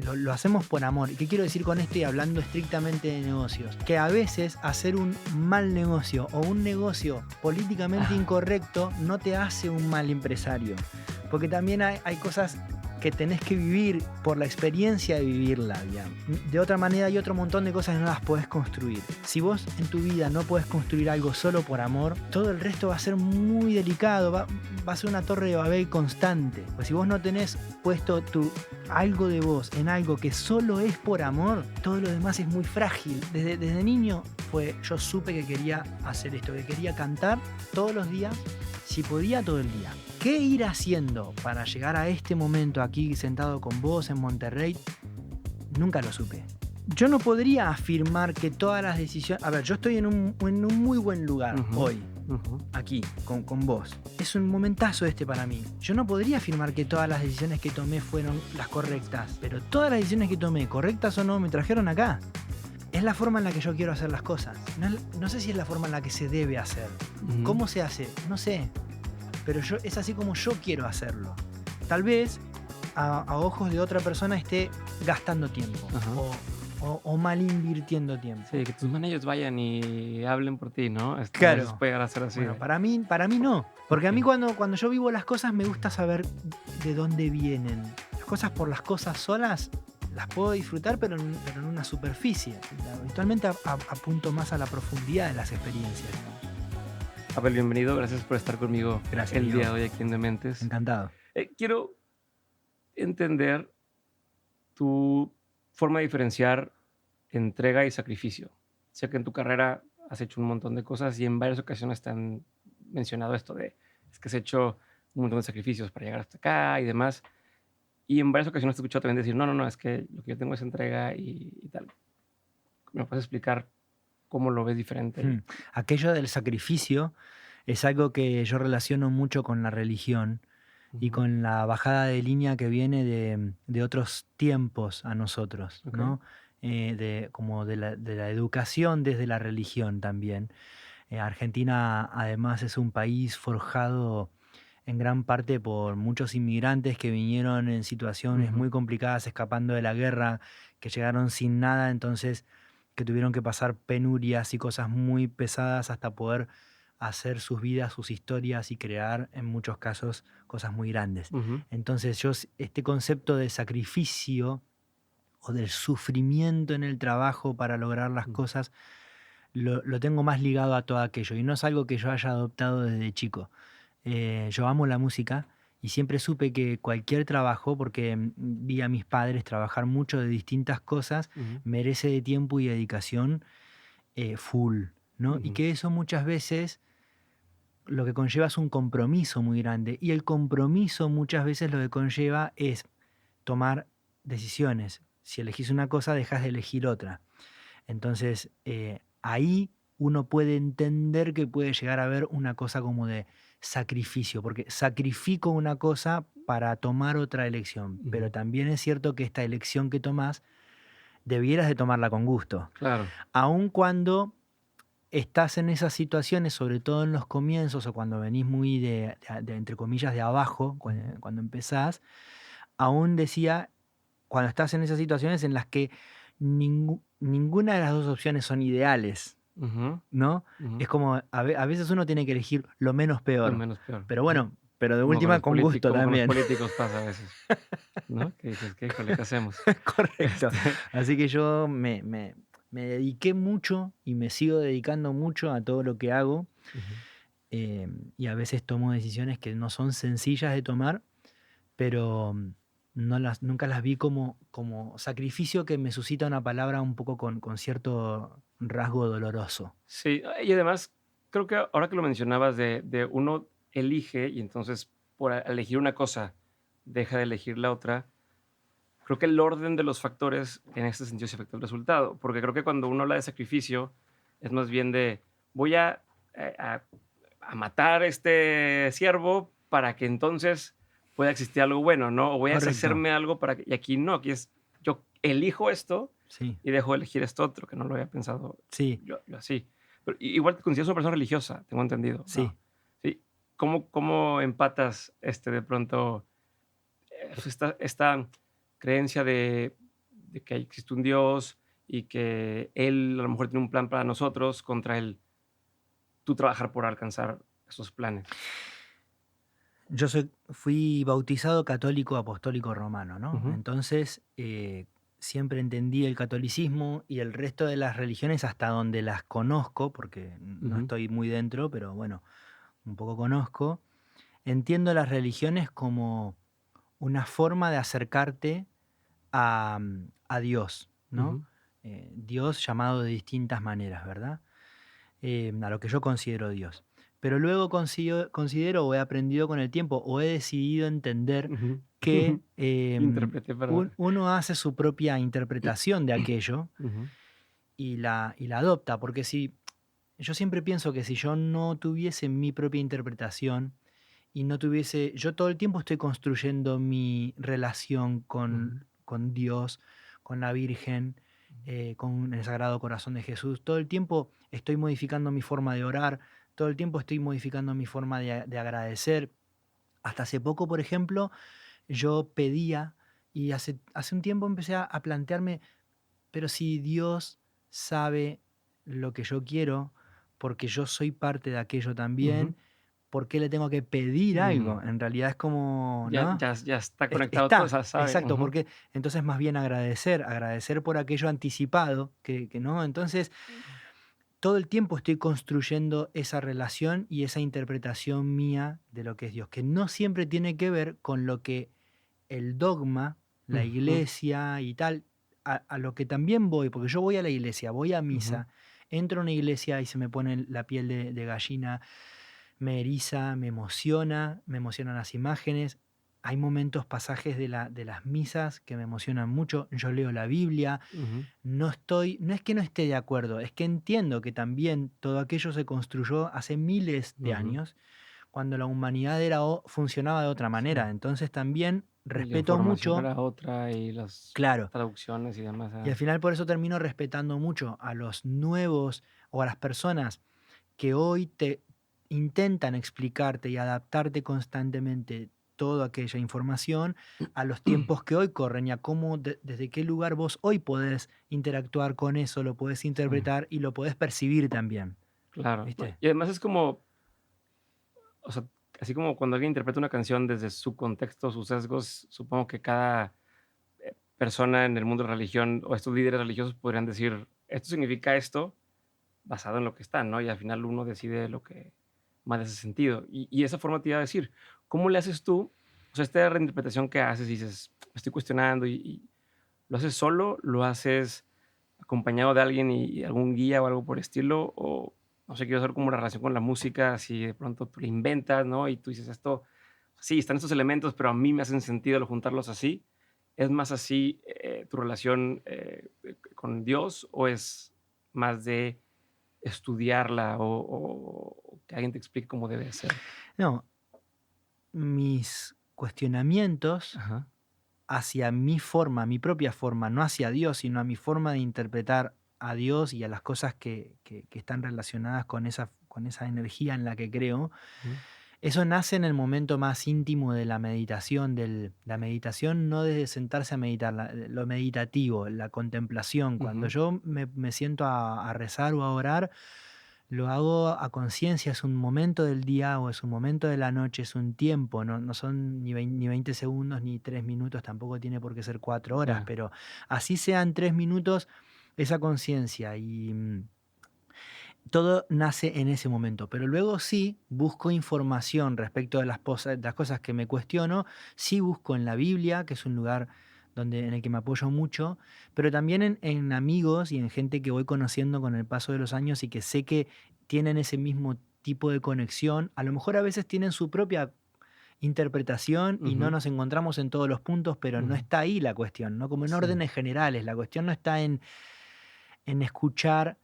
lo hacemos por amor. ¿Y qué quiero decir con esto y hablando estrictamente de negocios? Que a veces hacer un mal negocio o un negocio políticamente incorrecto no te hace un mal empresario. Porque también hay cosas que tenés que vivir por la experiencia de vivirla, digamos. De otra manera hay otro montón de cosas que no las podés construir. Si vos en tu vida no podés construir algo solo por amor, todo el resto va a ser muy delicado, va a ser una torre de Babel constante. Pues si vos no tenés puesto algo de vos en algo que solo es por amor, todo lo demás es muy frágil. Desde niño yo supe que quería hacer esto, que quería cantar todos los días, si podía todo el día. ¿Qué ir haciendo para llegar a este momento aquí sentado con vos en Monterrey? Nunca lo supe. Yo no podría afirmar que todas las decisiones... A ver, yo estoy en un muy buen lugar hoy, aquí, con vos. Es un momentazo para mí. Yo no podría afirmar que todas las decisiones que tomé fueron las correctas, pero todas las decisiones que tomé, correctas o no, me trajeron acá. Es la forma en la que yo quiero hacer las cosas. No sé si es la forma en la que se debe hacer. ¿Cómo se hace? No sé. Pero es así como yo quiero hacerlo. Tal vez a ojos de otra persona esté gastando tiempo o mal invirtiendo tiempo. Sí, que tus managers vayan y hablen por ti, ¿no? Claro. A veces puede llegar a ser así. Bueno, para mí no. Porque a mí cuando yo vivo las cosas me gusta saber de dónde vienen. Las cosas por las cosas solas las puedo disfrutar, pero en una superficie. Habitualmente apunto más a la profundidad de las experiencias. Abel, bienvenido. Gracias por estar conmigo el día de hoy aquí en Dementes. Encantado. Quiero entender tu forma de diferenciar entrega y sacrificio. Sé que en tu carrera has hecho un montón de cosas y en varias ocasiones te han mencionado esto de es que has hecho un montón de sacrificios para llegar hasta acá y demás. Y en varias ocasiones te he escuchado también decir, no, es que lo que yo tengo es entrega y tal. ¿Me puedes explicar cómo lo ves diferente? Aquello del sacrificio es algo que yo relaciono mucho con la religión y con la bajada de línea que viene de otros tiempos a nosotros, ¿no? Como de la educación desde la religión también. Argentina además es un país forjado en gran parte por muchos inmigrantes que vinieron en situaciones muy complicadas, escapando de la guerra, que llegaron sin nada, entonces que tuvieron que pasar penurias y cosas muy pesadas hasta poder hacer sus vidas, sus historias y crear, en muchos casos, cosas muy grandes. Entonces este concepto de sacrificio o del sufrimiento en el trabajo para lograr las cosas, lo tengo más ligado a todo aquello. Y no es algo que yo haya adoptado desde chico. Yo amo la música y siempre supe que cualquier trabajo, porque vi a mis padres trabajar mucho de distintas cosas, merece de tiempo y dedicación full, ¿no? Y que eso muchas veces lo que conlleva es un compromiso muy grande. Y el compromiso muchas veces lo que conlleva es tomar decisiones. Si elegís una cosa, dejás de elegir otra. Entonces, ahí uno puede entender que puede llegar a ver una cosa como de sacrificio, porque sacrifico una cosa para tomar otra elección, pero también es cierto que esta elección que tomás debieras de tomarla con gusto. Claro. Aun cuando estás en esas situaciones, sobre todo en los comienzos o cuando venís muy de entre comillas, de abajo, cuando empezás, aún decía, cuando estás en esas situaciones en las que ninguna de las dos opciones son ideales, ¿no? Es como, a veces uno tiene que elegir lo menos peor. Lo menos peor. Pero bueno, pero de Como última con gusto también. Con los políticos pasa a veces, ¿no? Que dices, ¿qué hacemos? Correcto. Así que yo me dediqué mucho y me sigo dedicando mucho a todo lo que hago. Y a veces tomo decisiones que no son sencillas de tomar, pero nunca las vi como sacrificio, que me suscita una palabra un poco con cierto rasgo doloroso. Sí, y además, creo que ahora que lo mencionabas de uno elige y entonces por elegir una cosa deja de elegir la otra, creo que el orden de los factores en este sentido sí afecta el resultado, porque creo que cuando uno habla de sacrificio es más bien de voy a matar este ciervo para que entonces pueda existir algo bueno, ¿no? O voy a deshacerme algo para que... Y aquí no, aquí es yo elijo esto y dejo de elegir esto otro, que no lo había pensado yo así. Pero igual te consideras una persona religiosa, tengo entendido, ¿no? Sí. Sí. ¿Cómo empatas de pronto esta creencia de de que existe un Dios y que Él a lo mejor tiene un plan para nosotros contra el tú trabajar por alcanzar esos planes. Fui bautizado católico apostólico romano, ¿no? Ujú, Entonces, siempre entendí el catolicismo y el resto de las religiones hasta donde las conozco, porque no ujú, estoy muy dentro, pero bueno, un poco conozco. Entiendo las religiones como una forma de acercarte a Dios, ¿no? ujú, Dios llamado de distintas maneras, ¿verdad? A lo que yo considero Dios. Pero luego considero o he aprendido con el tiempo o he decidido entender ujú. que Interpreté para uno hace su propia interpretación de aquello ujú, y la adopta, porque si yo siempre pienso que si yo no tuviese mi propia interpretación y no tuviese, yo todo el tiempo estoy construyendo mi relación ujú, con Dios, con la Virgen, con el Sagrado Corazón de Jesús. Todo el tiempo estoy modificando mi forma de orar, todo el tiempo estoy modificando mi forma de agradecer. Hasta hace poco, por ejemplo, yo pedía y hace un tiempo empecé a plantearme, pero si Dios sabe lo que yo quiero, porque yo soy parte de aquello ujú. también, ¿por qué le tengo que pedir Mm, algo? En realidad es como, ya ¿no? ya está conectado todo, o Está, sea, sabe. exacto, Ujú. porque entonces más bien agradecer por aquello anticipado, ¿no? Entonces, todo el tiempo estoy construyendo esa relación y esa interpretación mía de lo que es Dios, que no siempre tiene que ver con lo que el dogma, la Ujú, iglesia y tal, a lo que también voy, porque yo voy a la iglesia, voy a ujú, misa, entro a una iglesia y se me pone la piel de gallina, me eriza, me emocionan las imágenes. Hay momentos, pasajes de las misas que me emocionan mucho. Yo leo la Biblia, ujú, no es que no esté de acuerdo, es que entiendo que también todo aquello se construyó hace miles de ujú. años, cuando la humanidad funcionaba de otra Sí. manera. Entonces también Y la respeto información mucho, era otra, y las claro, traducciones y demás, y al final por eso termino respetando mucho a los nuevos o a las personas que hoy te intentan explicarte y adaptarte constantemente toda aquella información a los tiempos que hoy corren y a cómo, desde qué lugar vos hoy podés interactuar con eso, lo podés sí, interpretar y lo podés percibir también, claro. No, ¿viste? y además es como, o sea, así como cuando alguien interpreta una canción desde su contexto, sus sesgos, supongo que cada, persona en el mundo de religión, o estos líderes religiosos podrían decir: "Esto significa esto", basado en lo que está, ¿no? Y al final uno decide lo que más le hace sentido. Y esa forma te iba a decir, ¿cómo le haces tú? O sea, esta reinterpretación que haces y dices: "Me estoy cuestionando", y ¿lo haces solo? ¿Lo haces acompañado de alguien y algún guía o algo por el estilo? O, no sé, quiero saber cómo la relación con la música, si de pronto tú la inventas, ¿no? Y tú dices: "Esto, sí, están estos elementos, pero a mí me hacen sentido al juntarlos así". ¿Es más así, tu relación, con Dios, o es más de estudiarla, o que alguien te explique cómo debe ser? No, mis cuestionamientos Ajá. hacia mi forma, mi propia forma, no hacia Dios, sino a mi forma de interpretar a Dios y a las cosas que están relacionadas con esa energía en la que creo. Ujú. Eso nace en el momento más íntimo de la meditación, la meditación no desde sentarse a meditar, lo meditativo, la contemplación. Cuando Ujú. yo me siento a rezar o a orar, lo hago a conciencia, es un momento del día o es un momento de la noche, es un tiempo, no son ni 20 segundos ni 3 minutos, tampoco tiene por qué ser 4 horas, Ya. pero así sean 3 minutos, esa conciencia todo nace en ese momento, pero luego sí busco información respecto de las cosas que me cuestiono, sí busco en la Biblia, que es un lugar en el que me apoyo mucho, pero también en amigos y en gente que voy conociendo con el paso de los años y que sé que tienen ese mismo tipo de conexión. A lo mejor a veces tienen su propia interpretación y no Ujú, nos encontramos en todos los puntos, pero no ujú. está ahí la cuestión, ¿no? Como en Sí, órdenes generales, la cuestión no está en escuchar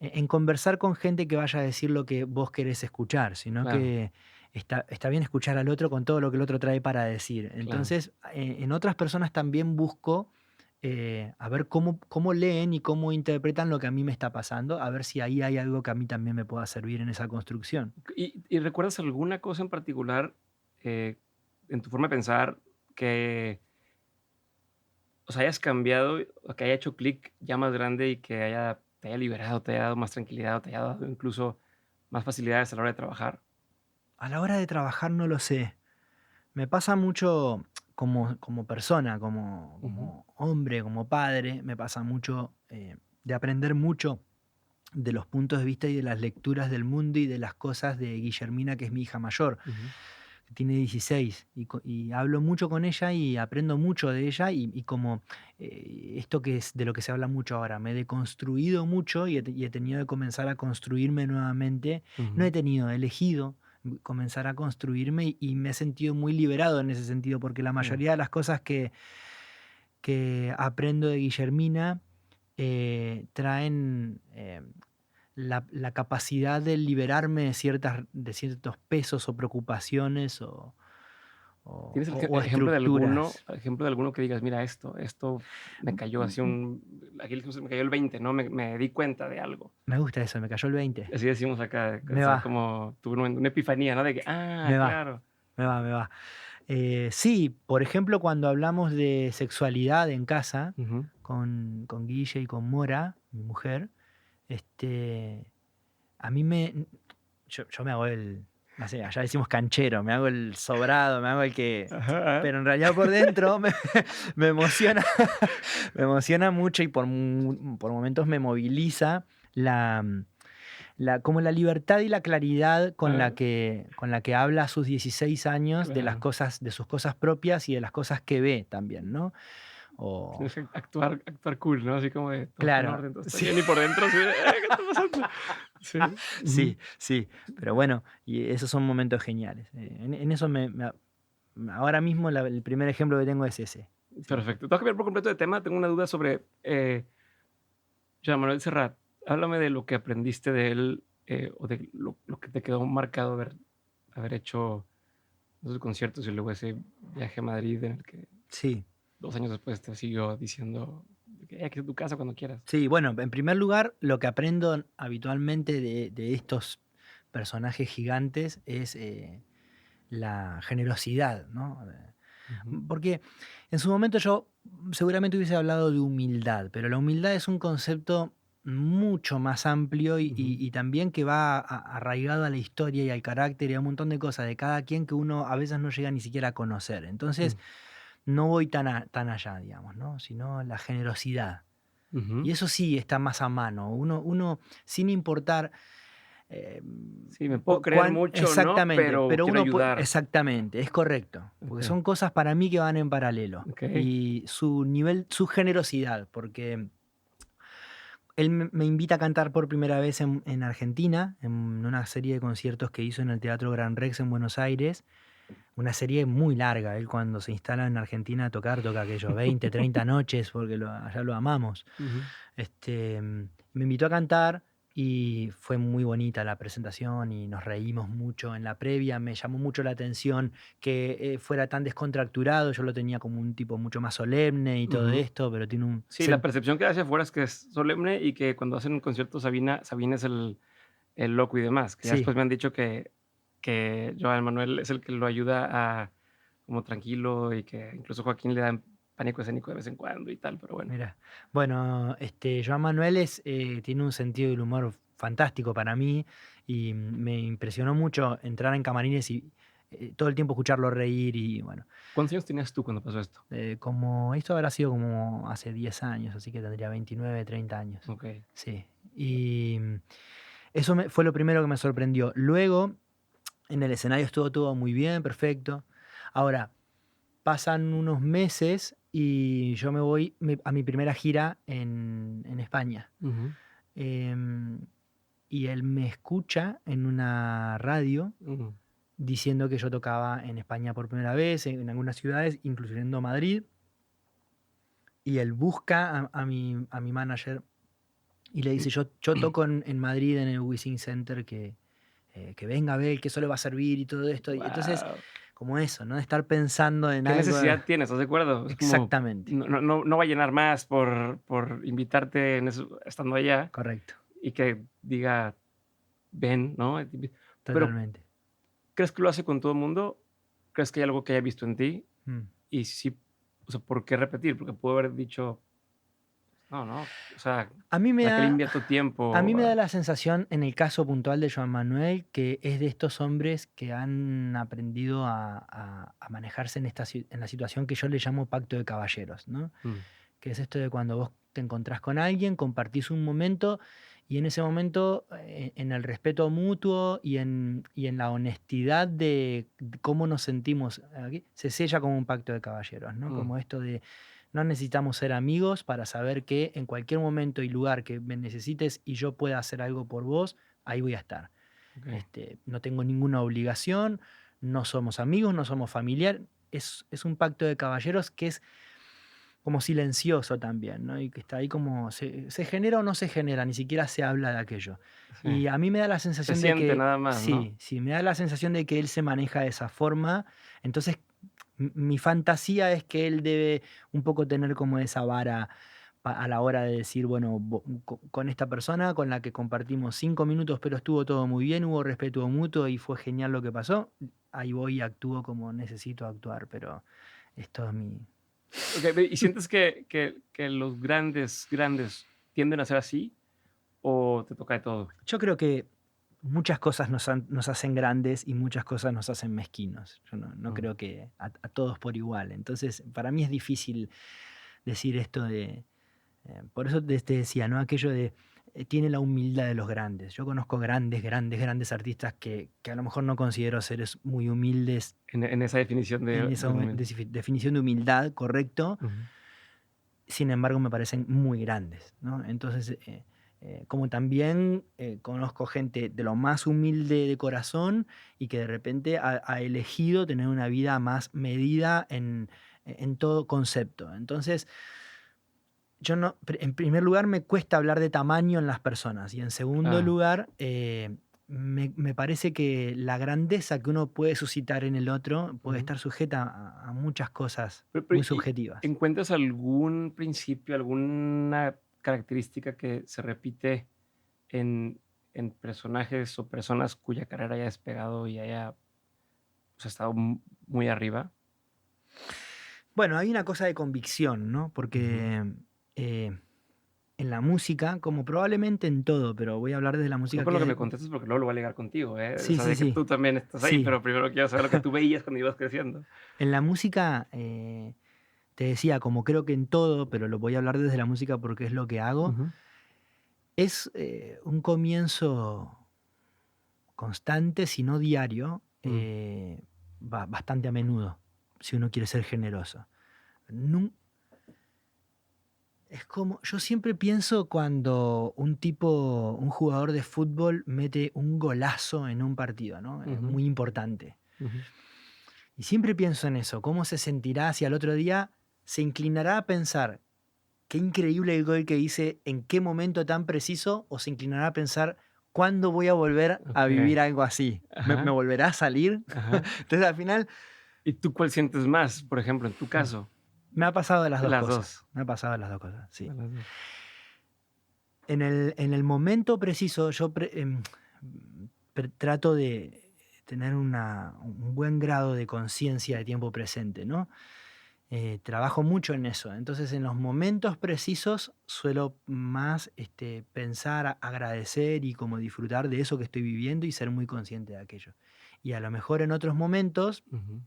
en conversar con gente que vaya a decir lo que vos querés escuchar, sino claro, que está bien escuchar al otro con todo lo que el otro trae para decir. claro. Entonces, en otras personas también busco a ver cómo leen y cómo interpretan lo que a mí me está pasando, a ver si ahí hay algo que a mí también me pueda servir en esa construcción. ¿Y recuerdas alguna cosa en particular, en tu forma de pensar que o sea, hayas cambiado, o que haya hecho clic ya más grande y que te haya liberado, te haya dado más tranquilidad, o te haya dado incluso más facilidades a la hora de trabajar? A la hora de trabajar no lo sé. Me pasa mucho como persona, Ujú, como hombre, como padre, me pasa mucho de aprender mucho de los puntos de vista y de las lecturas del mundo y de las cosas de Guillermina, que es mi hija mayor, ujú. que tiene 16, y hablo mucho con ella y aprendo mucho de ella, y como esto que es de lo que se habla mucho ahora, me he deconstruido mucho y he tenido que comenzar a construirme nuevamente. No he Ujú. tenido, he elegido comenzar a construirme, y me he sentido muy liberado en ese sentido, porque la Sí. mayoría de las cosas que aprendo de Guillermina traen la capacidad de liberarme de ciertos pesos o preocupaciones ¿Tienes o estructuras. ejemplo de alguno que digas: "Mira, esto me cayó así un aquí me cayó el 20, ¿no? Me di cuenta de algo"? Me gusta eso, me cayó el 20. Así decimos acá, o Me sea, va, como tuve una epifanía, ¿no? De que, me va, claro. me va, me va. Sí, por ejemplo, cuando hablamos de sexualidad en casa, Ujú. con Guille y con Mora, mi mujer, este, a mí me yo me hago no sé, allá decimos canchero, me hago el sobrado, me hago el que, Ajá, ajá. pero en realidad por dentro me emociona, me emociona mucho, y por momentos me moviliza la, como la libertad y la claridad Ah, con la que habla a sus 16 años de las claro. cosas, de sus cosas propias y de las cosas que ve también, ¿no? O Tienes que actuar cool, ¿no? Así como de todo está en claro, orden, todo está sí. bien, y por dentro así de: ¿qué está pasando?". Sí, ujú. Sí, sí, pero bueno, y esos son momentos geniales. En eso ahora mismo el primer ejemplo que tengo es ese. Sí. Perfecto. Te voy a cambiar por completo de tema. Tengo una duda sobre, Joan Manuel Serrat. Háblame de lo que aprendiste de él, o de lo que te quedó marcado haber hecho esos conciertos y luego ese viaje a Madrid en el que Sí, 2 años después te siguió diciendo de que: aquí es tu casa cuando quieras". sí, bueno, en primer lugar, lo que aprendo habitualmente de estos personajes gigantes es la generosidad, ¿no? Ujú, Porque en su momento yo seguramente hubiese hablado de humildad, pero la humildad es un concepto mucho más amplio ujú, y también que va arraigado a la historia y al carácter y a un montón de cosas de cada quien que uno a veces no llega ni siquiera a conocer. Entonces, mm, no voy tan allá, digamos, ¿no? Sino la generosidad. ujú. Y eso sí está más a mano. Uno sin importar eh, Sí, me puedo creer mucho, ¿no? exactamente, Pero pero quiero uno puede, ayudar. exactamente, es correcto, porque Okey, son cosas para mí que van en paralelo. okey. Y su nivel, su generosidad, porque él me invita a cantar por primera vez en Argentina, en una serie de conciertos que hizo en el Teatro Gran Rex en Buenos Aires, una serie muy larga. Él cuando se instala en Argentina a tocar, toca aquello, 20, 30 noches, porque allá lo amamos. Ujú. Me invitó a cantar y fue muy bonita la presentación y nos reímos mucho en la previa. Me llamó mucho la atención que fuera tan descontracturado. Yo lo tenía como un tipo mucho más solemne y todo Ujú. esto, pero tiene un... Sí, la percepción que da hacia afuera es que es solemne y que cuando hacen un concierto Sabina es el loco y demás, que ya Sí, después me han dicho que Joan Manuel es el que lo ayuda a como tranquilo y que incluso Joaquín le da pánico escénico de vez en cuando y tal, pero bueno. mira. Bueno, Joan Manuel tiene un sentido del humor fantástico para mí, y me impresionó mucho entrar en camarines y todo el tiempo escucharlo reír y bueno. ¿Cuántos años tenías tú cuando pasó esto? Como esto habrá sido como hace 10 años, así que tendría 29, 30 años. Okey. Sí. Y eso fue lo primero que me sorprendió. Luego, en el escenario estuvo todo muy bien, perfecto. Ahora, pasan unos meses y yo me voy a mi primera gira en España. Ujú, Em, y él me escucha en una radio ujú, diciendo que yo tocaba en España por primera vez, en algunas ciudades, incluyendo Madrid. Y él busca a mi manager y le dice: yo toco en Madrid en el Wishing Center, que venga a ver, que eso le va a servir y todo esto. Y entonces, guau. como eso, ¿no? De estar pensando en ¿Qué algo. necesidad tienes? ¿Estás de acuerdo? Es como, Exactamente, no va a llenar más por invitarte en eso estando allá correcto, y que diga: "Ven", ¿no? Pero, totalmente. ¿crees que lo hace con todo el mundo? ¿Crees que hay algo que haya visto en ti? Mm. Y si sí, O sea, ¿por qué repetir? Porque pudo haber dicho, no, no, o sea, A mí me ¿para qué le da, invierto a mí tiempo? me da la sensación, en el caso puntual de Joan Manuel, que es de estos hombres que han aprendido a manejarse en la situación que yo le llamo pacto de caballeros, ¿no? Mm, Que es esto de cuando vos te encontrás con alguien, compartís un momento y en ese momento, en el respeto mutuo y en la honestidad de cómo nos sentimos aquí, se sella como un pacto de caballeros, ¿no? mm, Como esto de no necesitamos ser amigos para saber que en cualquier momento y lugar que me necesites y yo pueda hacer algo por vos, ahí voy a estar. okey. No tengo ninguna obligación, no somos amigos, no somos familiar. Es un pacto de caballeros que es como silencioso también, ¿no? Y que está ahí como, ¿se genera o no se genera? Ni siquiera se habla de aquello. Sí. Y a mí me da la Se sensación de siente que, nada más, ¿no? sí, sí, me da la sensación de que él se maneja de esa forma. Entonces, mi fantasía es que él debe un poco tener como esa vara a la hora de decir, bueno, con esta persona con la que compartimos 5 minutos, pero estuvo todo muy bien, hubo respeto mutuo y fue genial lo que pasó. Ahí voy y actúo como necesito actuar, pero esto es mi... Okey, ve, ¿y sientes que los grandes, grandes tienden a ser así, o te toca de todo? Yo creo que muchas cosas nos hacen grandes y muchas cosas nos hacen mezquinos. Yo no Mm, creo que a todos por igual. Entonces, para mí es difícil decir esto de... por eso te decía, ¿no? Aquello de... tiene la humildad de los grandes. Yo conozco grandes, grandes, grandes artistas que a lo mejor no considero seres muy humildes en esa definición en de esa humildad. definición de humildad, correcto. Ujú, Sin embargo, me parecen muy grandes, ¿no? Entonces, como también conozco gente de lo más humilde de corazón y que de repente ha elegido tener una vida más medida en todo concepto. Entonces, yo no, en primer lugar, me cuesta hablar de tamaño en las personas y en segundo claro. lugar, me parece que la grandeza que uno puede suscitar en el otro puede Ujú. estar sujeta a muchas cosas Pero, muy ¿y subjetivas. encuentras algún principio, alguna característica que se repite en personajes o personas cuya carrera haya despegado y haya, pues, estado muy arriba? Bueno, hay una cosa de convicción, ¿no? Ujú. Porque en la música, como probablemente en todo, pero voy a hablar de la No música con lo que que... me contestes, porque luego lo voy a ligar contigo, ¿eh? O Sí, sea, sí, sé que sí, tú también estás ahí, sí. pero primero quiero saber lo que tú veías cuando ibas creciendo. En la música, te decía, como creo que en todo, pero lo voy a hablar desde la música porque es lo que hago, Ujú, es un comienzo constante, si no diario, mm, bastante a menudo, si uno quiere ser generoso. Nun- Es como, yo siempre pienso cuando un jugador de fútbol mete un golazo en un partido, ¿no? ujú, Muy importante. ujú. Y siempre pienso en eso, cómo se sentirá si al otro día se inclinará a pensar, qué increíble el gol que hice, en qué momento tan preciso, o se inclinará a pensar, ¿cuándo voy a volver a vivir Okey. algo así? ¿Me Ajá, volverá a salir? ajá. Entonces al final, ¿Y tú cuál sientes más, por ejemplo, en tu caso? me ha pasado de las De dos las cosas. 2, Me ha pasado de las dos cosas, de sí. las 2. En el momento preciso, yo trato de tener un buen grado de conciencia de tiempo presente, ¿no? Trabajo mucho en eso. Entonces, en los momentos precisos suelo más pensar, agradecer y como disfrutar de eso que estoy viviendo y ser muy consciente de aquello. Y a lo mejor en otros momentos Ujú.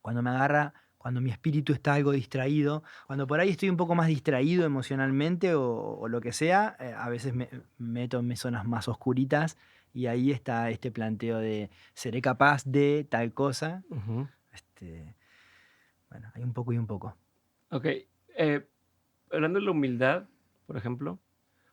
cuando me agarra, cuando mi espíritu está algo distraído, cuando por ahí estoy un poco más distraído emocionalmente o lo que sea, a veces me meto en mis zonas más oscuritas y ahí está este planteo de seré capaz de tal cosa. Ujú. Este, bueno, hay un poco y un poco. Okey, hablando de la humildad, por ejemplo,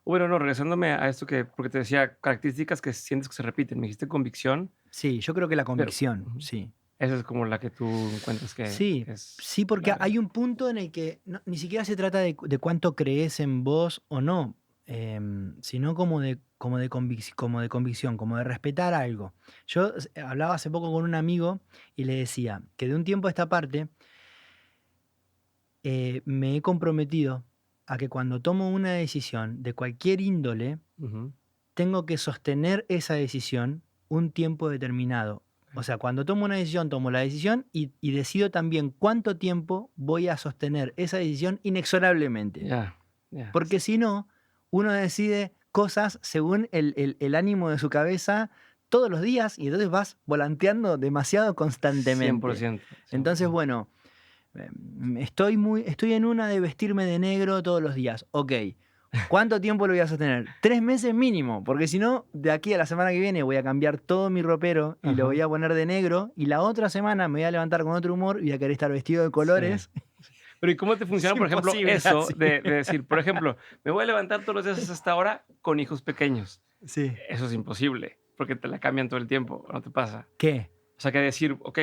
o bueno, no, regresándome a esto que porque te decía, características que sientes que se repiten, me dijiste convicción, Sí, yo creo que la pero convicción, ujú, sí. esa es como la que tú encuentras Sí, que es sí, porque la hay un punto en el que ni siquiera se trata de cuánto crees en vos o no, sino como de convicción, como de respetar algo. Yo hablaba hace poco con un amigo y le decía que de un tiempo a esta parte me he comprometido a que cuando tomo una decisión de cualquier índole, ujú, tengo que sostener esa decisión un tiempo determinado. O sea, cuando tomo una decisión, tomo la decisión y decido también cuánto tiempo voy a sostener esa decisión inexorablemente. Ya, ya. Porque si no, uno decide cosas según el ánimo de su cabeza todos los días y entonces vas volanteando demasiado constantemente. 100%. Entonces, bueno, estoy en una de vestirme de negro todos los días. Ok, ¿cuánto tiempo lo voy a sostener? 3 meses mínimo, porque si no, de aquí a la semana que viene voy a cambiar todo mi ropero y lo Ajá. voy a poner de negro y la otra semana me voy a levantar con otro humor y voy a querer estar vestido de colores. Sí. Pero ¿y cómo te funciona, Es por ejemplo, imposible eso así. de decir, por ejemplo, me voy a levantar todos los días hasta ahora con hijos pequeños? Sí. Eso es imposible, porque te la cambian todo el tiempo, ¿no te pasa? ¿Qué? O sea, que decir, ok,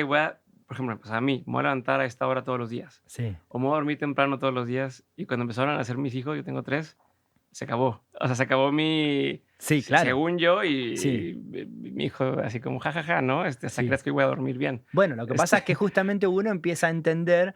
por ejemplo, pues a mí, me voy a levantar a esta hora todos los días, Sí. o me voy a dormir temprano todos los días, y cuando empezaron a nacer mis hijos, yo tengo 3, se acabó. O sea, se acabó Sí, claro. según yo, Sí. y mi hijo así como, jajaja, ¿no? Hasta Sí. crees que voy a dormir bien. Bueno, lo que pasa es que justamente uno empieza a entender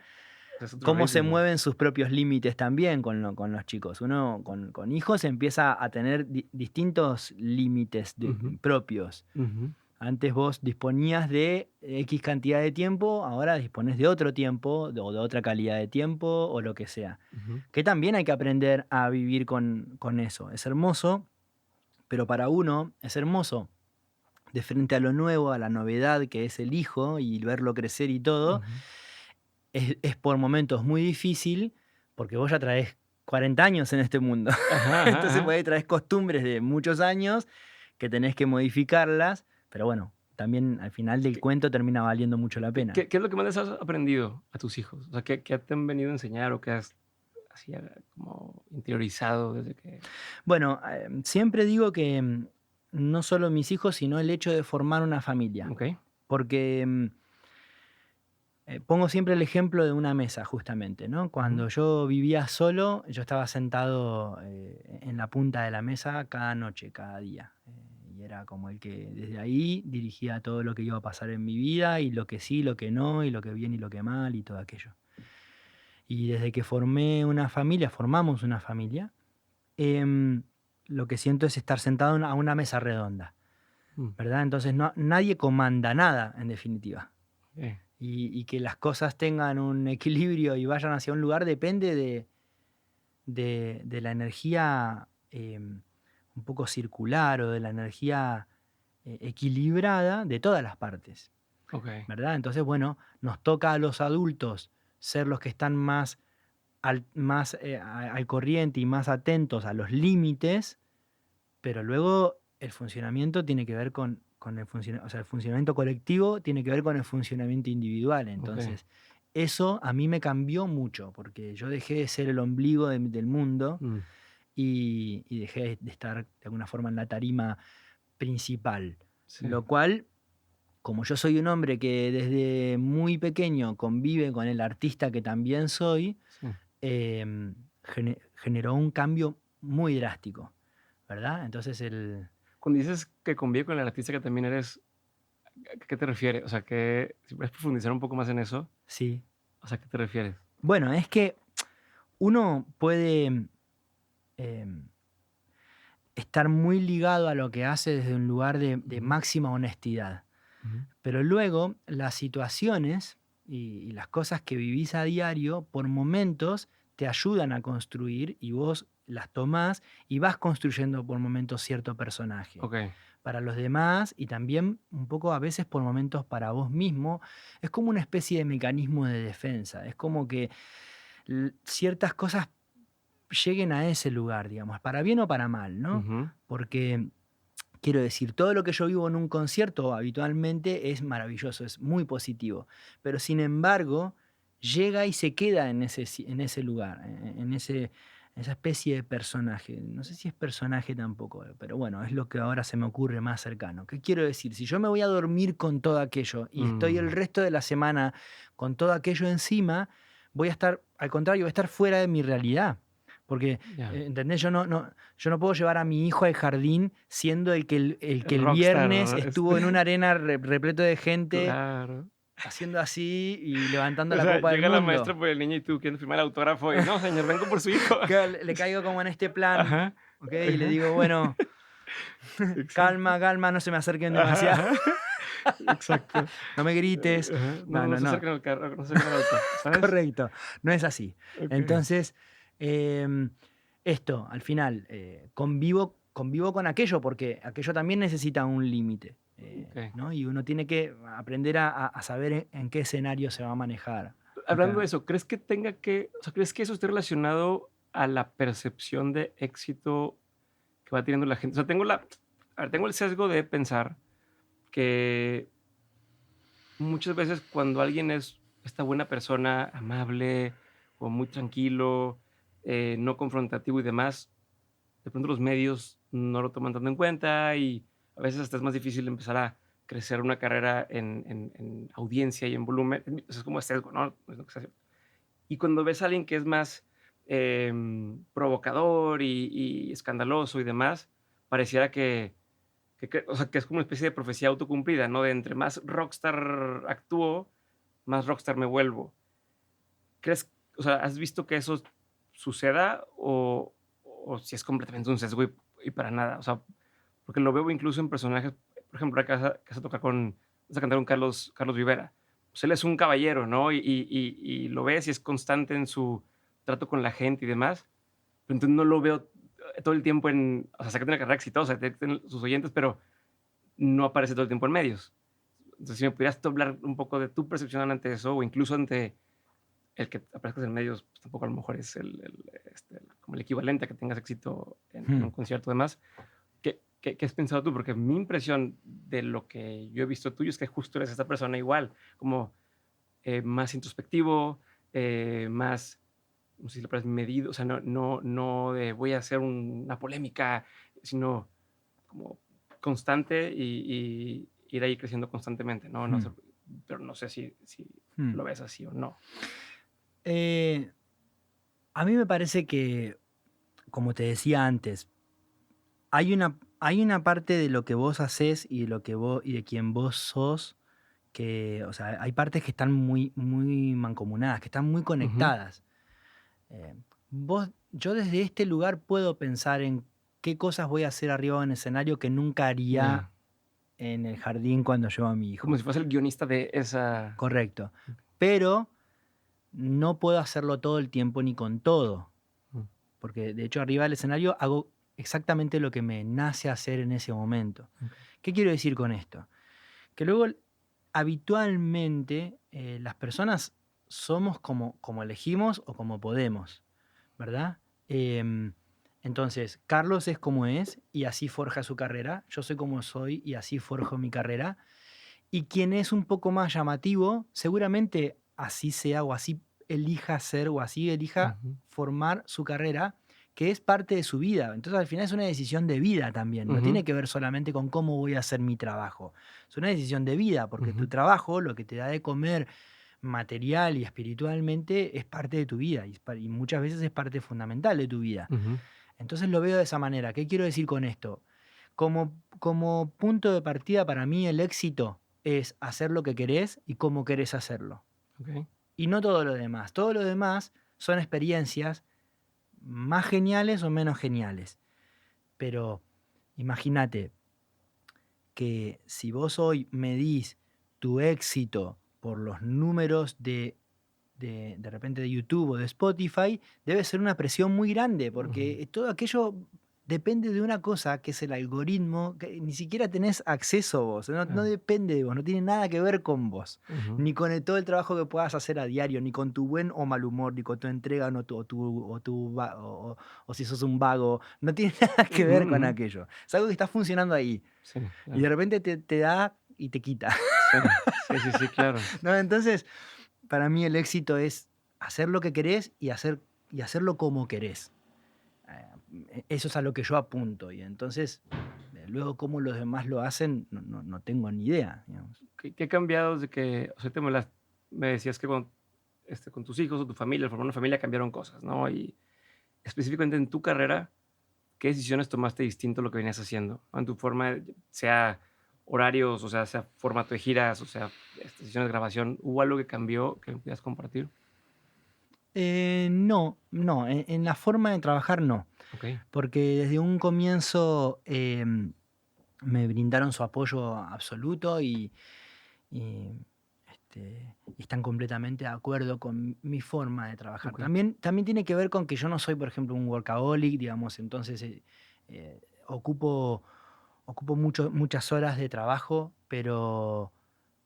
Es otro cómo se ritmo. mueven sus propios límites también con los chicos. Uno con hijos empieza a tener distintos límites Ujú. propios. Ujú. Antes vos disponías de X cantidad de tiempo, ahora dispones de otro tiempo o de otra calidad de tiempo o lo que sea. Ujú. Que también hay que aprender a vivir con eso. Es hermoso, pero para uno es hermoso de frente a lo nuevo, a la novedad que es el hijo y verlo crecer y todo. Ujú. Es por momentos muy difícil porque vos ya traes 40 años en este mundo. Ajá, ajá, Entonces ajá. por ahí traes costumbres de muchos años que tenés que modificarlas, pero bueno, también al final del cuento termina valiendo mucho la pena. ¿Qué es lo que más les has aprendido a tus hijos? O sea, ¿qué te han venido a enseñar o qué has así como interiorizado desde que... Bueno, siempre digo que no solo mis hijos, sino el hecho de formar una familia. Ok. Porque pongo siempre el ejemplo de una mesa, justamente, ¿no? Cuando yo vivía solo, yo estaba sentado en la punta de la mesa cada noche, cada día. Y era como el que desde ahí dirigía todo lo que iba a pasar en mi vida, y lo que sí, lo que no, y lo que bien y lo que mal, y todo aquello. Y desde que formamos una familia, lo que siento es estar sentado a una mesa redonda, Mm. ¿verdad? Entonces nadie comanda nada, en definitiva. Ok. Y que las cosas tengan un equilibrio y vayan hacia un lugar depende de la energía un poco circular o de la energía equilibrada de todas las partes, Ok. ¿verdad? Entonces, bueno, nos toca a los adultos ser los que están más al corriente y más atentos a los límites, pero luego el funcionamiento tiene que ver con el funcionamiento, o sea, el funcionamiento colectivo tiene que ver con el funcionamiento individual. Entonces, eso a mí me cambió mucho, porque yo dejé de ser el ombligo del mundo Mm. y dejé de estar de alguna forma en la tarima principal. Sí. Lo cual, como yo soy un hombre que desde muy pequeño convive con el artista que también soy, Sí. generó un cambio muy drástico, ¿verdad? Entonces Cuando dices que convive con el artista que también eres, ¿a qué te refieres? O sea, si puedes profundizar un poco más en eso, sí. o sea, ¿a qué te refieres? Bueno, es que uno puede estar muy ligado a lo que hace desde un lugar de máxima honestidad, pero luego las situaciones y las cosas que vivís a diario, por momentos, te ayudan a construir y vos las tomás y vas construyendo por momentos cierto personaje. Ok. Para los demás y también un poco a veces por momentos para vos mismo. Es como una especie de mecanismo de defensa. Es como que ciertas cosas lleguen a ese lugar, digamos, para bien o para mal, ¿no? Ujú. Porque, quiero decir, todo lo que yo vivo en un concierto habitualmente es maravilloso, es muy positivo. Pero sin embargo, llega y se queda en ese lugar, esa especie de personaje. No sé si es personaje tampoco, pero bueno, es lo que ahora se me ocurre más cercano. ¿Qué quiero decir? Si yo me voy a dormir con todo aquello y estoy el resto de la semana con todo aquello encima, voy a estar, al contrario, voy a estar fuera de mi realidad. Porque, Ya. ¿entendés? Yo no puedo llevar a mi hijo al jardín siendo el que el Rockstar, viernes estuvo en una arena repleto de gente Claro. haciendo así y levantando O la sea, copa del llega la mundo. maestra por el niño y tú quieres firmar el autógrafo y no, señor, vengo por su hijo. Claro, le caigo como en este plan, Ajá. ¿ok? Y le digo, bueno, Exacto. calma, no se me acerquen Ajá, demasiado. ajá. Exacto. No me grites. Ajá. No, No, no no, se no. acerquen al carro, no se acerquen al auto, ¿sabes? Correcto. No es así. Okey, Entonces, em, esto, al final, convivo con aquello porque aquello también necesita un límite, okey. ¿no? Y uno tiene que aprender a saber en qué escenario se va a manejar. Hablando de eso, ¿crees que tenga que o sea, crees que eso esté relacionado a la percepción de éxito que va teniendo la gente? O sea, tengo el sesgo de pensar que muchas veces cuando alguien es esta buena persona, amable o muy tranquilo, no confrontativo y demás, de pronto los medios no lo toman tanto en cuenta y a veces hasta es más difícil empezar a crecer una carrera en audiencia y en volumen. Es como sesgo, ¿no? Es lo que se hace. Y cuando ves a alguien que es más provocador y escandaloso y demás, pareciera que, o sea, que es como una especie de profecía autocumplida, ¿no? De entre más rockstar actúo, más rockstar me vuelvo. ¿Crees, o sea, has visto que eso suceda o si es completamente un sesgo y para nada? O sea, porque lo veo incluso en personajes, por ejemplo, acá vas a tocar vas a cantar con Carlos Rivera. Pues él es un caballero, ¿no? Y lo ves y es constante en su trato con la gente y demás. Pero entonces no lo veo todo el tiempo o sea, sé que tiene una carrera exitosa, tiene sus oyentes, pero no aparece todo el tiempo en medios. Entonces, si me pudieras tú hablar un poco de tu percepción ante eso, o incluso ante el que aparezcas en medios, pues tampoco a lo mejor es como el equivalente a que tengas éxito en Hmm. un concierto, además. ¿Qué has pensado tú? Porque mi impresión de lo que yo he visto tuyo es que justo eres esta persona igual, como más introspectivo, más, no sé si lo parece medido, o sea, no de voy a hacer una polémica, sino como constante y ir ahí creciendo constantemente, ¿no? No Hmm. sé, pero no sé si Hmm. lo ves así o no. Eh, a mí me parece que, como te decía antes, hay una parte de lo que vos haces y de lo que vos y de quien vos sos que, o sea, hay partes que están muy, muy mancomunadas, que están muy Ujú. conectadas. Yo desde este lugar puedo pensar en qué cosas voy a hacer arriba en escenario que nunca haría Ya. en el jardín cuando llevo a mi Como hijo. si fuese el guionista de esa. Correcto. Pero no puedo hacerlo todo el tiempo ni con todo. Mm, Porque de hecho arriba del escenario hago exactamente lo que me nace hacer en ese momento. okey. ¿Qué quiero decir con esto? Que luego habitualmente las personas somos como elegimos o como podemos, ¿verdad? Em, entonces, Carlos es como es y así forja su carrera, yo soy como soy y así forjo mi carrera, y quien es un poco más llamativo, seguramente así sea o así elija ser o así elija Ujú, formar su carrera, que es parte de su vida. Entonces al final es una decisión de vida también, no ujú, tiene que ver solamente con cómo voy a hacer mi trabajo. Es una decisión de vida, porque tu ujú, trabajo, lo que te da de comer material y espiritualmente, es parte de tu vida y muchas veces es parte fundamental de tu vida. ujú. Entonces lo veo de esa manera. ¿Qué quiero decir con esto? Como punto de partida para mí el éxito es hacer lo que querés y cómo querés hacerlo. Okey. Y no todo lo demás. Todo lo demás son experiencias más geniales o menos geniales. Pero imagínate que si vos hoy medís tu éxito por los números de repente de YouTube o de Spotify, debe ser una presión muy grande, Ujú, porque todo aquello depende de una cosa que es el algoritmo, que ni siquiera tenés acceso vos, no claro. depende de vos, no tiene nada que ver con vos, Ujú, ni con todo el trabajo que puedas hacer a diario, ni con tu buen o mal humor, ni con tu entrega o si sos un vago, no tiene nada que ujú, ver con ujú. aquello. Es algo que está funcionando ahí Sí, y de claro. repente te da y te quita. Sí, sí, sí, sí, claro. ¿No? Entonces, para mí el éxito es hacer lo que querés y hacerlo como querés. Eso es a lo que yo apunto. Y entonces, luego cómo los demás lo hacen, no tengo ni idea, digamos. ¿Qué ha cambiado desde que, o sea, me decías que con tus hijos o tu familia, al formar una familia cambiaron cosas, ¿no? Y específicamente en tu carrera, ¿qué decisiones tomaste distinto a lo que venías haciendo? En tu forma, sea horarios, o sea formato de giras, o sea, sesiones de grabación, ¿hubo algo que cambió que me pudieras compartir? No, en la forma de trabajar no, Okey. porque desde un comienzo me brindaron su apoyo absoluto y, y están completamente de acuerdo con mi forma de trabajar. Ok. También tiene que ver con que yo no soy, por ejemplo, un workaholic, digamos, entonces ocupo, ocupo muchas horas de trabajo, pero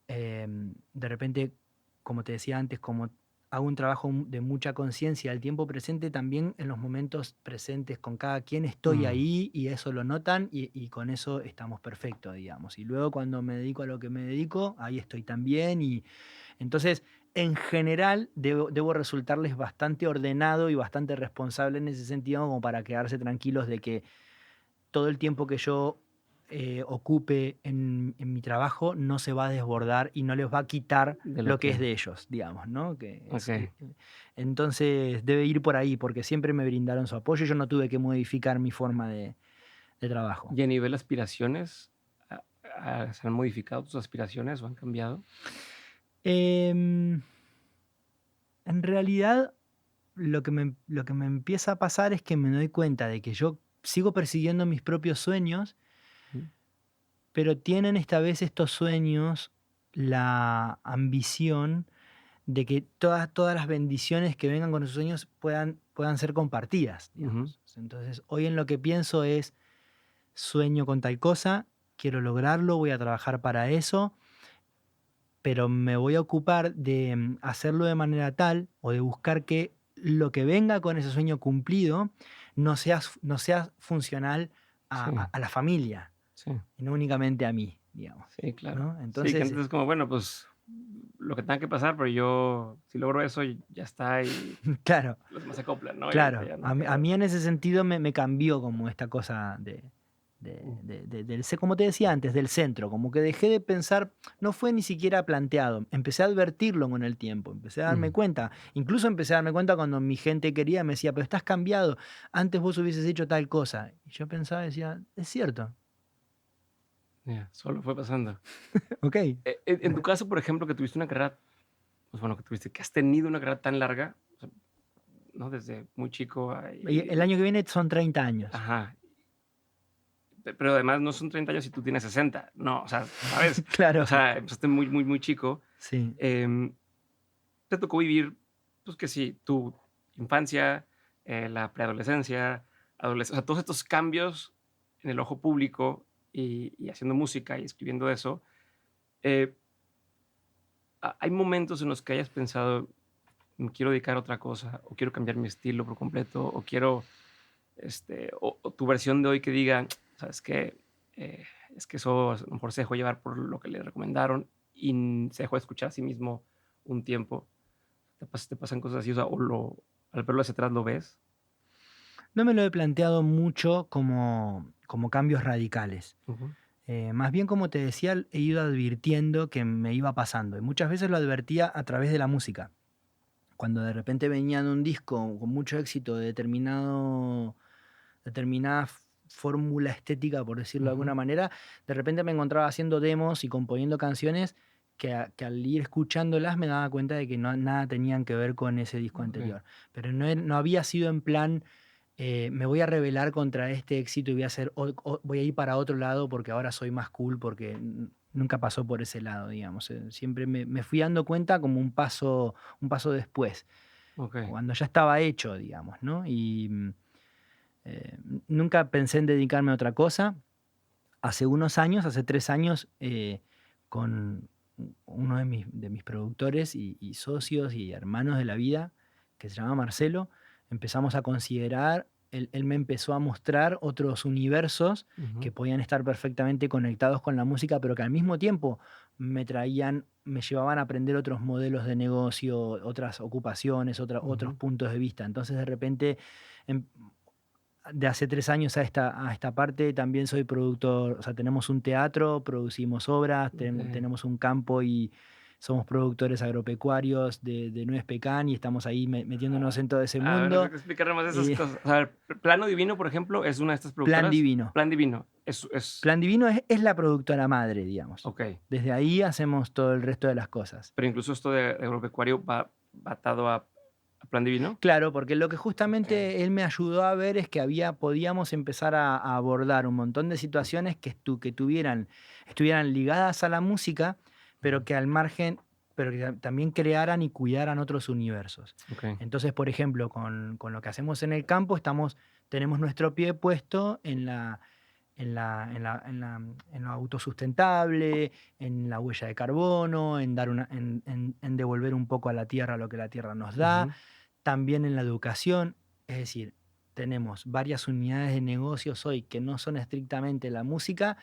de repente, como te decía antes, como hago un trabajo de mucha conciencia del tiempo presente, también en los momentos presentes con cada quien estoy Mm, ahí y eso lo notan y con eso estamos perfectos, digamos. Y luego cuando me dedico a lo que me dedico, ahí estoy también y entonces, en general, debo resultarles bastante ordenado y bastante responsable en ese sentido como para quedarse tranquilos de que todo el tiempo que yo ocupe en mi trabajo no se va a desbordar y no les va a quitar de lo lo que es que. de ellos, digamos, ¿no? Ok. Entonces debe ir por ahí, porque siempre me brindaron su apoyo y yo no tuve que modificar mi forma de trabajo. ¿Y a nivel aspiraciones? ¿Se han modificado tus aspiraciones o han cambiado? Em, en realidad, lo que me empieza a pasar es que me doy cuenta de que yo sigo persiguiendo mis propios sueños, Mm, pero tienen esta vez estos sueños la ambición de que todas las bendiciones que vengan con esos sueños puedan ser compartidas, ujú. digamos. Entonces, hoy en lo que pienso es, sueño con tal cosa, quiero lograrlo, voy a trabajar para eso, pero me voy a ocupar de hacerlo de manera tal o de buscar que lo que venga con ese sueño cumplido no sea funcional a, Sí, a- a la familia sí, y no únicamente a mí, digamos, sí, claro. ¿no? Sí, que Entonces, antes es como, bueno, pues lo que tenga que pasar, pero yo si logro eso ya está y claro, los demás se acoplan, ¿no? Y ahorita claro, ya no hay a pedo. mí en ese sentido me cambió como esta cosa Mm, como te decía antes, del centro, como que dejé de pensar, no fue ni siquiera planteado, empecé a advertirlo con el tiempo, empecé a darme mm, cuenta, incluso empecé a darme cuenta cuando mi gente quería, me decía, pero estás cambiado, antes vos hubieses hecho tal cosa. Y yo pensaba, decía, es cierto, ya, solo fue pasando. ok. En tu caso, por ejemplo, que tuviste una carrera, pues bueno, que has tenido una carrera tan larga, o sea, ¿no? Desde muy chico Y el año que viene son 30 años. ajá, pero además no son 30 años y tú tienes 60, no, o sea, ¿sabes? O Claro, sea, empezaste muy, muy, muy chico. sí. Em, Te tocó vivir, pues que sí, tu infancia, la preadolescencia, adolescencia, o sea, todos estos cambios en el ojo público y haciendo música y escribiendo eso. eh, ¿Hay momentos en los que hayas pensado, me quiero dedicar a otra cosa, o quiero cambiar mi estilo por completo, o quiero, o tu versión de hoy que diga, sabes qué, es que eso a lo mejor se dejó llevar por lo que le recomendaron y se dejó de escuchar a sí mismo un tiempo? ¿Te pasan cosas así? O sea, al verlo hacia atrás lo ves. No me lo he planteado mucho como cambios radicales. Ujú, Más bien, como te decía, he ido advirtiendo que me iba pasando. Y muchas veces lo advertía a través de la música. Cuando de repente venía de un disco con mucho éxito de determinada fórmula estética, por decirlo de ujú, alguna manera, de repente me encontraba haciendo demos y componiendo canciones que al ir escuchándolas me daba cuenta de que nada tenían que ver con ese disco okey, anterior. Pero no había sido en plan me voy a rebelar contra este éxito y voy a ir para otro lado porque ahora soy más cool, porque nunca pasó por ese lado, digamos. Siempre me fui dando cuenta como un paso después, okey. cuando ya estaba hecho, digamos, ¿no? Y nunca pensé en dedicarme a otra cosa. Hace unos años, hace 3 años, con uno de mis productores y socios y hermanos de la vida, que se llama Marcelo, empezamos a considerar, él me empezó a mostrar otros universos Ujú, que podían estar perfectamente conectados con la música, pero que al mismo tiempo me llevaban a aprender otros modelos de negocio, otras ocupaciones, otros ujú, puntos de vista. Entonces, de repente, em, de hace 3 años a esta parte también soy productor, o sea, tenemos un teatro, producimos obras, okey. tenemos un campo y somos productores agropecuarios de Nuez Pecan y estamos ahí metiéndonos en todo ese A ver, mundo. explícame más de esas Y cosas. O sea, Plano Divino, por ejemplo, es una de estas Plan productoras. Divino. Plan Divino, es Plan Divino es la productora madre, digamos. okey, Desde ahí hacemos todo el resto de las cosas. pero incluso esto de agropecuario va atado a a Plan Divino? Claro, porque lo que Ok. justamente él me ayudó a ver es que podíamos empezar a abordar un montón de situaciones que estuvieran ligadas a la música, pero Ujú. que al margen, pero que también crearan y cuidaran otros universos. Ok. Entonces, por ejemplo, con lo que hacemos en el campo, tenemos nuestro pie puesto en lo autosustentable, en la huella de carbono, en devolver un poco a la tierra lo que la tierra nos da, Ujú. también en la educación. Es decir, tenemos varias unidades de negocios hoy que no son estrictamente la música,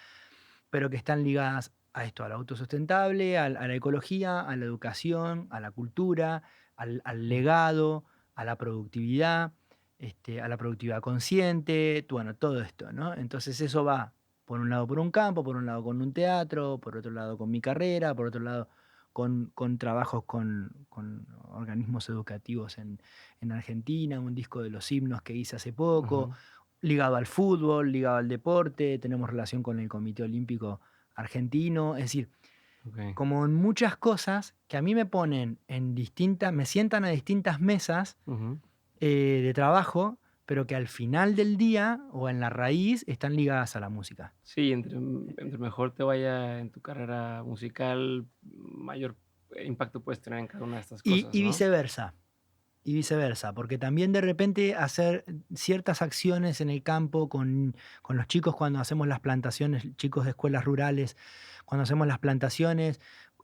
pero que están ligadas a esto, al autosustentable, a la ecología, a la educación, a la cultura, al Mm. legado, a la productividad, a la productividad consciente, bueno, todo esto, ¿no? Entonces eso va, por un lado, por un campo, por un lado con un teatro, por otro lado con mi carrera, por otro lado con trabajos con organismos educativos en Argentina, un disco de los himnos que hice hace poco, Ujú. ligado al fútbol, ligado al deporte, tenemos relación con el Comité Olímpico Argentino, es decir, Ok. como en muchas cosas que a mí me sientan a distintas mesas Ujú. de trabajo, pero que al final del día o en la raíz están ligadas a la música. Sí, entre mejor te vaya en tu carrera musical, mayor impacto puedes tener en cada una de estas Y, cosas, y ¿no? viceversa. Y viceversa, porque también de repente hacer ciertas acciones en el campo con los chicos cuando hacemos las plantaciones, chicos de escuelas rurales, cuando hacemos las plantaciones,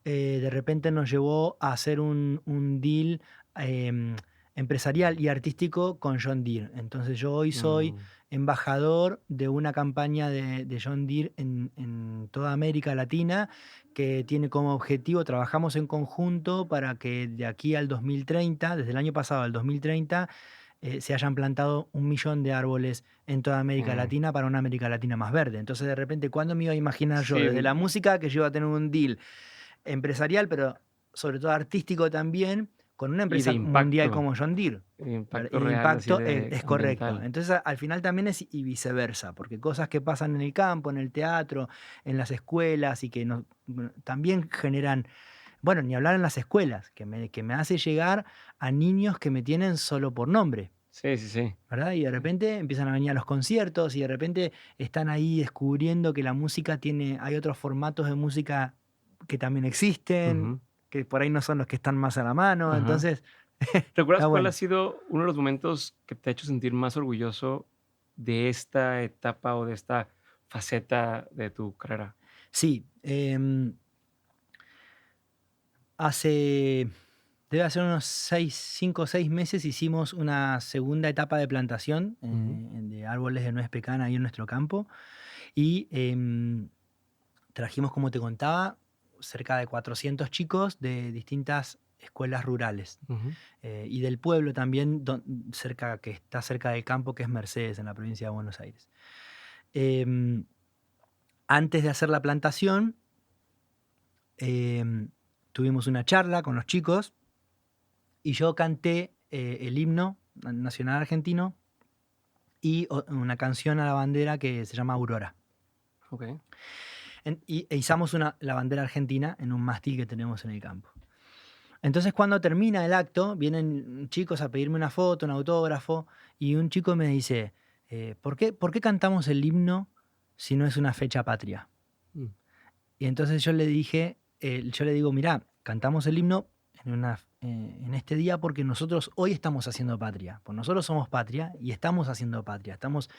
de repente nos llevó a hacer un deal em, empresarial y artístico con John Deere. Entonces yo hoy soy Mm. embajador de una campaña de John Deere en toda América Latina que tiene como objetivo, trabajamos en conjunto para que de aquí al 2030, desde el año pasado al 2030, se hayan plantado 1 millón de árboles en toda América Mm. Latina para una América Latina más verde. Entonces, de repente, ¿cuándo me iba a imaginar yo? Sí, Desde la música, que yo iba a tener un deal empresarial, pero sobre todo artístico también, con una y de empresa mundial impacto, como John Deere. de ¿Verdad? impacto Y de real, así impacto de es correcto. ambiental. Entonces, al final también es y viceversa, porque cosas que pasan en el campo, en el teatro, en las escuelas y que bueno, también generan, bueno, ni hablar en las escuelas, que me hace llegar a niños que me tienen solo por nombre, Sí, sí, sí. ¿verdad? Y de Sí. repente empiezan a venir a los conciertos y de repente están ahí descubriendo que la música hay otros formatos de música que también existen, Ujú. que por ahí no son los que están más a la mano, Ajá. entonces ¿Recuerdas está cuál ha bueno. sido uno de los momentos que te ha hecho sentir más orgulloso de esta etapa o de esta faceta de tu carrera? Sí, hace, debe hacer unos 5 o 6 meses hicimos una segunda etapa de plantación Ujú. de árboles de nuez pecana ahí en nuestro campo y trajimos, como te contaba, cerca de 400 chicos de distintas escuelas rurales Ujú. y del pueblo también, que está cerca del campo, que es Mercedes, en la provincia de Buenos Aires. Em, Antes de hacer la plantación, em, tuvimos una charla con los chicos y yo canté el himno nacional argentino y una canción a la bandera que se llama Aurora. Okey. E izamos la bandera argentina en un mástil que tenemos en el campo. Entonces, cuando termina el acto, vienen chicos a pedirme una foto, un autógrafo, y un chico me dice, ¿por qué cantamos el himno si no es una fecha patria? Mm. Y entonces yo le digo, mirá, cantamos el himno en este día porque nosotros hoy estamos haciendo patria, pues nosotros somos patria y estamos haciendo patria, estamos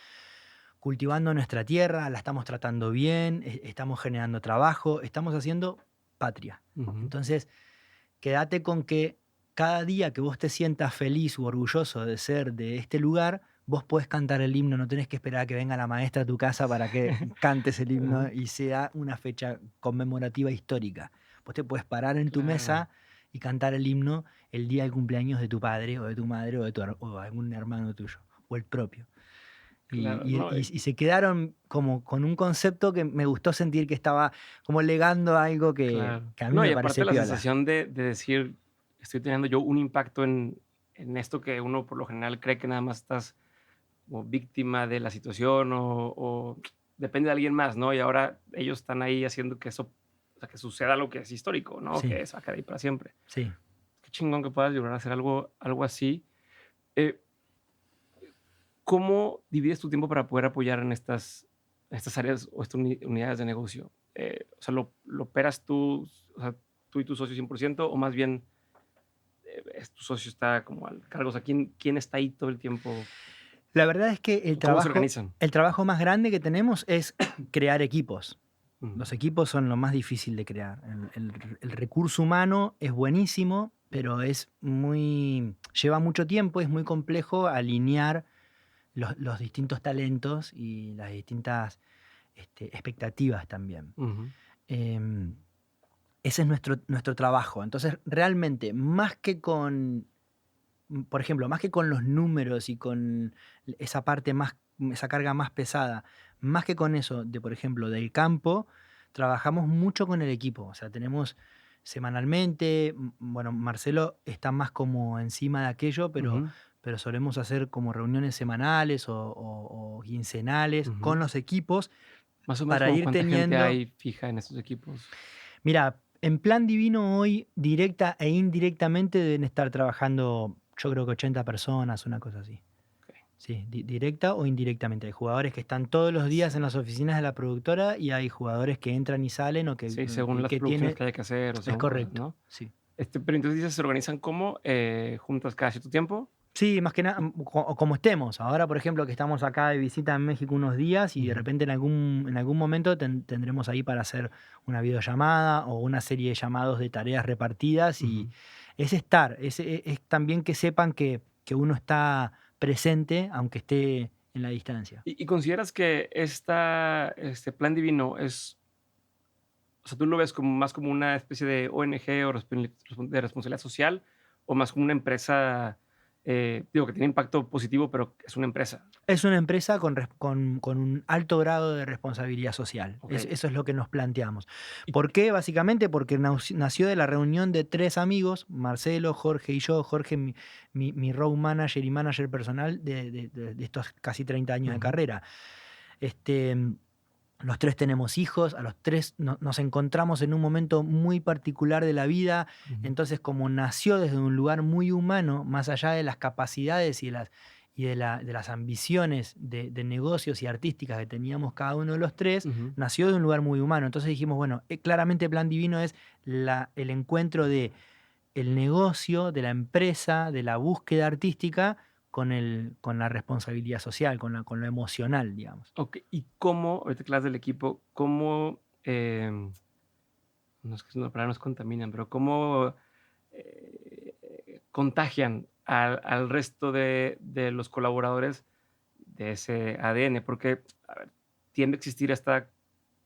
cultivando nuestra tierra, la estamos tratando bien, estamos generando trabajo, estamos haciendo patria. Ujú. Entonces, quédate con que cada día que vos te sientas feliz u orgulloso de ser de este lugar, vos podés cantar el himno, no tenés que esperar a que venga la maestra a tu casa para que cantes el himno Ajá. y sea una fecha conmemorativa histórica. Vos te puedes parar en tu Claro. mesa y cantar el himno el día del cumpleaños de tu padre o de tu madre o algún hermano tuyo o el propio. Y, Claro, y- no, y- y se quedaron como con un concepto que me gustó sentir que estaba como legando algo que, claro. que a mí No, y me aparte parece la piola. sensación de decir: "Estoy teniendo yo un impacto en esto que uno por lo general cree que nada más estás como víctima de la situación o depende de alguien más", ¿no? Y ahora ellos están ahí haciendo que eso, o sea, que suceda lo que es histórico, ¿no? Sí. Que se va a quedar ahí para siempre. Sí, qué chingón que puedas lograr hacer algo así. Eh, ¿Cómo divides tu tiempo para poder apoyar en estas áreas o estas unidades de negocio? O sea, ¿lo operas tú, o sea, tú y tu socio 100% o más bien tu socio está como al cargo? O sea, ¿quién está ahí todo el tiempo? La verdad es que ¿Cómo se organizan? el trabajo más grande que tenemos es crear equipos. Ujú, Los equipos son lo más difícil de crear. El recurso humano es buenísimo, pero lleva mucho tiempo, es muy complejo alinear los distintos talentos y las distintas expectativas también. ujú, Em, Ese es nuestro trabajo. Entonces, realmente, por ejemplo, más que con los números y con esa carga más pesada, más que con eso por ejemplo, del campo, trabajamos mucho con el equipo. O sea, tenemos semanalmente, bueno, Marcelo está más como encima de aquello, ujú, pero solemos hacer como reuniones semanales o quincenales con ujú. los equipos Más o menos para como ir cuánta gente teniendo. hay fija en estos equipos. Mira, en Plan Divino hoy, directa e indirectamente, deben estar trabajando, yo creo que 80 personas, una cosa así. Ok. Sí, directa o indirectamente. Hay jugadores que están todos los días en Sí. las oficinas de la productora y hay jugadores que entran y salen o Sí, según las que producciones tiene. que haya que hacer o Es según cosas, correcto, ¿no? sí. Pero entonces dices, ¿se organizan como juntas cada cierto tiempo? Sí, más que nada, como estemos. Ahora, por ejemplo, que estamos acá de visita en México unos días y de Ujú, repente en algún momento tendremos ahí para hacer una videollamada o una serie de llamados de tareas repartidas y ujú. es estar, es también que sepan que uno está presente aunque esté en la distancia. ¿Y consideras que este Plan Divino es, o sea, tú lo ves como más como una especie de ONG o de responsabilidad social, o más como una empresa, digo, que tiene impacto positivo, pero es una empresa? Es una empresa con un alto grado de responsabilidad social. Okey. Eso es lo que nos planteamos. Y ¿Por qué? Básicamente porque nació de la reunión de tres amigos, Marcelo, Jorge y yo. Jorge, mi road manager y manager personal de estos casi 30 años de ujú, carrera. Este, los tres tenemos hijos, a los tres nos encontramos en un momento muy particular de la vida, ujú, entonces como nació desde un lugar muy humano, más allá de las capacidades de las ambiciones de negocios y artísticas que teníamos cada uno de los tres, ujú. nació de un lugar muy humano. Entonces dijimos, bueno, claramente Plan Divino es el encuentro de el negocio, de la empresa, de la búsqueda artística con la responsabilidad social, con lo emocional, digamos. Okey, ¿y cómo, ahorita que hablas del equipo, cómo, no es que la palabra no es contaminan, pero cómo, contagian al resto de los colaboradores de ese ADN? Porque, a ver, tiende a existir esta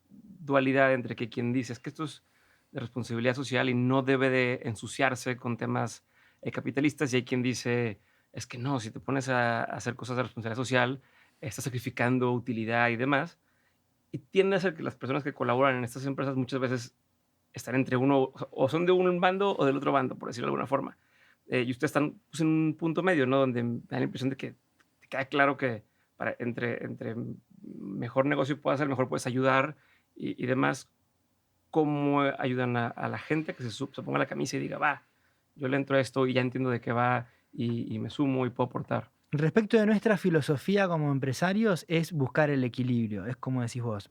dualidad entre que quien dice: "Es que esto es de responsabilidad social y no debe de ensuciarse con temas, capitalistas", y hay quien dice: "Es que no, si te pones a hacer cosas de responsabilidad social, estás sacrificando utilidad y demás". Y tiende a ser que las personas que colaboran en estas empresas muchas veces están entre uno, o son de un bando o del otro bando, por decirlo de alguna forma. Y ustedes están, pues, en un punto medio, ¿no? Donde me da la impresión de que te queda claro que entre mejor negocio puedas hacer, mejor puedes ayudar y demás. ¿Cómo ayudan a la gente a que se ponga la camisa y diga: "Va, yo le entro a esto y ya entiendo de qué va y me sumo y puedo aportar"? Respecto de nuestra filosofía como empresarios es buscar el equilibrio, es como decís vos,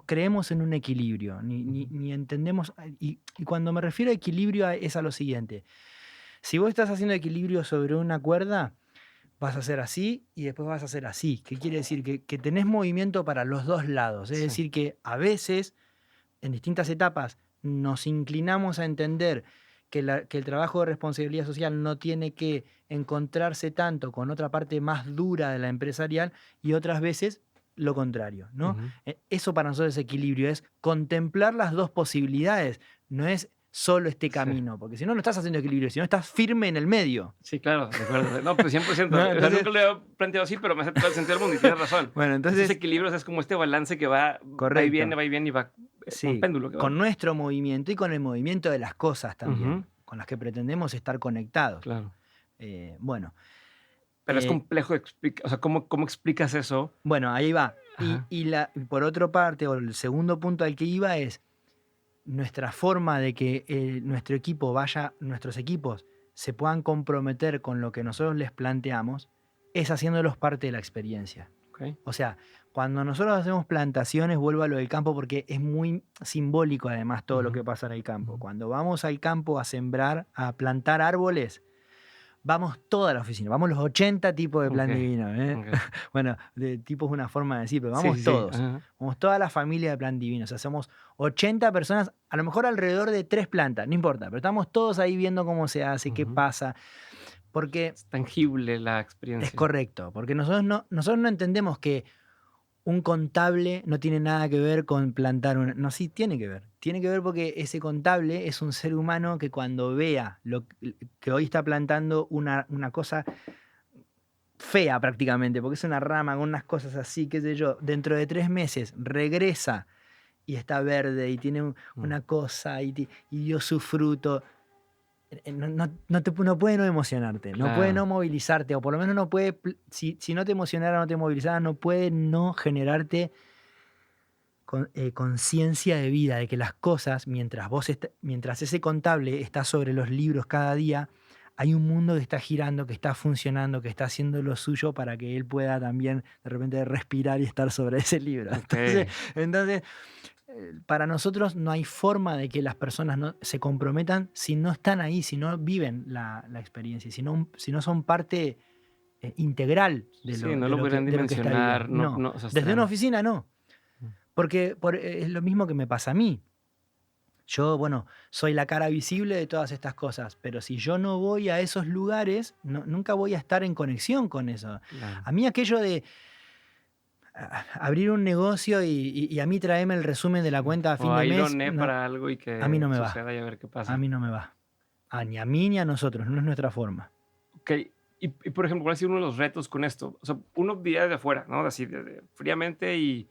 creemos en un equilibrio, Ujú, ni entendemos, y cuando me refiero a equilibrio es a lo siguiente, si vos estás haciendo equilibrio sobre una cuerda, vas a hacer así y después vas a hacer así, ¿qué quiere decir? Que tenés movimiento para los dos lados, es sí. decir, que a veces en distintas etapas nos inclinamos a entender que el trabajo de responsabilidad social no tiene que encontrarse tanto con otra parte más dura de la empresarial y otras veces lo contrario, ¿no? Ujú. Eso para nosotros es equilibrio, es contemplar las dos posibilidades, no es solo este Sí. camino, porque si no, no estás haciendo equilibrio, si no estás firme en el medio. Sí, claro, de acuerdo. No, pues 100%. ¿No? O sea, Entonces, nunca lo había planteado así, pero me hace todo el sentido del mundo y tienes razón. bueno, Estos entonces, equilibrios es como este balance que va y viene, correcto. va y viene y va, como un Sí, péndulo que va. con nuestro movimiento y con el movimiento de las cosas Ujú, también, con las que pretendemos estar conectados. claro. Bueno, Pero es eh, complejo o sea, ¿cómo explicas eso? bueno, ahí va. Ajá. Y por otra parte, o el segundo punto al que iba es, nuestra forma de que nuestro equipo nuestros equipos se puedan comprometer con lo que nosotros les planteamos, es haciéndolos parte de la experiencia. Ok. O sea, cuando nosotros hacemos plantaciones, vuelvo a lo del campo porque es muy simbólico además todo lo que pasa en el campo. Cuando vamos al campo a sembrar, a plantar árboles, vamos toda la oficina, vamos los 80 tipos de plan Ok, divino. ok. Bueno, de tipo es una forma de decir, pero Sí, vamos sí, sí. todos. Ajá. Vamos toda la familia de plan divino. O sea, somos 80 personas, a lo mejor alrededor de 3 plantas, no importa, pero estamos todos ahí viendo cómo se hace, qué Ujú. pasa. Porque Es tangible la es experiencia. correcto, porque nosotros no entendemos que un contable no tiene nada que ver con plantar una. No, sí, tiene que ver. Tiene que ver porque ese contable es un ser humano que cuando vea que hoy está plantando una cosa fea prácticamente, porque es una rama con unas cosas así, qué sé yo, dentro de 3 meses regresa y está verde y tiene Mm. una cosa y dio su fruto. No puede no emocionarte, no puede no Claro. movilizarte, o por lo menos no puede, si no te emocionara, no te movilizara, no puede no generarte conciencia de vida, de que las cosas, mientras ese contable está sobre los libros cada día, hay un mundo que está girando, que está funcionando, que está haciendo lo suyo para que él pueda también de repente respirar y estar sobre ese libro. Ok. Entonces, para nosotros no hay forma de que las personas no se comprometan si no están ahí, si no viven la experiencia, si no son parte integral Sí, no lo pudieran de lo que está viviendo. dimensionar, no, No, no, o sea, desde una están. oficina no. Porque es lo mismo que me pasa a mí. Yo, bueno, soy la cara visible de todas estas cosas, pero si yo no voy a esos lugares, nunca voy a estar en conexión con eso. Claro. A mí aquello de abrir un negocio y a mí traerme el resumen de la Sí. cuenta a O fin de ahí mes, doné no, para algo y a mí que no me va. suceda y a ver qué A pasa. mí no me va. Ni a mí ni a nosotros, no es nuestra forma. Ok, por ejemplo, ¿cuál ha sido uno de los retos con esto? O sea, uno veía de afuera, ¿no? Así fríamente y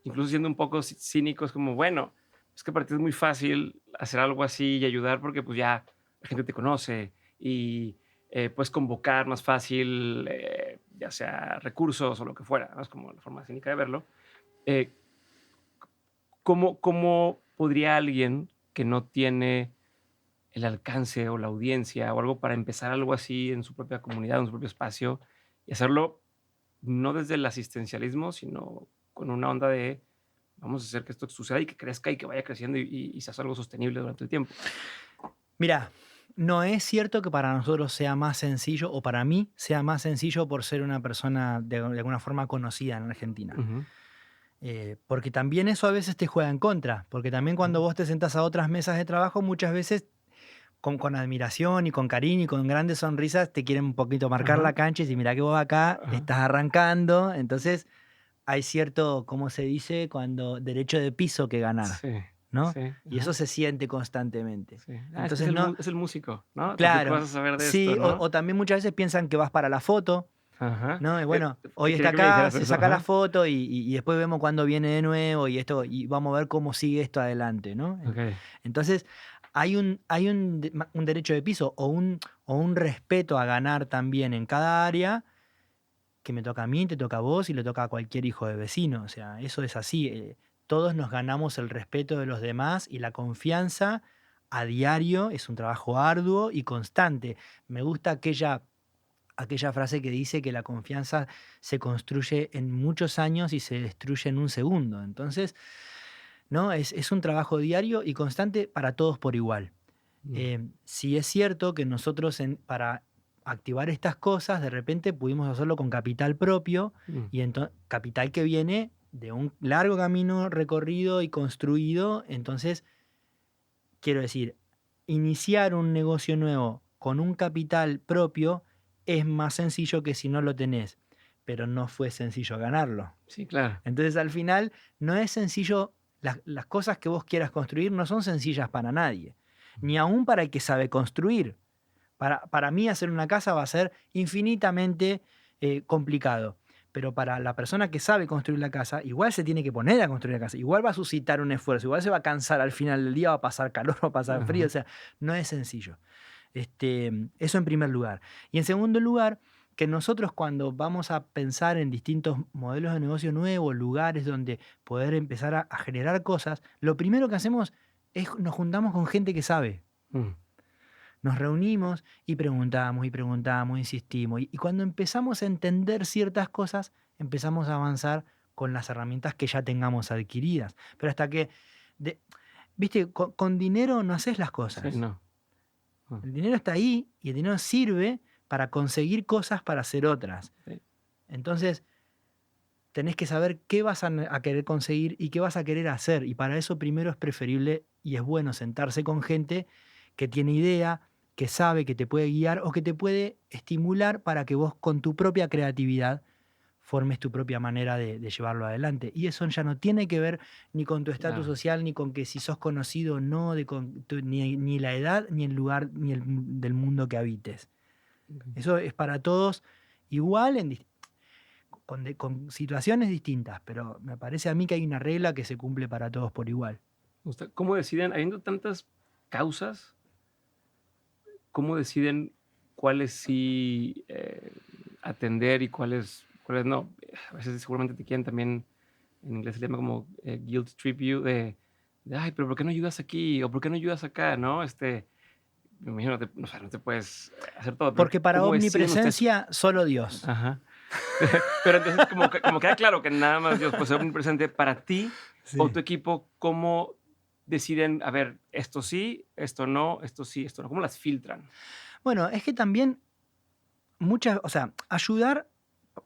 incluso siendo un poco cínicos, como, bueno, es que para ti es muy fácil hacer algo así y ayudar porque pues ya la gente te conoce y puedes convocar más fácil, ya sea recursos o lo que fuera, ¿no? Es como la forma cínica de verlo. Eh, ¿Cómo podría alguien que no tiene el alcance o la audiencia o algo para empezar algo así en su propia comunidad, en su propio espacio y hacerlo no desde el asistencialismo, sino con una onda de vamos a hacer que esto suceda y que crezca y que vaya creciendo y se haga algo sostenible durante el tiempo? Mira, no es cierto que para nosotros sea más sencillo, o para mí sea más sencillo por ser una persona de alguna forma conocida en Argentina. Ujú, Porque también eso a veces te juega en contra, porque también cuando ujú, vos te sentás a otras mesas de trabajo, muchas veces con admiración y con cariño y con grandes sonrisas te quieren un poquito marcar ajá, la cancha y decir, mira que vos acá ajá. estás arrancando, entonces hay cierto, ¿cómo se dice? Cuando derecho de piso que ganar, Sí, ¿no? sí, Y eso ajá, se siente constantemente. sí. Es que Entonces, no, es el músico, ¿no? ¿Tú qué vas a claro, saber de esto, sí, no? o también muchas veces piensan que vas para la foto, Ajá. ¿no? Y bueno, hoy está Quería que me acá, dijeras se eso, saca la ajá. foto y después vemos cuándo viene de nuevo y esto, y vamos a ver cómo sigue esto adelante, ¿no? Okey. Entonces, un derecho de piso o un respeto a ganar también en cada área que me toca a mí, te toca a vos y le toca a cualquier hijo de vecino. O sea, eso es así. Todos nos ganamos el respeto de los demás y la confianza a diario es un trabajo arduo y constante. Me gusta aquella frase que dice que la confianza se construye en muchos años y se destruye en un segundo. Entonces, ¿no? Es un trabajo diario y constante para todos por igual. Mm, Sí es cierto que nosotros para activar estas cosas, de repente pudimos hacerlo con capital propio mm, y capital que viene de un largo camino recorrido y construido. Entonces, quiero decir, iniciar un negocio nuevo con un capital propio es más sencillo que si no lo tenés, pero no fue sencillo ganarlo. sí, claro. Entonces, al final, no es sencillo, las cosas que vos quieras construir no son sencillas para nadie, ni aún para el que sabe construir. Para mí hacer una casa va a ser infinitamente complicado, pero para la persona que sabe construir la casa, igual se tiene que poner a construir la casa, igual va a suscitar un esfuerzo, igual se va a cansar al final del día, va a pasar calor, va a pasar frío, o Ajá. sea, no es sencillo. Eso en primer lugar. Y en segundo lugar, que nosotros cuando vamos a pensar en distintos modelos de negocio nuevos, lugares donde poder empezar a generar cosas, lo primero que hacemos nos juntamos con gente que sabe. Mm. Nos reunimos y preguntamos, insistimos. Y cuando empezamos a entender ciertas cosas, empezamos a avanzar con las herramientas que ya tengamos adquiridas. Pero hasta que, viste, con dinero no haces las Sí, cosas. no. El dinero está ahí y el dinero sirve para conseguir cosas para hacer otras. Sí. Entonces, tenés que saber qué vas a querer conseguir y qué vas a querer hacer. Y para eso primero es preferible y es bueno sentarse con gente que tiene idea, que sabe, que te puede guiar o que te puede estimular para que vos con tu propia creatividad formes tu propia manera de llevarlo adelante. Y eso ya no tiene que ver ni con tu estatus Claro. social, ni con que si sos conocido o no, ni la edad, ni el lugar, ni del mundo que habites. Okay. Eso es para todos igual, con situaciones distintas, pero me parece a mí que hay una regla que se cumple para todos por igual. ¿Cómo deciden, habiendo tantas causas, cómo deciden cuáles sí atender y cuáles no? A veces seguramente te quieren también, en inglés se llama como guilt trip you, ay, pero ¿por qué no ayudas aquí? ¿O por qué no ayudas acá? ¿No? Me imagino, o sea, no te puedes hacer todo, pero Porque para ¿cómo deciden ustedes? omnipresencia, solo Dios. Ajá. Pero entonces, como queda claro que nada más Dios puede ser omnipresente para ti o tu equipo, ¿cómo deciden, a ver, esto sí, esto no, esto sí, esto no? ¿Cómo las filtran? Bueno, es que también o sea, ayudar,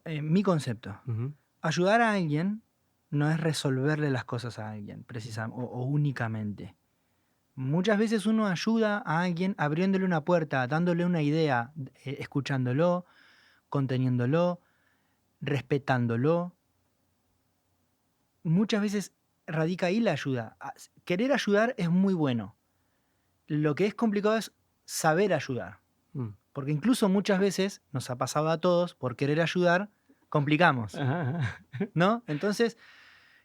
mi concepto, Ujú. ayudar a alguien no es resolverle las cosas a alguien, precisamente, o únicamente. Muchas veces uno ayuda a alguien abriéndole una puerta, dándole una idea, escuchándolo, conteniéndolo, respetándolo. Muchas veces radica ahí la ayuda. Querer ayudar es muy bueno. Lo que es complicado es saber ayudar. Mm. Porque incluso muchas veces nos ha pasado a todos, por querer ayudar, complicamos, Ajá, ajá. ¿no? Entonces,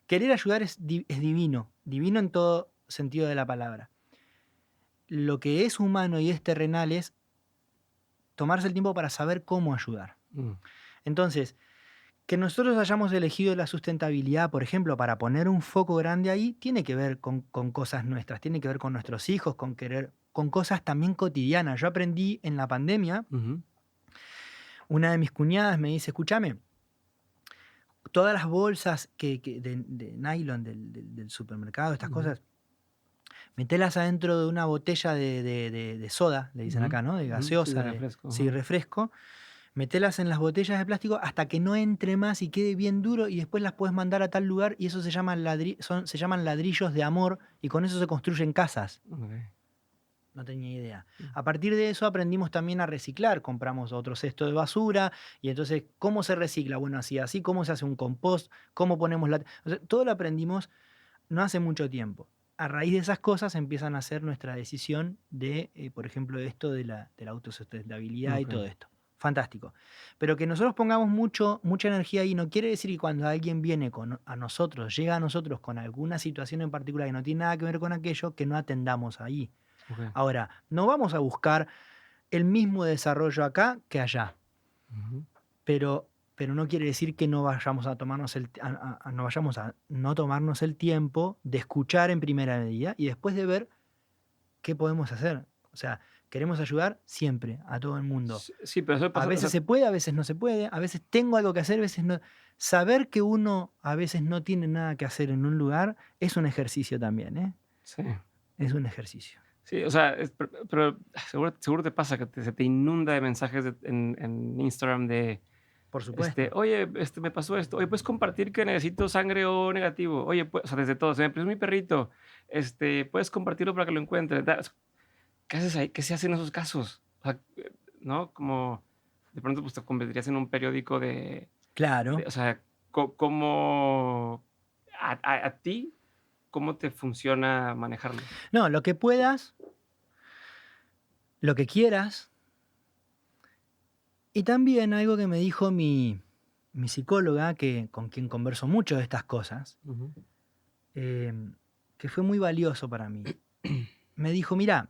querer ayudar es divino, divino en todo sentido de la palabra. Lo que es humano y es terrenal es tomarse el tiempo para saber cómo ayudar. Mm. Entonces, que nosotros hayamos elegido la sustentabilidad, por ejemplo, para poner un foco grande ahí, tiene que ver con cosas nuestras, tiene que ver con nuestros hijos, con cosas también cotidianas. Yo aprendí en la pandemia, Ujú. una de mis cuñadas me dice, escúchame, todas las bolsas de nylon del supermercado, estas Ujú. cosas, metelas adentro de una botella de soda, le dicen Ujú. acá, ¿no? De Ujú. Sí, de gaseosa, refresco. sí, Ajá. refresco. Metelas en las botellas de plástico hasta que no entre más y quede bien duro y después las puedes mandar a tal lugar y eso se llaman ladrillos de amor y con eso se construyen casas. Okay. No tenía idea. Mm. A partir de eso aprendimos también a reciclar. Compramos otro cesto de basura y entonces, ¿cómo se recicla? Bueno, así, ¿cómo se hace un compost? ¿Cómo ponemos o sea, todo lo aprendimos no hace mucho tiempo. A raíz de esas cosas empiezan a ser nuestra decisión de, por ejemplo, esto de la autosustentabilidad y Okay. todo esto. Fantástico. Pero que nosotros pongamos mucha energía ahí no quiere decir que cuando alguien viene a nosotros, llega a nosotros con alguna situación en particular que no tiene nada que ver con aquello, que no atendamos ahí. Okay. Ahora, no vamos a buscar el mismo desarrollo acá que allá, Ujú. pero no quiere decir que no vayamos a tomarnos no vayamos a no tomarnos el tiempo de escuchar en primera medida y después de ver qué podemos hacer. O sea, queremos ayudar siempre a todo el mundo. Sí, pero eso A pasa, o veces sea, se puede, a veces no se puede, a veces tengo algo que hacer, a veces no. Saber que uno a veces no tiene nada que hacer en un lugar es un ejercicio también, ¿eh? sí. Es un ejercicio. Sí, o sea, pero seguro te pasa que se te inunda de mensajes en Instagram de, Por supuesto. oye, me pasó esto, oye, ¿puedes compartir que necesito sangre o negativo? Oye, pues, o sea, desde todo, se me perdió mi perrito, puedes compartirlo para que lo encuentre. ¿Qué haces ahí? ¿Qué se hace en esos casos? O sea, ¿no? Como de pronto pues te convertirías en un periódico Claro. o sea, ¿cómo a ti, cómo te funciona manejarlo? No, lo que puedas, lo que quieras. Y también algo que me dijo mi psicóloga, con quien converso mucho de estas cosas, Ujú. que fue muy valioso para mí. Me dijo, mira,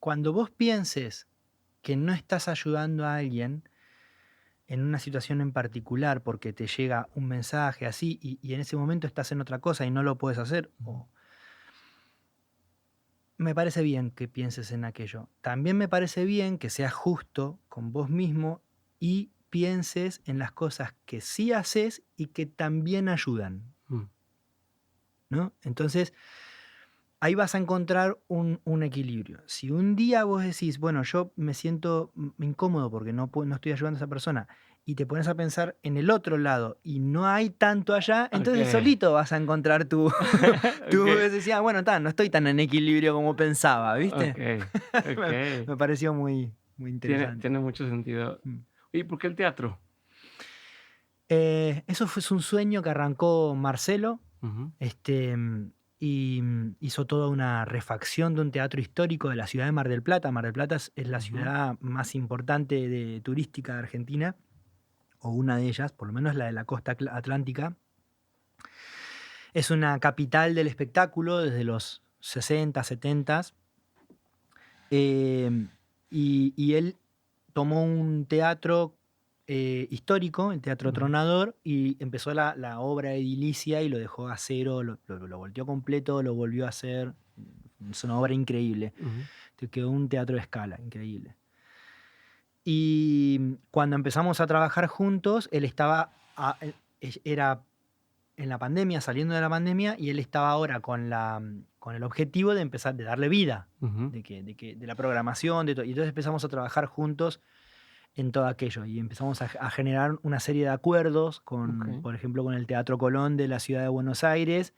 cuando vos pienses que no estás ayudando a alguien en una situación en particular porque te llega un mensaje así y en ese momento estás en otra cosa y no lo puedes hacer, Ujú. me parece bien que pienses en aquello. También me parece bien que seas justo con vos mismo y pienses en las cosas que sí haces y que también ayudan, Mm, ¿no? Entonces, ahí vas a encontrar un equilibrio. Si un día vos decís, bueno, yo me siento incómodo porque no estoy ayudando a esa persona, y te pones a pensar en el otro lado y no hay tanto allá, entonces okey. solito vas a encontrar tu Okey, decía, bueno, no estoy tan en equilibrio como pensaba, ¿viste? okey, me, okey. me pareció muy interesante. Tiene mucho sentido. Mm. Oye, ¿por qué el teatro? Eso fue un sueño que arrancó Marcelo, Ujú, hizo toda una refacción de un teatro histórico de la ciudad de Mar del Plata. Mar del Plata es la ujú, ciudad más importante turística de Argentina, o una de ellas, por lo menos la de la costa atlántica. Es una capital del espectáculo desde los 60, 70. Y él tomó un teatro histórico, el Teatro ujú, Tronador, y empezó la obra edilicia y lo dejó a cero, lo volteó completo, lo volvió a hacer. Es una obra increíble. ujú, Te quedó un teatro de escala, increíble. Y cuando empezamos a trabajar juntos, él estaba, era en la pandemia, saliendo de la pandemia, y él estaba ahora con el objetivo de empezar, de darle vida, ujú, de la programación, de todo. Y entonces empezamos a trabajar juntos en todo aquello y empezamos a generar una serie de acuerdos con, okey. por ejemplo, con el Teatro Colón de la Ciudad de Buenos Aires,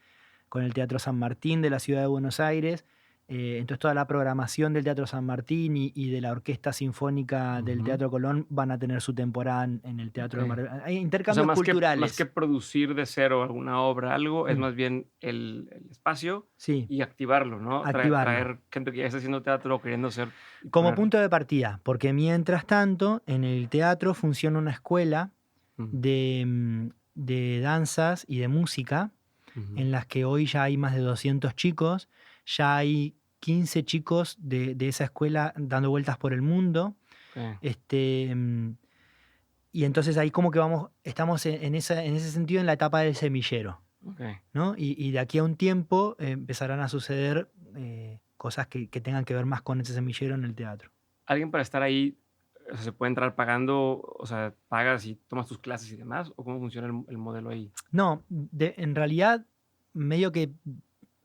con el Teatro San Martín de la Ciudad de Buenos Aires. Entonces toda la programación del Teatro San Martín y de la Orquesta Sinfónica del Ujú, Teatro Colón van a tener su temporada en el Teatro de okey. Mar. Hay O sea, intercambios más que culturales. producir de cero alguna obra, algo, es Mm, más bien el espacio sí, y activarlo, ¿no? activarlo. Traer gente que ya está haciendo teatro o queriendo hacer y Como poner. punto de partida, porque mientras tanto en el teatro funciona una escuela Mm, de danzas y de música ujú, en las que hoy ya hay más de 200 chicos, ya hay 15 chicos de esa escuela dando vueltas por el mundo. okey, este, mm, y entonces ahí como que estamos en ese sentido en la etapa del semillero, okey. ¿no? Y de aquí a un tiempo empezarán a suceder cosas que tengan que ver más con ese semillero en el teatro. ¿Alguien para estar ahí, o sea, se puede entrar pagando, o sea, pagas y tomas tus clases y demás, o cómo funciona el modelo ahí? No, en realidad medio que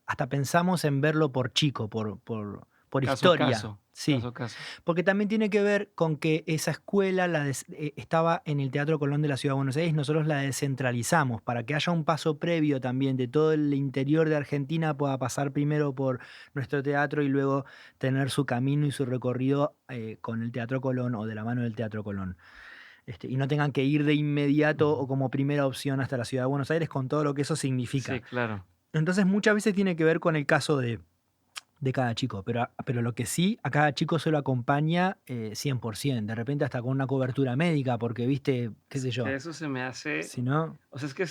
hasta pensamos en verlo por chico, por Caso a historia, caso, caso sí. a caso. Porque también tiene que ver con que esa escuela estaba en el Teatro Colón de la Ciudad de Buenos Aires, nosotros la descentralizamos para que haya un paso previo también de todo el interior de Argentina, pueda pasar primero por nuestro teatro y luego tener su camino y su recorrido con el Teatro Colón o de la mano del Teatro Colón. Y no tengan que ir de inmediato Ujú. o como primera opción hasta la Ciudad de Buenos Aires con todo lo que eso significa. Sí, claro. Entonces muchas veces tiene que ver con el caso de cada chico, pero lo que sí, a cada chico se lo acompaña 100%, de repente hasta con una cobertura médica, porque viste, qué sé yo, Que eso se me hace, si no, o sea, es que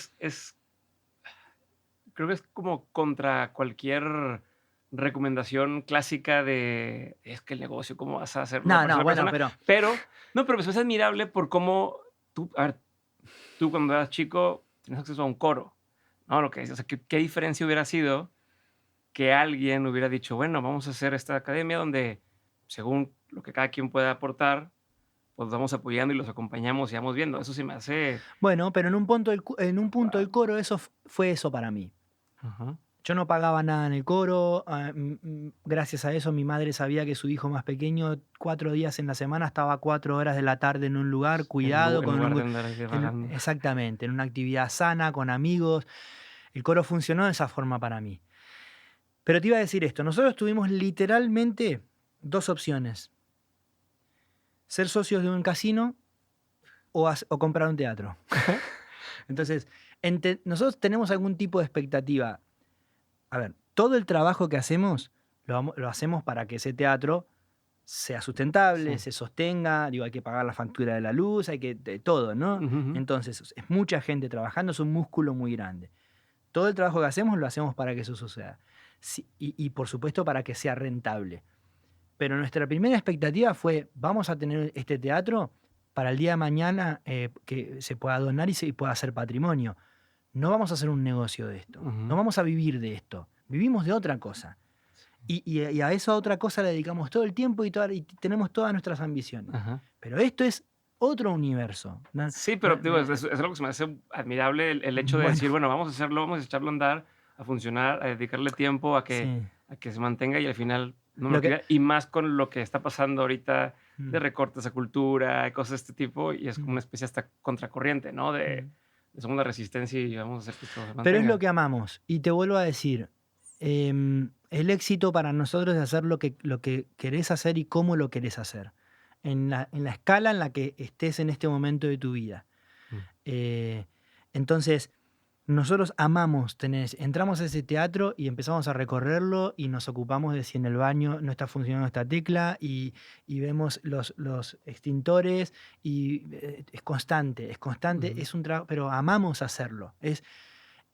creo que es como contra cualquier recomendación clásica de: "Es que el negocio, ¿cómo vas a hacerlo no, para no, una bueno, persona?". pero Pero no, pero me parece admirable por cómo tú, a ver, tú cuando eras chico tenías acceso a un coro, ¿no? Lo que dices, o sea, ¿qué diferencia hubiera sido que alguien hubiera dicho: "Bueno, vamos a hacer esta academia donde, según lo que cada quien pueda aportar, pues vamos apoyando y los acompañamos y vamos viendo"? Eso se me hace bueno, pero en un punto guau. del coro eso fue eso para mí. Ajá. Yo no pagaba nada en el coro, gracias a eso mi madre sabía que su hijo más pequeño 4 días en la semana estaba 4 horas de la tarde en un lugar, cuidado, En lugar de andar ahí vagando. exactamente, en una actividad sana, con amigos. El coro funcionó de esa forma para mí. Pero te iba a decir esto, nosotros tuvimos literalmente dos opciones, ser socios de un casino o comprar un teatro. Entonces, nosotros tenemos algún tipo de expectativa. A ver, todo el trabajo que hacemos lo hacemos para que ese teatro sea sustentable, Sí. se sostenga, digo, hay que pagar la factura de la luz, hay que, de todo, ¿no? Ujú, ujú. Entonces, es mucha gente trabajando, es un músculo muy grande. Todo el trabajo que hacemos lo hacemos para que eso suceda. Sí, y por supuesto para que sea rentable. Pero nuestra primera expectativa fue, vamos a tener este teatro para el día de mañana que se pueda donar y pueda ser patrimonio. No vamos a hacer un negocio de esto, no Ujú. vamos a vivir de esto, vivimos de otra cosa. Y a eso a otra cosa le dedicamos todo el tiempo y tenemos todas nuestras ambiciones. Ajá. Pero esto es otro universo. Sí, pero digo, es algo que se me hace admirable el hecho de Bueno, decir, bueno, vamos a hacerlo, vamos a echarlo a andar, a funcionar, a dedicarle tiempo sí. a que se mantenga y al final no me Lo lo que, quería. Y más con lo que está pasando ahorita de mm, recortes a cultura, y cosas de este tipo, y es como mm, una especie hasta contracorriente, ¿no? mm. De segunda resistencia y vamos a hacer que esto se Pero es lo mantenga. que amamos. Y te vuelvo a decir, el éxito para nosotros es hacer lo que querés hacer y cómo lo querés hacer. En la escala en la que estés en este momento de tu vida. Mm. Eh, entonces, nosotros amamos entramos a ese teatro y empezamos a recorrerlo y nos ocupamos de si en el baño no está funcionando esta tecla y vemos los extintores y es constante, Ujú. es un trabajo, pero amamos hacerlo.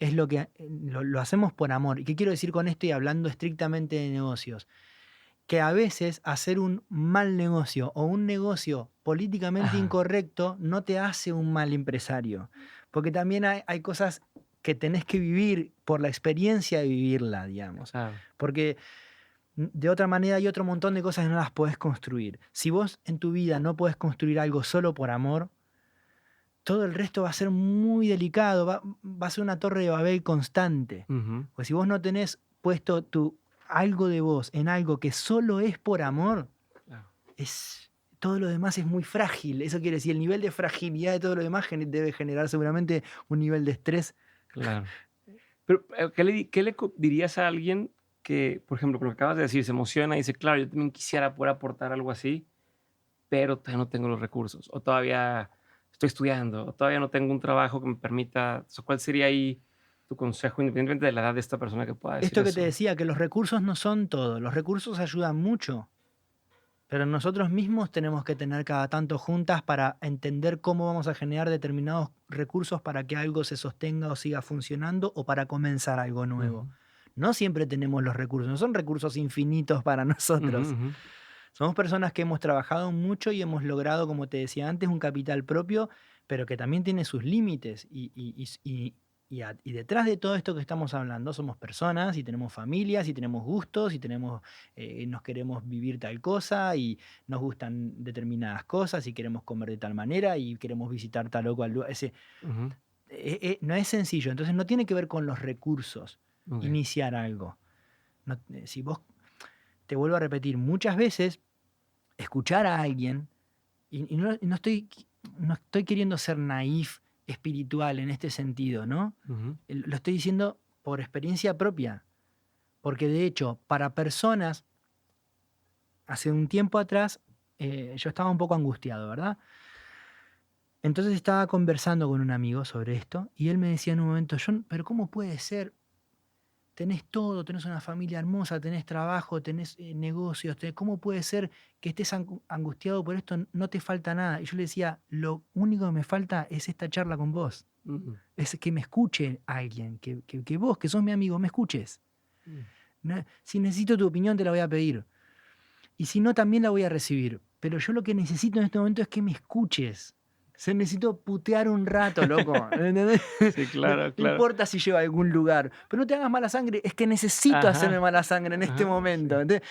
Es lo que lo hacemos por amor. ¿Y qué quiero decir con esto y hablando estrictamente de negocios? Que a veces hacer un mal negocio o un negocio políticamente Ajá, incorrecto no te hace un mal empresario. Porque también hay cosas que tenés que vivir por la experiencia de vivirla, digamos. claro. Porque de otra manera hay otro montón de cosas que no las podés construir. Si vos en tu vida no podés construir algo solo por amor, todo el resto va a ser muy delicado, va a ser una torre de Babel constante. Ujú, Pues si vos no tenés puesto algo de vos en algo que solo es por amor, claro, todo lo demás es muy frágil. Eso quiere decir, el nivel de fragilidad de todo lo demás debe generar seguramente un nivel de estrés. claro. Pero, qué le dirías a alguien que, por ejemplo, con lo que acabas de decir, se emociona y dice, claro, yo también quisiera poder aportar algo así, pero todavía no tengo los recursos, o todavía estoy estudiando, o todavía no tengo un trabajo que me permita, o sea, ¿cuál sería ahí tu consejo, independientemente de la edad de esta persona que pueda decir Esto que te eso? decía, que los recursos no son todo, los recursos ayudan mucho, pero nosotros mismos tenemos que tener cada tanto juntas para entender cómo vamos a generar determinados recursos para que algo se sostenga o siga funcionando o para comenzar algo nuevo. Ujú, No siempre tenemos los recursos, no son recursos infinitos para ujú, nosotros. ujú, Somos personas que hemos trabajado mucho y hemos logrado, como te decía antes, un capital propio, pero que también tiene sus límites. Y detrás de todo esto que estamos hablando, somos personas y tenemos familias y tenemos gustos y nos queremos vivir tal cosa y nos gustan determinadas cosas y queremos comer de tal manera y queremos visitar tal o cual lugar. ujú, No es sencillo, entonces no tiene que ver con los recursos okey, iniciar algo. Si vos, te vuelvo a repetir, muchas veces escuchar a alguien, no estoy queriendo ser naif espiritual en este sentido, ¿no? ujú, Lo estoy diciendo por experiencia propia, porque de hecho, para personas, hace un tiempo atrás, yo estaba un poco angustiado, ¿verdad? Entonces estaba conversando con un amigo sobre esto y él me decía en un momento, pero ¿cómo puede ser? Tenés todo, tenés una familia hermosa, tenés trabajo, tenés negocios, ¿cómo puede ser que estés angustiado por esto? No te falta nada. Y yo le decía, lo único que me falta es esta charla con vos. ujú, Es que me escuche alguien, que vos, que sos mi amigo, me escuches. mm, Si necesito tu opinión, te la voy a pedir. Y si no, también la voy a recibir. Pero yo lo que necesito en este momento es que me escuches. Necesito putear un rato, loco. ¿Entendés? sí, No, claro, no claro. importa si lleva a algún lugar, pero no te hagas mala sangre. Es que necesito hacerme Ajá, mala sangre en este ajá, momento. sí. ¿Entendés?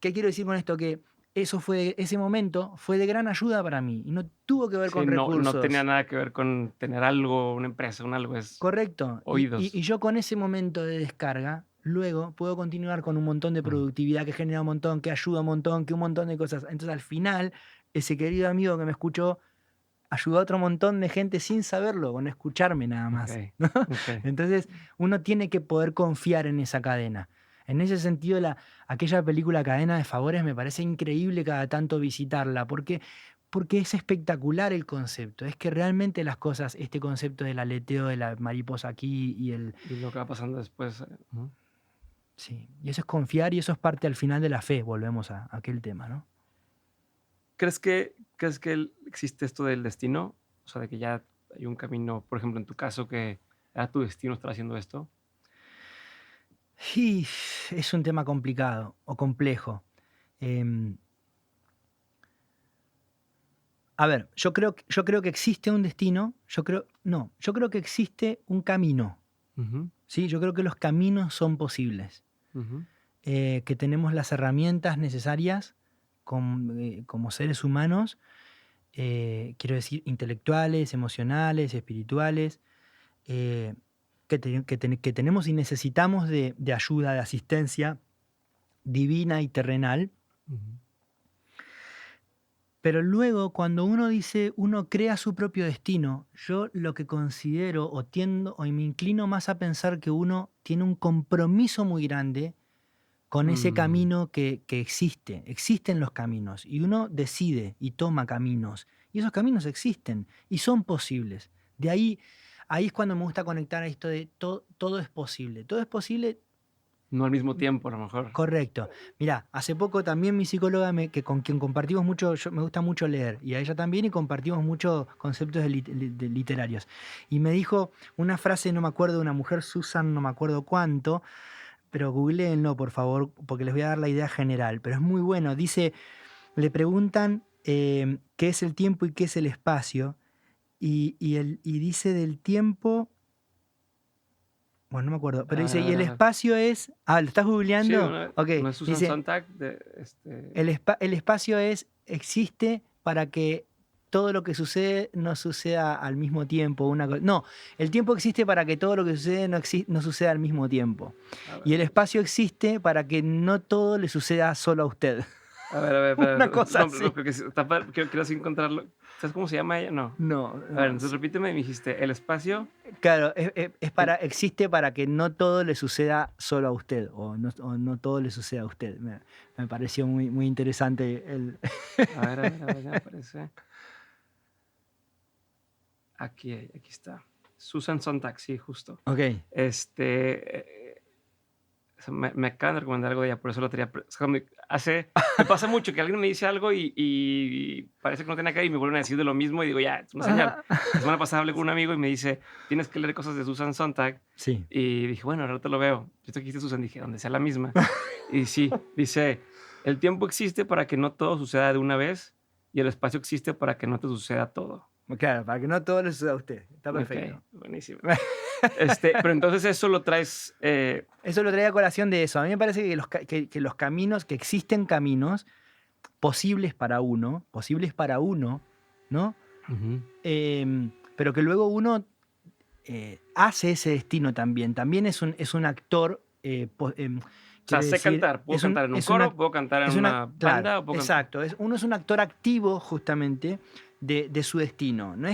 ¿Qué quiero decir con esto? Que ese momento fue de gran ayuda para mí y no tuvo que ver Sí, con no tenía recursos. nada que ver con tener algo, una empresa, un algo, es Correcto. Y oídos. yo con ese momento de descarga, luego puedo continuar con un montón de Mm, productividad que genera un montón, que ayuda un montón, que un montón de cosas. Entonces al final, ese querido amigo que me escuchó ayudó a otro montón de gente sin saberlo, con escucharme nada más. okey, ¿No? okey. Entonces uno tiene que poder confiar en esa cadena. En ese sentido, aquella película Cadena de Favores me parece increíble cada tanto visitarla, porque es espectacular el concepto. Es que realmente las cosas, este concepto del aleteo de la mariposa aquí Y lo que va pasando después, ujú. sí, y eso es confiar y eso es parte al final de la fe, volvemos a aquel tema, ¿no? Crees que existe esto del destino? O sea, de que ya hay un camino, por ejemplo, en tu caso, que era tu destino estar haciendo esto. Y es un tema complicado o complejo. Em, a ver, yo creo que existe un destino, yo creo que existe un camino, Ujú, ¿sí? Yo creo que los caminos son posibles. ujú, que tenemos las herramientas necesarias como seres humanos, quiero decir, intelectuales, emocionales, espirituales, que tenemos y necesitamos de ayuda, de asistencia divina y terrenal. Pero luego, cuando uno dice, uno crea su propio destino, yo lo que considero o tiendo o me inclino más a pensar que uno tiene un compromiso muy grande con ese camino que existe. Existen los caminos y uno decide y toma caminos. Y esos caminos existen y son posibles. De ahí es cuando me gusta conectar a esto de todo es posible. Todo es posible. No al mismo tiempo, a lo mejor. Correcto. Mirá, hace poco también mi psicóloga, con quien compartimos mucho, me gusta mucho leer, y a ella también, y compartimos muchos conceptos de literarios. Y me dijo una frase, no me acuerdo, de una mujer, Susan, no me acuerdo cuánto, pero googleenlo, por favor, porque les voy a dar la idea general. Pero es muy bueno. Dice, le preguntan qué es el tiempo y qué es el espacio, y dice del tiempo... Bueno, no me acuerdo, pero dice, y el espacio es... Ah, ¿lo estás Sí, googleando? Ok, no es Susan dice, Sontag. el espacio existe para que todo lo que sucede no suceda al mismo tiempo. No, el tiempo existe para que todo lo que sucede no suceda al mismo tiempo. Y el espacio existe para que no todo le suceda solo a usted. A ver, Una cosa no, así. creo que quiero así encontrarlo. ¿Sabes cómo se llama ella? No. No, A ver, entonces repíteme, me dijiste, el espacio. Claro, existe para que no todo le suceda solo a usted, o no todo le suceda a usted. Me pareció muy, muy interesante el... A ver, me aparece. Aquí está. Susan Sontag, sí, justo. Ok. Me acaban de recomendar algo de ella, por eso lo tenía. Me pasa mucho que alguien me dice algo y parece que no tiene acá y me vuelven a decir de lo mismo y digo, ya, es una señal. La semana pasada hablé con un amigo y me dice, tienes que leer cosas de Susan Sontag. Sí. Y dije, bueno, ahora te lo veo. Esto que dijiste, Susan, dije, donde sea la misma. Y sí, dice, el tiempo existe para que no todo suceda de una vez y el espacio existe para que no te suceda todo. Claro, para que no todo le suceda a usted. Está perfecto. Okay, buenísimo. Pero entonces eso lo traes... Eso lo traía a colación de eso. A mí me parece que los caminos, que existen caminos posibles para uno, ¿no? Pero que luego uno hace ese destino también. También es un actor. O sea, sé cantar. Puedo cantar en un coro, puedo cantar en una banda. Claro, exacto. Uno es un actor activo justamente de su destino. No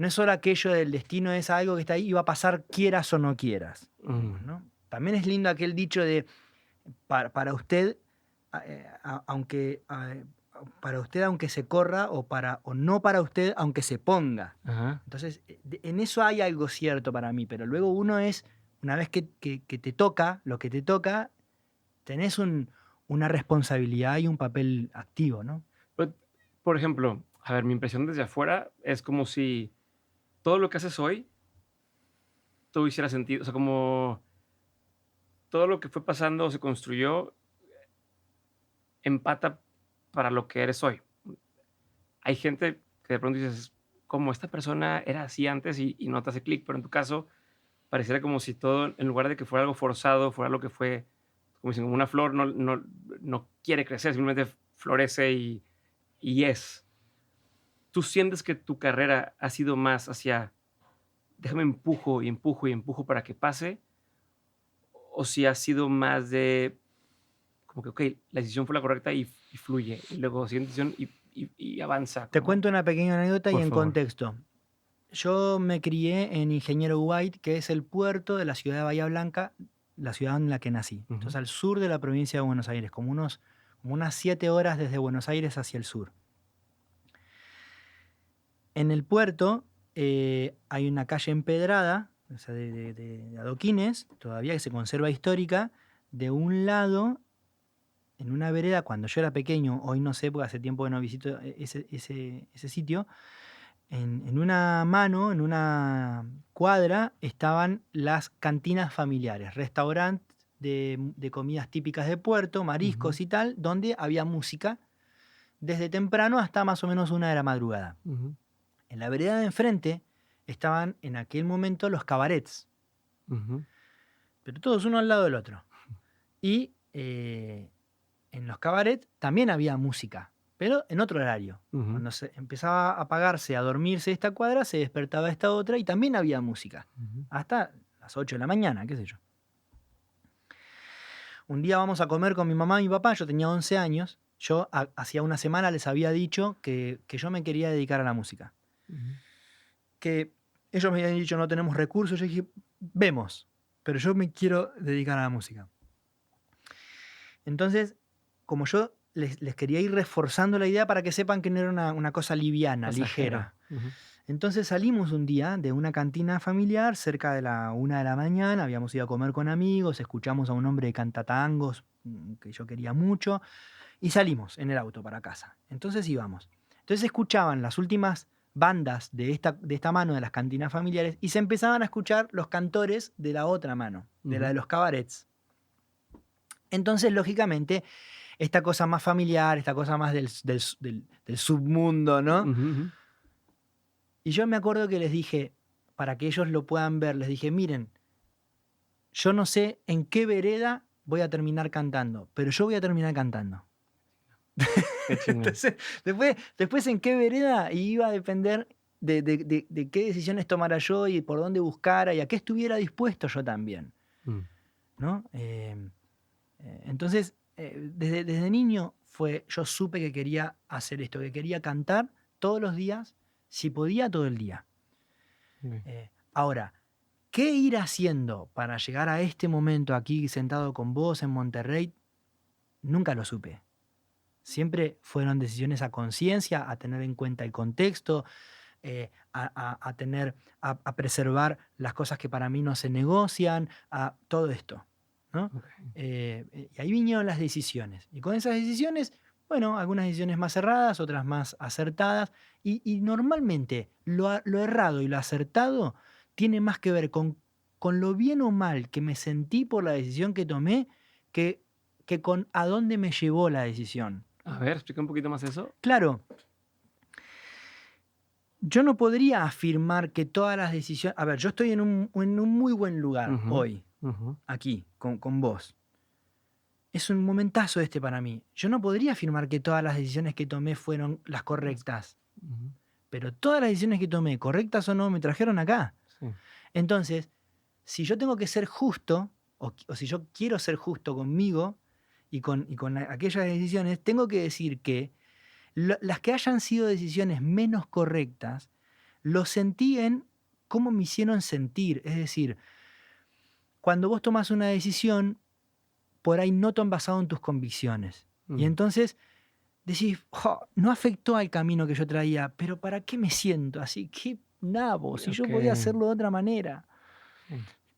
es solo aquello del destino, es algo que está ahí y va a pasar quieras o no quieras. ¿No? También es lindo aquel dicho de para usted, aunque se corra, o no para usted, aunque se ponga. Ajá. Entonces, en eso hay algo cierto para mí, pero luego una vez que te toca lo que te toca, tenés una responsabilidad y un papel activo, ¿no? Por ejemplo, a ver, mi impresión desde afuera es como si todo lo que haces hoy, todo hiciera sentido. O sea, como todo lo que fue pasando o se construyó empata para lo que eres hoy. Hay gente que de pronto dices, como esta persona era así antes y no te hace clic, pero en tu caso pareciera como si todo, en lugar de que fuera algo forzado, fuera algo que fue, como dicen, como una flor no quiere crecer, simplemente florece y es. ¿Tú sientes que tu carrera ha sido más hacia, déjame empujo y empujo y empujo para que pase? ¿O si ha sido más de, como que, ok, la decisión fue la correcta y fluye, y luego siguiente decisión y avanza? Te cuento una pequeña anécdota y Por en favor. contexto. Yo me crié en Ingeniero White, que es el puerto de la ciudad de Bahía Blanca, la ciudad en la que nací. Entonces, al sur de la provincia de Buenos Aires, como unas 7 horas desde Buenos Aires hacia el sur. En el puerto hay una calle empedrada, o sea, de adoquines, todavía que se conserva histórica. De un lado, en una vereda, cuando yo era pequeño, hoy no sé, porque hace tiempo que no visito ese sitio, en una mano, en una cuadra, estaban las cantinas familiares, restaurantes de comidas típicas de puerto, mariscos y tal, donde había música desde temprano hasta más o menos 1 de la madrugada. En la vereda de enfrente estaban en aquel momento los cabarets, pero todos uno al lado del otro. Y en los cabarets también había música, pero en otro horario. Cuando se empezaba a apagarse, a dormirse esta cuadra, se despertaba esta otra y también había música. Hasta las 8 de la mañana, qué sé yo. Un día vamos a comer con mi mamá y mi papá, yo tenía 11 años. Yo hacía una semana les había dicho que yo me quería dedicar a la música. Que ellos me habían dicho no tenemos recursos. Yo dije, vemos, pero yo me quiero dedicar a la música. Entonces, como yo les quería ir reforzando la idea para que sepan que no era una cosa liviana, ligera. Entonces salimos un día de una cantina familiar cerca de la 1 de la mañana, habíamos ido a comer con amigos, escuchamos a un hombre que canta tangos que yo quería mucho y salimos en el auto para casa. Entonces íbamos. Entonces escuchaban las últimas bandas de esta mano de las cantinas familiares y se empezaban a escuchar los cantores de la otra mano, de la de los cabarets. Entonces, lógicamente, esta cosa más familiar, esta cosa más del submundo, ¿no? Y yo me acuerdo que les dije, para que ellos lo puedan ver, les dije, miren, yo no sé en qué vereda voy a terminar cantando, pero yo voy a terminar cantando. Entonces, después en qué vereda iba a depender de qué decisiones tomara yo y por dónde buscara y a qué estuviera dispuesto yo también. ¿No? Entonces, desde niño yo supe que quería hacer esto, que quería cantar todos los días, si podía todo el día. Ahora, ¿qué ir haciendo para llegar a este momento aquí sentado con vos en Monterrey? Nunca lo supe. Siempre fueron decisiones a conciencia, a tener en cuenta el contexto, a preservar las cosas que para mí no se negocian, a todo esto, ¿no? Y ahí vinieron las decisiones. Y con esas decisiones, bueno, algunas decisiones más erradas, otras más acertadas. Y normalmente lo errado y lo acertado tiene más que ver con lo bien o mal que me sentí por la decisión que tomé que con a dónde me llevó la decisión. A ver, explica un poquito más eso. Claro. Yo no podría afirmar que todas las decisiones... A ver, yo estoy en un muy buen lugar hoy, aquí, con vos. Es un momentazo este para mí. Yo no podría afirmar que todas las decisiones que tomé fueron las correctas. Pero todas las decisiones que tomé, correctas o no, me trajeron acá. Sí. Entonces, si yo tengo que ser justo, o si yo quiero ser justo conmigo y con aquellas decisiones, tengo que decir que las que hayan sido decisiones menos correctas, lo sentí en cómo me hicieron sentir. Es decir, cuando vos tomás una decisión, por ahí no tan basado en tus convicciones. Y entonces decís, no afectó al camino que yo traía, pero ¿para qué me siento así? ¿Qué nabo? Si yo podía hacerlo de otra manera.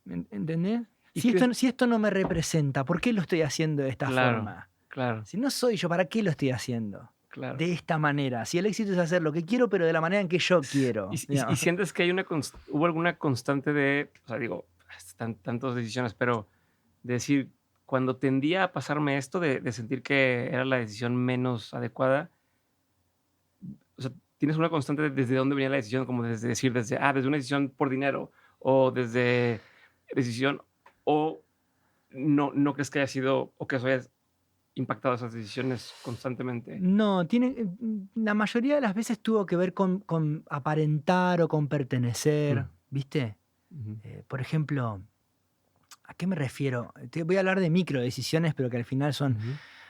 ¿Entendés? Si esto no me representa, ¿por qué lo estoy haciendo de esta forma? Claro. Si no soy yo, ¿para qué lo estoy haciendo? Claro. De esta manera. Si el éxito es hacer lo que quiero, pero de la manera en que yo quiero. ¿Y sientes que hay hubo alguna constante de, o sea, digo, tantas decisiones, pero de decir, cuando tendía a pasarme esto, de sentir que era la decisión menos adecuada, o sea, ¿tienes una constante desde dónde venía la decisión? Como desde decir, desde una decisión por dinero, o desde decisión, o no crees que haya sido, o que eso haya impactado esas decisiones constantemente? No, la mayoría de las veces tuvo que ver con aparentar o con pertenecer, ¿viste? Por ejemplo, ¿a qué me refiero? Te voy a hablar de micro decisiones, pero que al final son...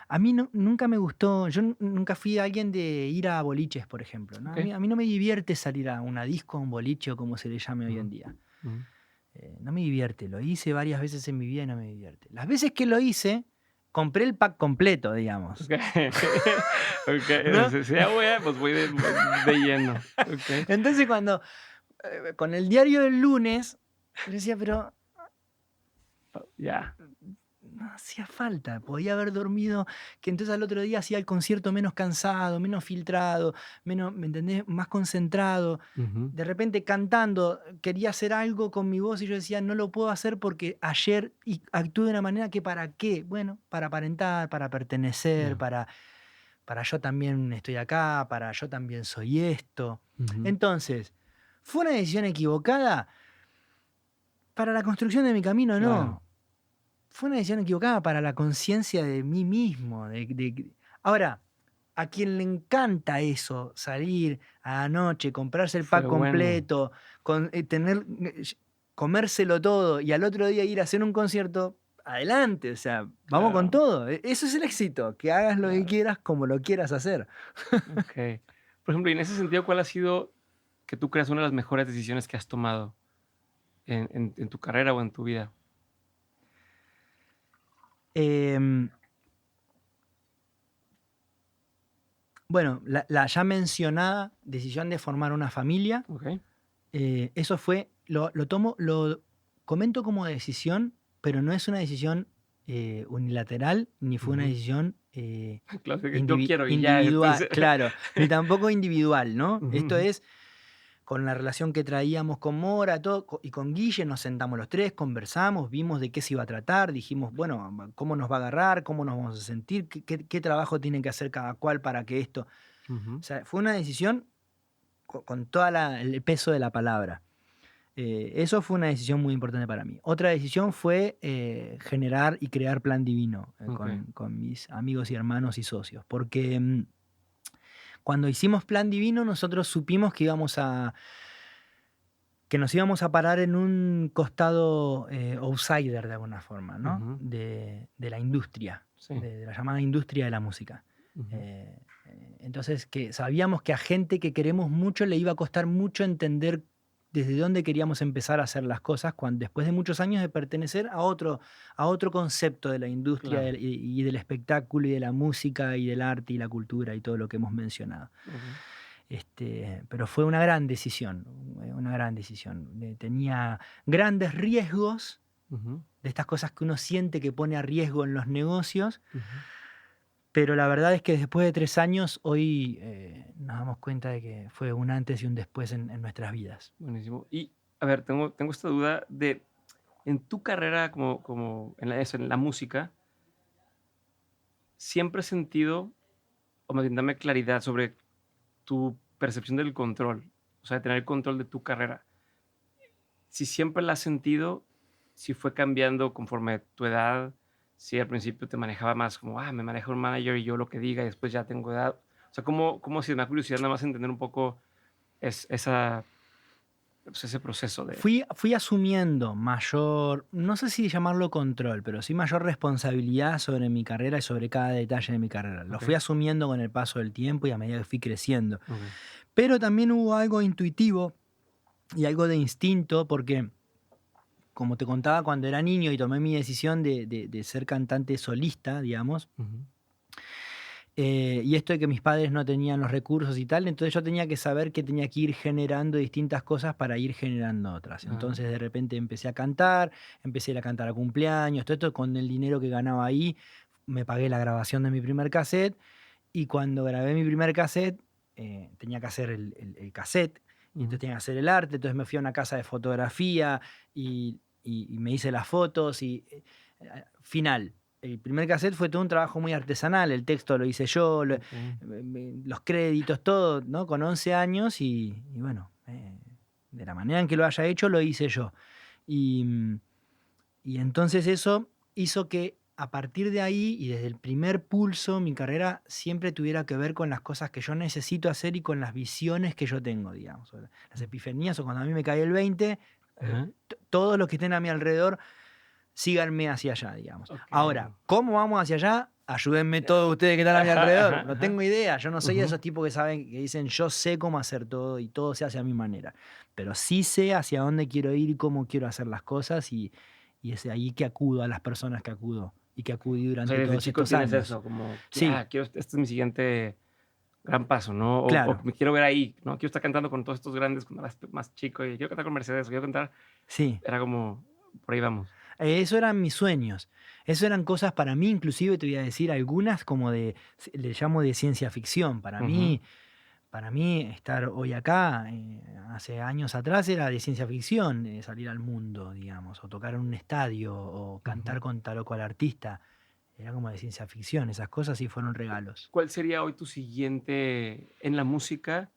A mí nunca me gustó, yo nunca fui alguien de ir a boliches, por ejemplo, ¿no? A mí no me divierte salir a una disco, a un boliche o como se le llame hoy en día. No me divierte, lo hice varias veces en mi vida y no me divierte. Las veces que lo hice, compré el pack completo, digamos. ¿No? Si pues voy de lleno. Entonces cuando, con el diario del lunes, yo decía, pero... Ya. No hacía falta, podía haber dormido, que entonces al otro día hacía el concierto menos cansado, menos filtrado, menos, ¿me entendés? Más concentrado. De repente cantando, quería hacer algo con mi voz y yo decía, no lo puedo hacer porque ayer actué de una manera que ¿para qué? Bueno, para aparentar, para pertenecer, para yo también estoy acá, para yo también soy esto. Entonces, ¿fue una decisión equivocada? Para la construcción de mi camino, no. Claro. fue una decisión equivocada para la conciencia de mí mismo. Ahora, a quien le encanta eso, salir a la noche, comprarse el Fue pack bueno. completo, comérselo todo y al otro día ir a hacer un concierto, adelante, o sea, vamos con Claro, todo. Eso es el éxito, que hagas lo que claro. quieras como lo quieras hacer. Okey. Por ejemplo, y en ese sentido, ¿cuál ha sido, que tú creas, una de las mejores decisiones que has tomado en tu carrera o en tu vida? Em, bueno, la ya mencionada decisión de formar una familia. Okey. Eso fue, lo comento como decisión, pero no es una decisión unilateral, ni fue una Ujú. decisión Claro, de que yo quiero y ya, individual, entonces. claro, ni tampoco individual, ¿no? Ujú, Esto ujú. es, con la relación que traíamos con Mora, todo, y con Guille nos sentamos los tres, conversamos, vimos de qué se iba a tratar, dijimos, bueno, cómo nos va a agarrar, cómo nos vamos a sentir, qué trabajo tiene que hacer cada cual para que esto. Ujú. O sea, fue una decisión con todo el peso de la palabra. Eso fue una decisión muy importante para mí. Otra decisión fue generar y crear Plan Divino Okey. con mis amigos y hermanos y socios, porque cuando hicimos Plan Divino nosotros supimos que nos íbamos a parar en un costado outsider de alguna forma, ¿no? Ujú. De la industria, Sí. de la llamada industria de la música. Ujú. Entonces, que sabíamos que a gente que queremos mucho le iba a costar mucho entender desde dónde queríamos empezar a hacer las cosas después de muchos años de pertenecer a otro concepto de la industria Claro. y del espectáculo y de la música y del arte y la cultura y todo lo que hemos mencionado. Okey. Pero fue una gran decisión, una gran decisión. Tenía grandes riesgos Ujú, de estas cosas que uno siente que pone a riesgo en los negocios, ujú. pero la verdad es que después de 3 años, hoy nos damos cuenta de que fue un antes y un después en nuestras vidas. Buenísimo. Y, a ver, tengo esta duda de, en tu carrera como en la música, ¿siempre has sentido, o más bien dame claridad sobre tu percepción del control, o sea, de tener el control de tu carrera? Si siempre la has sentido, si fue cambiando conforme tu edad, si al principio te manejaba más como, me maneja un manager y yo lo que diga y después ya tengo edad. O sea, ¿cómo si me da curiosidad nada más entender un poco pues ese proceso de... Fui asumiendo mayor, no sé si llamarlo control, pero sí mayor responsabilidad sobre mi carrera y sobre cada detalle de mi carrera. Lo fui Okey, asumiendo con el paso del tiempo y a medida que fui creciendo. okey. Pero también hubo algo intuitivo y algo de instinto, porque como te contaba, cuando era niño y tomé mi decisión de ser cantante solista, digamos, Ujú, y esto de que mis padres no tenían los recursos y tal, entonces yo tenía que saber que tenía que ir generando distintas cosas para ir generando otras. claro. Entonces de repente empecé a cantar, empecé a ir a cantar a cumpleaños, todo esto con el dinero que ganaba ahí, me pagué la grabación de mi primer cassette y cuando grabé mi primer cassette, tenía que hacer el cassette y entonces Ujú, tenía que hacer el arte, entonces me fui a una casa de fotografía y me hice las fotos y final. El primer cassette fue todo un trabajo muy artesanal, el texto lo hice yo, okey. los créditos, todo, ¿no? Con 11 años y bueno, de la manera en que lo haya hecho, lo hice yo. Y, y entonces eso hizo que a partir de ahí y desde el primer pulso mi carrera siempre tuviera que ver con las cosas que yo necesito hacer y con las visiones que yo tengo, digamos. O las epifanías o cuando a mí me cae el 20, Ajá. todos los que estén a mi alrededor síganme hacia allá, digamos. Okey. Ahora, ¿cómo vamos hacia allá? Ayúdenme Ya. todos ustedes que están a mi Ajá, alrededor. ajá, No ajá. tengo idea. Yo no soy de Ujú. esos tipos que saben, que dicen, yo sé cómo hacer todo y todo se hace a mi manera. Pero sí sé hacia dónde quiero ir y cómo quiero hacer las cosas y es de ahí que acudo a las personas que acudo y que acudí O sea, durante desde todos chico estos tienes años. eso, como que, Sí, quiero, este es mi siguiente gran paso, ¿no? O claro, me quiero ver ahí, ¿no? Quiero estar cantando con todos estos grandes cuando eras más chico y quiero cantar con Mercedes, o quiero cantar, sí. era como, por ahí vamos. Eso eran mis sueños. Eso eran cosas para mí, inclusive te voy a decir algunas como le llamo de ciencia ficción. Ujú, Para mí, estar hoy acá, hace años atrás, era de ciencia ficción, salir al mundo, digamos, o tocar en un estadio, o ujú. cantar con tal o cual artista. Era como de ciencia ficción, esas cosas sí fueron regalos. ¿Cuál sería hoy tu siguiente, en la música,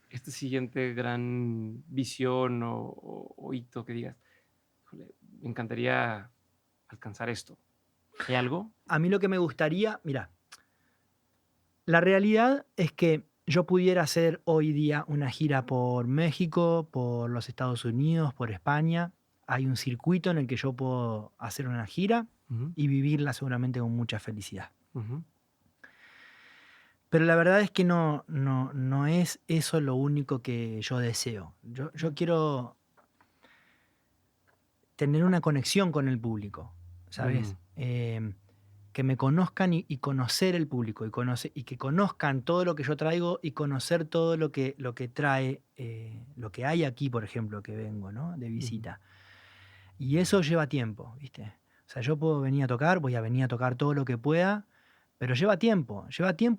este siguiente gran visión o hito que digas: "Híjole, me encantaría alcanzar esto? ¿Hay algo? A mí lo que me gustaría, mira, la realidad es que yo pudiera hacer hoy día una gira por México, por los Estados Unidos, por España. Hay un circuito en el que yo puedo hacer una gira Ujú, y vivirla seguramente con mucha felicidad. ujú, Pero la verdad es que no es eso lo único que yo deseo. Yo quiero tener una conexión con el público, ¿sabes? mm, Que me conozcan y conocer el público y que conozcan todo lo que yo traigo y conocer todo lo que trae, lo que hay aquí, por ejemplo, que vengo, ¿no? De ujú, visita. Y eso lleva tiempo, ¿viste? O sea, yo puedo venir a tocar, voy a venir a tocar todo lo que pueda, pero lleva tiempo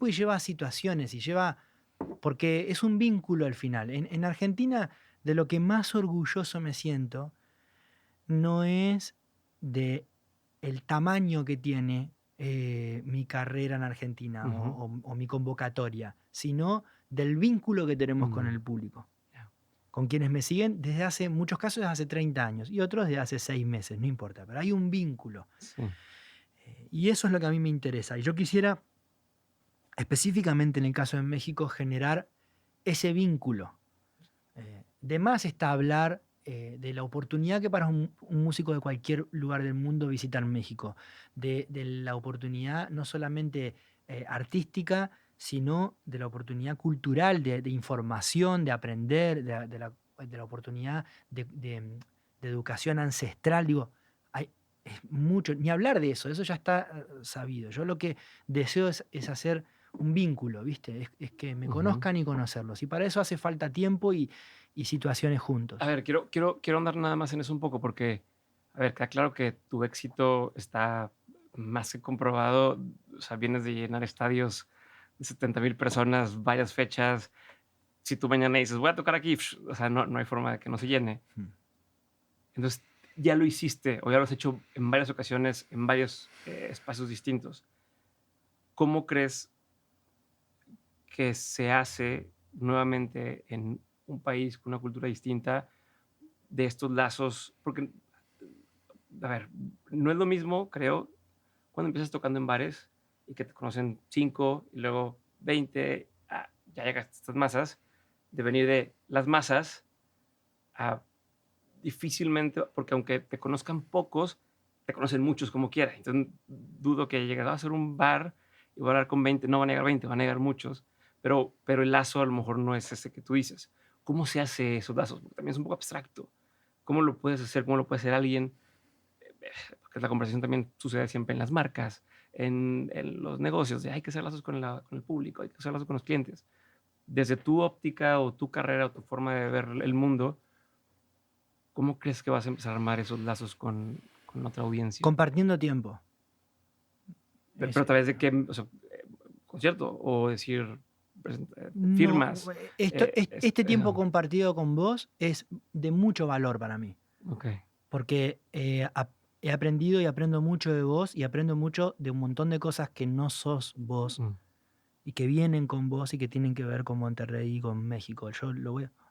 y lleva situaciones y lleva, porque es un vínculo al final. En Argentina, de lo que más orgulloso me siento, no es de el tamaño que tiene mi carrera en Argentina ujú, o mi convocatoria, sino del vínculo que tenemos con mm, el público. ya, Con quienes me siguen desde hace, en muchos casos, desde hace 30 años y otros desde hace 6 meses, no importa, pero hay un vínculo. sí, Y eso es lo que a mí me interesa. Y yo quisiera, específicamente en el caso de México, generar ese vínculo. De más está hablar de la oportunidad que para un músico de cualquier lugar del mundo visitar México, de la oportunidad no solamente artística, sino de la oportunidad cultural, de información, de aprender, de la oportunidad de educación ancestral. Digo, es mucho, ni hablar de eso ya está sabido. Yo lo que deseo es hacer un vínculo, ¿viste? Es que me ujú. conozcan y conocerlos. Y para eso hace falta tiempo y situaciones A juntos. ver, quiero andar nada más en eso un poco porque, a ver, queda claro que tu éxito está más que comprobado. O sea, vienes de llenar estadios de 70,000 personas, varias fechas. Si tú mañana dices, voy a tocar aquí, o sea, no hay forma de que no se llene. Mm. Entonces, ya lo hiciste o ya lo has hecho en varias ocasiones, en varios espacios distintos. ¿Cómo crees que se hace nuevamente en un país con una cultura distinta de estos lazos? Porque, a ver, no es lo mismo, creo, cuando empiezas tocando en bares y que te conocen 5 y luego 20, ya llegas a estas masas, de venir de las masas a difícilmente, porque aunque te conozcan pocos, te conocen muchos como quiera. Entonces, dudo que llegues a hacer un bar y voy a hablar con 20, no van a llegar 20, van a llegar muchos, pero el lazo a lo mejor no es ese que tú dices. ¿Cómo se hace esos lazos? Porque también es un poco abstracto. ¿Cómo lo puedes hacer? ¿Cómo lo puede hacer alguien? Porque la conversación también sucede siempre en las marcas, en los negocios, de hay que hacer lazos con el público, hay que hacer lazos con los clientes. Desde tu óptica o tu carrera o tu forma de ver el mundo, ¿cómo crees que vas a empezar a armar esos lazos con otra audiencia? Compartiendo tiempo. Pero a Es- través de qué, o sea, concierto o decir no, firmas. este tiempo Eso. compartido con vos es de mucho valor para mí, Ok. porque he aprendido y aprendo mucho de vos y aprendo mucho de un montón de cosas que no sos vos Mm, y que vienen con vos y que tienen que ver con Monterrey y con México.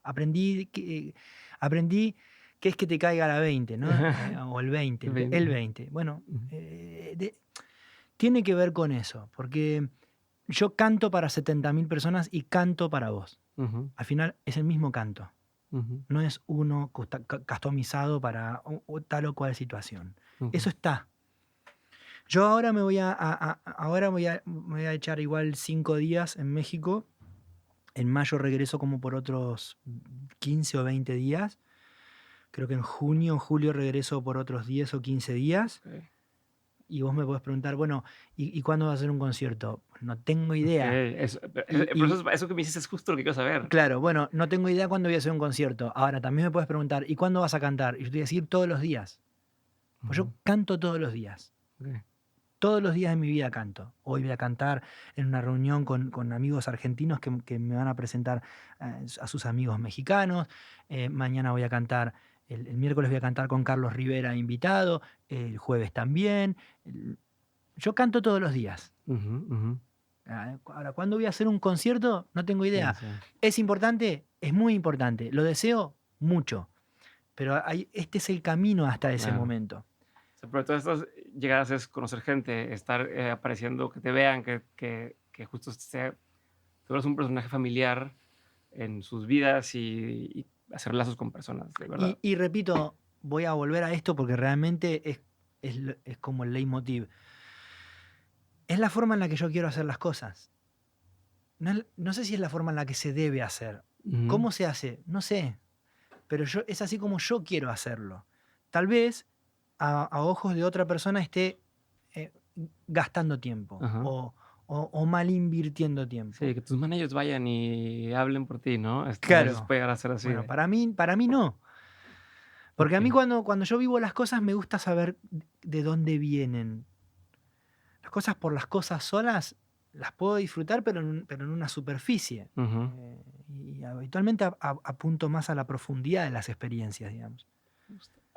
Aprendí que es que te caiga la 20, ¿no? O el 20, el Ven, 20. Bueno, ujú, tiene que ver con eso, porque yo canto para 70.000 personas y canto para vos. ujú, Al final es el mismo canto, ujú, no es uno customizado para tal o cual situación. ujú, Eso está. Yo ahora ahora me voy a echar igual 5 días en México. En mayo regreso como por otros 15 o 20 días. Creo que en junio o julio regreso por otros 10 o 15 días. ok, Y vos me podés preguntar, bueno, ¿y cuándo va a ser un concierto? No tengo ok. idea. Pero eso que me dices es justo lo que quiero saber. Claro, bueno, no tengo idea cuándo voy a hacer un concierto. Ahora, también me puedes preguntar, ¿y cuándo vas a cantar? Y yo te voy a decir todos los días. Pues yo Ujú, canto todos los días. ok, Todos los días de mi vida canto. Hoy voy a cantar en una reunión con amigos argentinos que me van a presentar a sus amigos mexicanos. Mañana voy a cantar, el miércoles voy a cantar con Carlos Rivera invitado. El jueves también. Yo canto todos los días. ujú, ujú. Ahora, ¿cuándo voy a hacer un concierto? No tengo ¿Quién idea. sabe? ¿Es importante? Es muy importante. ¿Lo deseo? Mucho. Pero este es el camino hasta ese Claro. momento. pero todas estas llegadas es conocer gente, estar apareciendo, que te vean, que justo tú eres un personaje familiar en sus vidas y hacer lazos con personas, de verdad. Y repito, voy a volver a esto porque realmente es como el leitmotiv. Es la forma en la que yo quiero hacer las cosas. No sé si es la forma en la que se debe hacer. Ujú. ¿Cómo se hace? No sé. Pero es así como yo quiero hacerlo. Tal vez a ojos de otra persona esté eh, gastando tiempo Ajá. o mal invirtiendo tiempo. Sí, que tus managers vayan y hablen por ti, ¿no? A veces Claro. puede llegar a ser así. Bueno, para mí no. Porque a mí Ok. cuando yo vivo las cosas me gusta saber de dónde vienen. Las cosas por las cosas solas las puedo disfrutar, pero en una superficie. Ujú. Y habitualmente apunto más a la profundidad de las experiencias, digamos.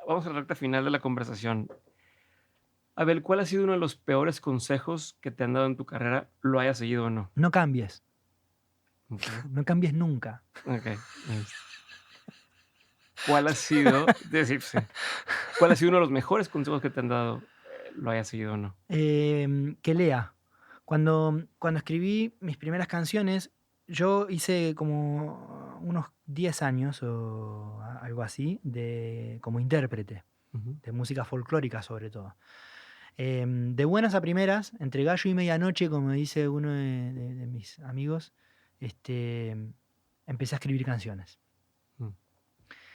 Vamos a la recta final de la conversación. Abel, ¿cuál ha sido uno de los peores consejos que te han dado en tu carrera, lo hayas seguido o no? No cambies, Ok, no cambies nunca. ok. ¿Cuál ha sido, sí, cuál ha sido uno de los mejores consejos que te han dado, lo hayas seguido o no? Que lea. Cuando escribí mis primeras canciones, yo hice como unos 10 años o algo así como intérprete Ujú. de música folclórica sobre todo. De buenas a primeras, entre gallo y medianoche, como dice uno de mis amigos, empecé a escribir canciones. Mm.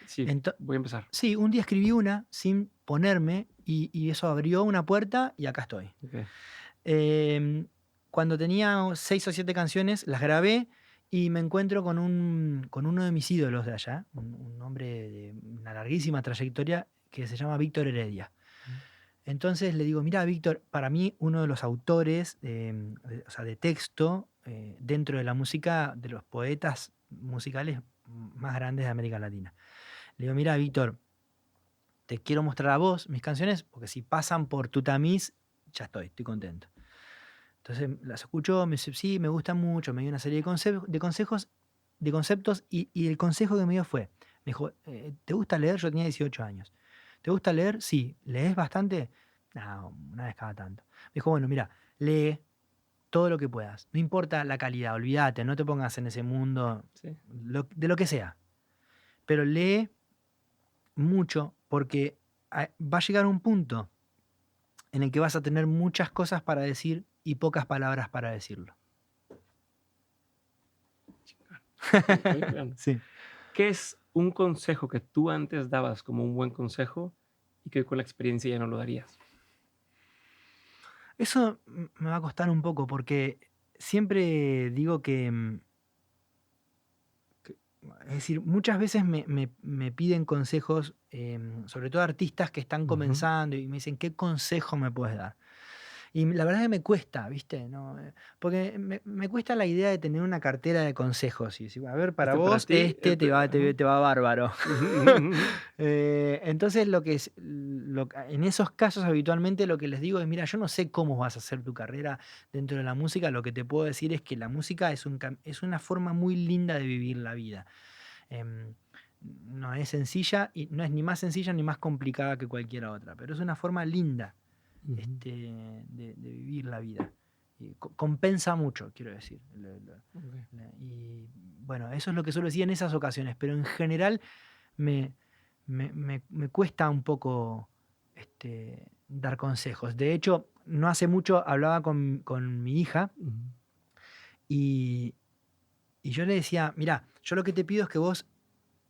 Sí, Ento- voy a empezar. sí, un día escribí una sin ponerme y eso abrió una puerta y acá estoy. Ok. Cuando tenía 6 o 7 canciones, las grabé y me encuentro con uno de mis ídolos de allá, un hombre de una larguísima trayectoria que se llama Víctor Heredia. Mm. Entonces le digo, mira, Víctor, para mí uno de los autores o sea, de texto dentro de la música, de los poetas musicales más grandes de América Latina. Le digo, mira, Víctor, te quiero mostrar a vos mis canciones, porque si pasan por tu tamiz, ya estoy contento. Entonces las escuchó, me dice, sí, me gusta mucho, me dio una serie de conceptos, y el consejo que me dio fue, me dijo, ¿te gusta leer? Yo tenía 18 años. ¿Te gusta leer? Sí. ¿Lees bastante? No, una vez cada tanto. Me dijo, bueno, mira, lee todo lo que puedas. No importa la calidad, olvídate, no te pongas en ese mundo Sí. de lo que sea. Pero lee mucho porque va a llegar un punto en el que vas a tener muchas cosas para decir y pocas palabras para decirlo. Muy bien. Sí. ¿Qué es un consejo que tú antes dabas como un buen consejo y que hoy con la experiencia ya no lo darías? Eso me va a costar un poco porque siempre digo es decir, muchas veces me piden consejos, sobre todo artistas que están Ujú. comenzando y me dicen, ¿qué consejo me puedes dar? Y la verdad que me cuesta, ¿viste? ¿No? Porque me cuesta la idea de tener una cartera de consejos y decir, a ver, para Para vos ti, ajá. te va bárbaro. Ujú, ujú, ujú. Entonces, en esos casos habitualmente lo que les digo es, mira, yo no sé cómo vas a hacer tu carrera dentro de la música, lo que te puedo decir es que la música es una forma muy linda de vivir la vida. Em, no es sencilla y no es ni más sencilla ni más complicada que cualquier otra, pero es una forma linda Ujú. de vivir la vida. Y compensa mucho, quiero decir. Ok. Y bueno, eso es lo que suelo decir en esas ocasiones, pero en general me, me cuesta un poco dar consejos. De hecho, no hace mucho hablaba con mi hija Ujú. y, y yo le decía, mira, yo lo que te pido es que vos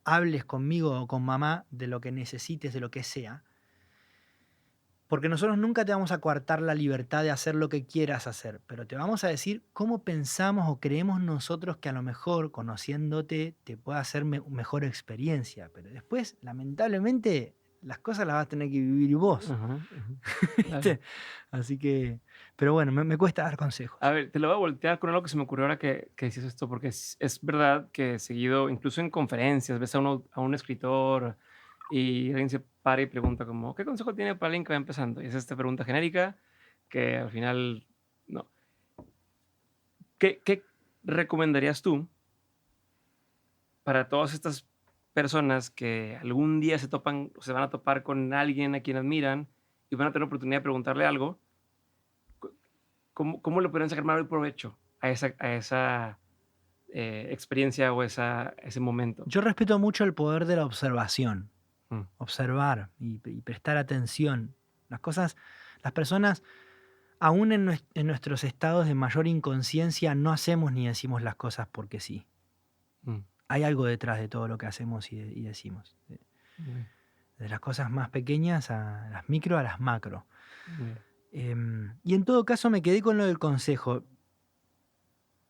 hables conmigo o con mamá de lo que necesites, de lo que sea, porque nosotros nunca te vamos a coartar la libertad de hacer lo que quieras hacer, pero te vamos a decir cómo pensamos o creemos nosotros que a lo mejor conociéndote te puede hacer mejor experiencia. Pero después, lamentablemente, las cosas las vas a tener que vivir vos. Ajá, ujú. Claro. ¿Viste? Así que, pero bueno, me cuesta dar consejos. A ver, te lo voy a voltear con algo que se me ocurrió ahora que decías esto, porque es verdad que seguido, incluso en conferencias, ves a un escritor y alguien se para y pregunta como, ¿qué consejo tiene para alguien que va empezando? Y es esta pregunta genérica que al final, no. ¿Qué recomendarías tú para todas estas personas que algún día se topan o se van a topar con alguien a quien admiran y van a tener oportunidad de preguntarle algo, ¿cómo le podrían sacar mayor provecho a esa experiencia o ese momento? Yo respeto mucho el poder de la observación, Mm, observar y prestar atención. Las personas, aún en nuestros estados de mayor inconsciencia, no hacemos ni decimos las cosas porque sí. mm, Hay algo detrás de todo lo que hacemos y decimos. okey, De las cosas más pequeñas a las micro a las macro. okey. Y en todo caso me quedé con lo del consejo.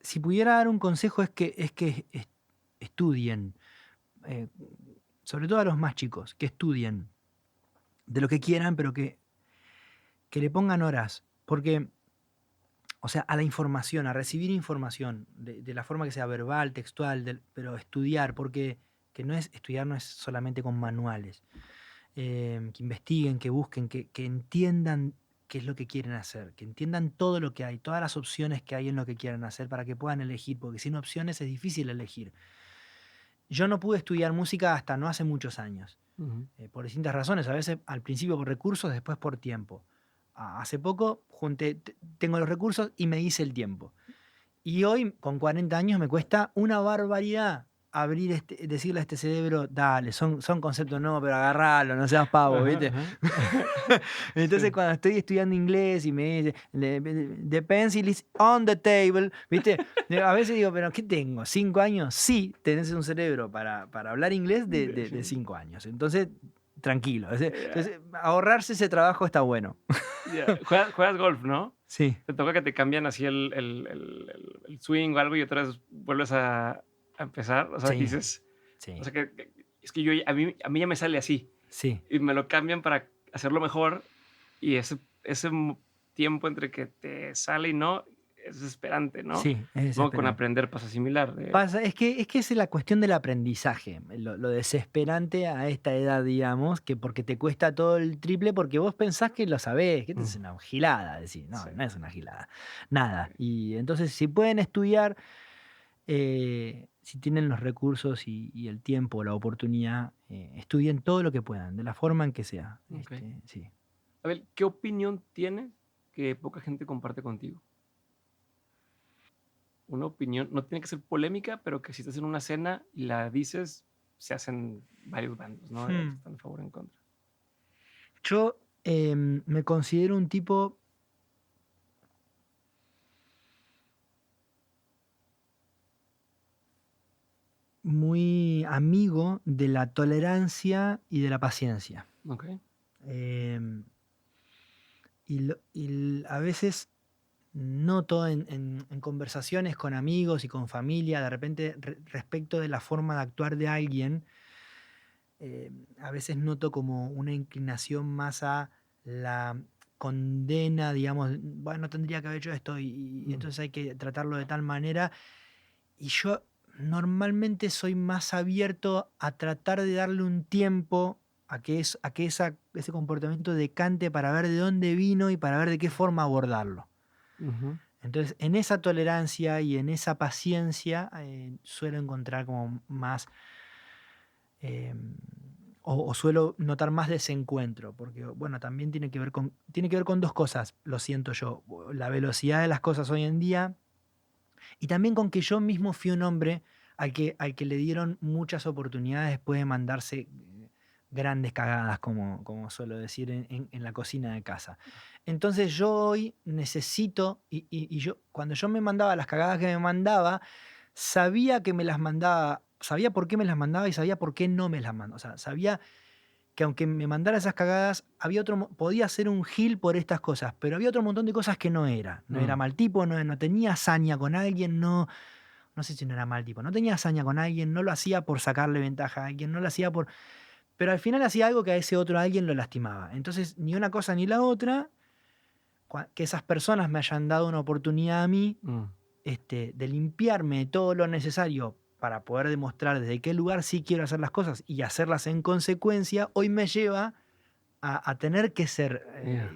Si pudiera dar un consejo es que estudien, eh, sobre todo a los más chicos, que estudien de lo que quieran, pero que le pongan horas. Porque, o sea, a la información, a recibir información, de la forma que sea verbal, textual, pero estudiar, porque estudiar no es solamente con manuales. Que investiguen, que busquen, que entiendan qué es lo que quieren hacer, que entiendan todo lo que hay, todas las opciones que hay en lo que quieren hacer para que puedan elegir, porque sin opciones es difícil elegir. Yo no pude estudiar música hasta no hace muchos años, Ujú. por distintas razones, a veces al principio por recursos, después por tiempo. Hace poco tengo los recursos y me hice el tiempo. Y hoy, con 40 años, me cuesta una barbaridad decirle a este cerebro, dale, son conceptos nuevos, pero agarralo, no seas pavo, Ajá, ¿viste? ajá. Entonces, Sí. cuando estoy estudiando inglés y me dice, the pencil is on the table, ¿viste? A veces digo, ¿pero qué tengo? ¿5 años? Sí, tenés un cerebro para hablar inglés de Defini 5 años. Entonces, tranquilo. ya, Entonces, ahorrarse ese trabajo está bueno. ya. ¿Juegas golf, no? Sí, ¿Te toca que te cambian así el swing o algo y otra vez vuelves a empezar? O sea, sí, dices, o sí, sea, que es que a mí ya me sale así, sí. y me lo cambian para hacerlo mejor, y ese tiempo entre que te sale y no, es desesperante, ¿no? Sí, es Supongo que con desesperante. aprender pasa similar de Es que es la cuestión del aprendizaje, lo desesperante a esta edad, digamos, que porque te cuesta todo el triple, porque vos pensás que lo sabés, que esto es mm, una gilada, decís, no, sí, no es una gilada, nada. okey, Y entonces, si pueden estudiar, si tienen los recursos y el tiempo, la oportunidad, estudien todo lo que puedan, de la forma en que sea. okey. Sí. A ver, ¿qué opinión tienes que poca gente comparte contigo? Una opinión, no tiene que ser polémica, pero que si estás en una cena y la dices, se hacen varios bandos, ¿no? Hmm. Están a favor o en contra. Yo me considero un tipo muy amigo de la tolerancia y de la paciencia. Okey. Em, a veces noto en conversaciones con amigos y con familia, de repente respecto de la forma de actuar de alguien, a veces noto como una inclinación más a la condena, digamos, bueno, no tendría que haber hecho esto y Mm, entonces hay que tratarlo de tal manera. Y yo normalmente soy más abierto a tratar de darle un tiempo a que ese comportamiento decante para ver de dónde vino y para ver de qué forma abordarlo. ujú, Entonces, en esa tolerancia y en esa paciencia suelo encontrar como más, eh, o suelo notar más desencuentro, porque bueno, también tiene que ver con dos cosas, lo siento yo, la velocidad de las cosas hoy en día y también con que yo mismo fui un hombre al que le dieron muchas oportunidades después de mandarse grandes cagadas, como suelo decir en la cocina de casa. Entonces yo hoy necesito, y yo, cuando yo me mandaba las cagadas que me mandaba, sabía que me las mandaba, sabía por qué me las mandaba y sabía por qué no me las mandaba. O sea, sabía que aunque me mandara esas cagadas, podía ser un gil por estas cosas, pero había otro montón de cosas que no era. No era mm, mal tipo, no tenía hazaña con alguien, no sé si no era mal tipo, no tenía hazaña con alguien, no lo hacía por sacarle ventaja a alguien, no lo hacía por... Pero al final hacía algo que a ese otro alguien lo lastimaba. Entonces, ni una cosa ni la otra, que esas personas me hayan dado una oportunidad a mí mm, de limpiarme todo lo necesario para poder demostrar desde qué lugar sí quiero hacer las cosas y hacerlas en consecuencia, hoy me lleva a tener que ser ya,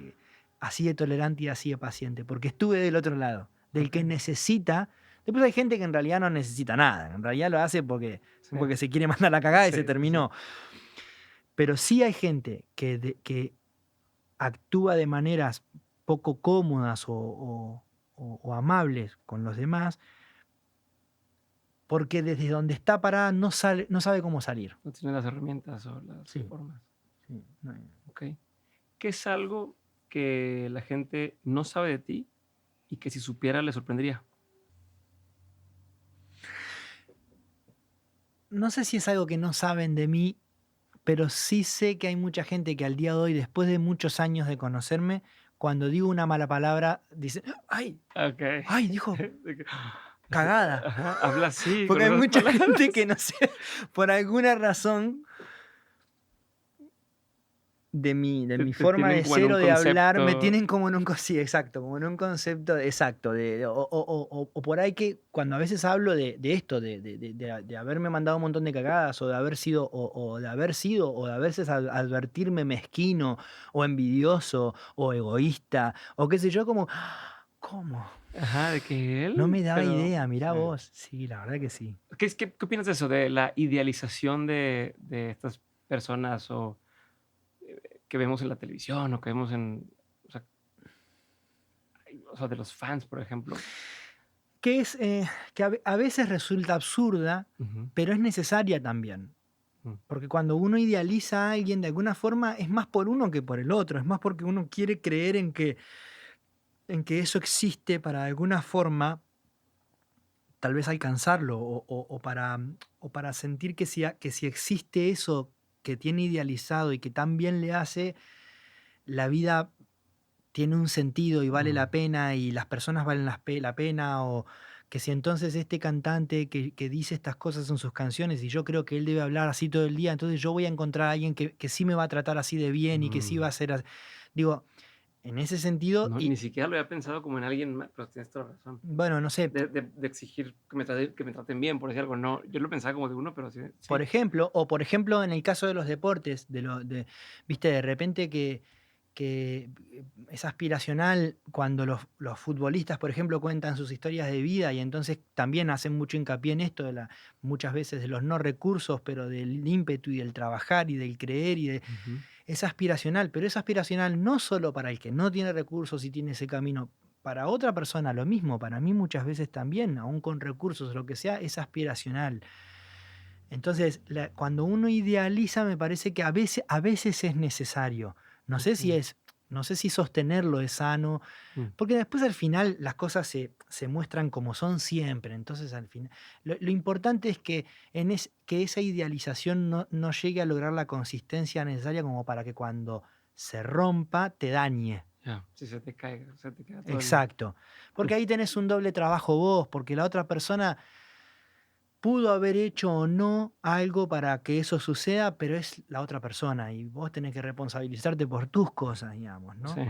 así de tolerante y así de paciente, porque estuve del otro lado, del que okey, necesita. Después hay gente que en realidad no necesita nada, en realidad lo hace sí, porque se quiere mandar la cagada y sí, se sí, sí, terminó. Pero sí hay gente actúa de maneras poco cómodas o amables con los demás, porque desde donde está parada no sabe cómo salir. No tiene las herramientas o las Sí, formas. sí, Ok. ¿Qué es algo que la gente no sabe de ti y que si supiera le sorprendería? no sé si es algo que no saben de mí, pero sí sé que hay mucha gente que al día de hoy, después de muchos años de conocerme, cuando digo una mala palabra, dice, ¡ay! Ok. ¡Ay! Dijo De que cagada. ajá, habla así, Porque con hay esas mucha gente palabras. que no sé, por alguna razón de mi Te forma tienen de como en ser un o de hablar, me concepto. tienen como en un, sí, exacto, como en un concepto exacto, o por ahí que cuando a veces hablo de esto, de haberme mandado un montón de cagadas, o de haber sido, o de a veces advertirme mezquino, o envidioso, o egoísta, o qué sé yo, como, ¿cómo? Ajá, de que No él, me daba pero idea, mirá sí. vos. Sí, la verdad que sí. ¿Qué opinas de eso, de la idealización de estas personas o que vemos en la televisión o que vemos en, o sea, de los fans, por ejemplo? Que es que a veces resulta absurda, Ujú, pero es necesaria también. mm, Porque cuando uno idealiza a alguien de alguna forma, es más por uno que por el otro. Es más porque uno quiere creer en que eso existe para de alguna forma, tal vez alcanzarlo, o para sentir que si existe eso que tiene idealizado y que tan bien le hace, la vida tiene un sentido y vale mm, la pena y las personas valen la pena, o que si entonces este cantante que dice estas cosas en sus canciones y yo creo que él debe hablar así todo el día, entonces yo voy a encontrar a alguien que sí me va a tratar así de bien y que sí va mm. a ser digo, en ese sentido, No, y ni siquiera lo había pensado como en alguien más, pero tienes toda la razón. bueno, no sé, De exigir que me traten bien, por decir algo. No, yo lo pensaba como de uno, pero sí, por sí. ejemplo, o por ejemplo en el caso de los deportes, viste, de repente que es aspiracional cuando los futbolistas, por ejemplo, cuentan sus historias de vida y entonces también hacen mucho hincapié en esto, muchas veces de los no recursos, pero del ímpetu y del trabajar y del creer Ujú, es aspiracional, pero es aspiracional no solo para el que no tiene recursos y tiene ese camino, para otra persona lo mismo, para mí muchas veces también, aún con recursos, lo que sea, es aspiracional. Entonces, cuando uno idealiza, me parece que a veces es necesario. No sé si okey, es, no sé si sostenerlo es sano, mm. porque después al final las cosas se muestran como son siempre. Entonces, al final, lo importante es que esa idealización no llegue a lograr la consistencia necesaria como para que cuando se rompa te dañe. Ya, sí se te queda todo el Exacto. Porque ahí tenés un doble trabajo vos, porque la otra persona pudo haber hecho o no algo para que eso suceda, pero es la otra persona y vos tenés que responsabilizarte por tus cosas, digamos, ¿no? sí.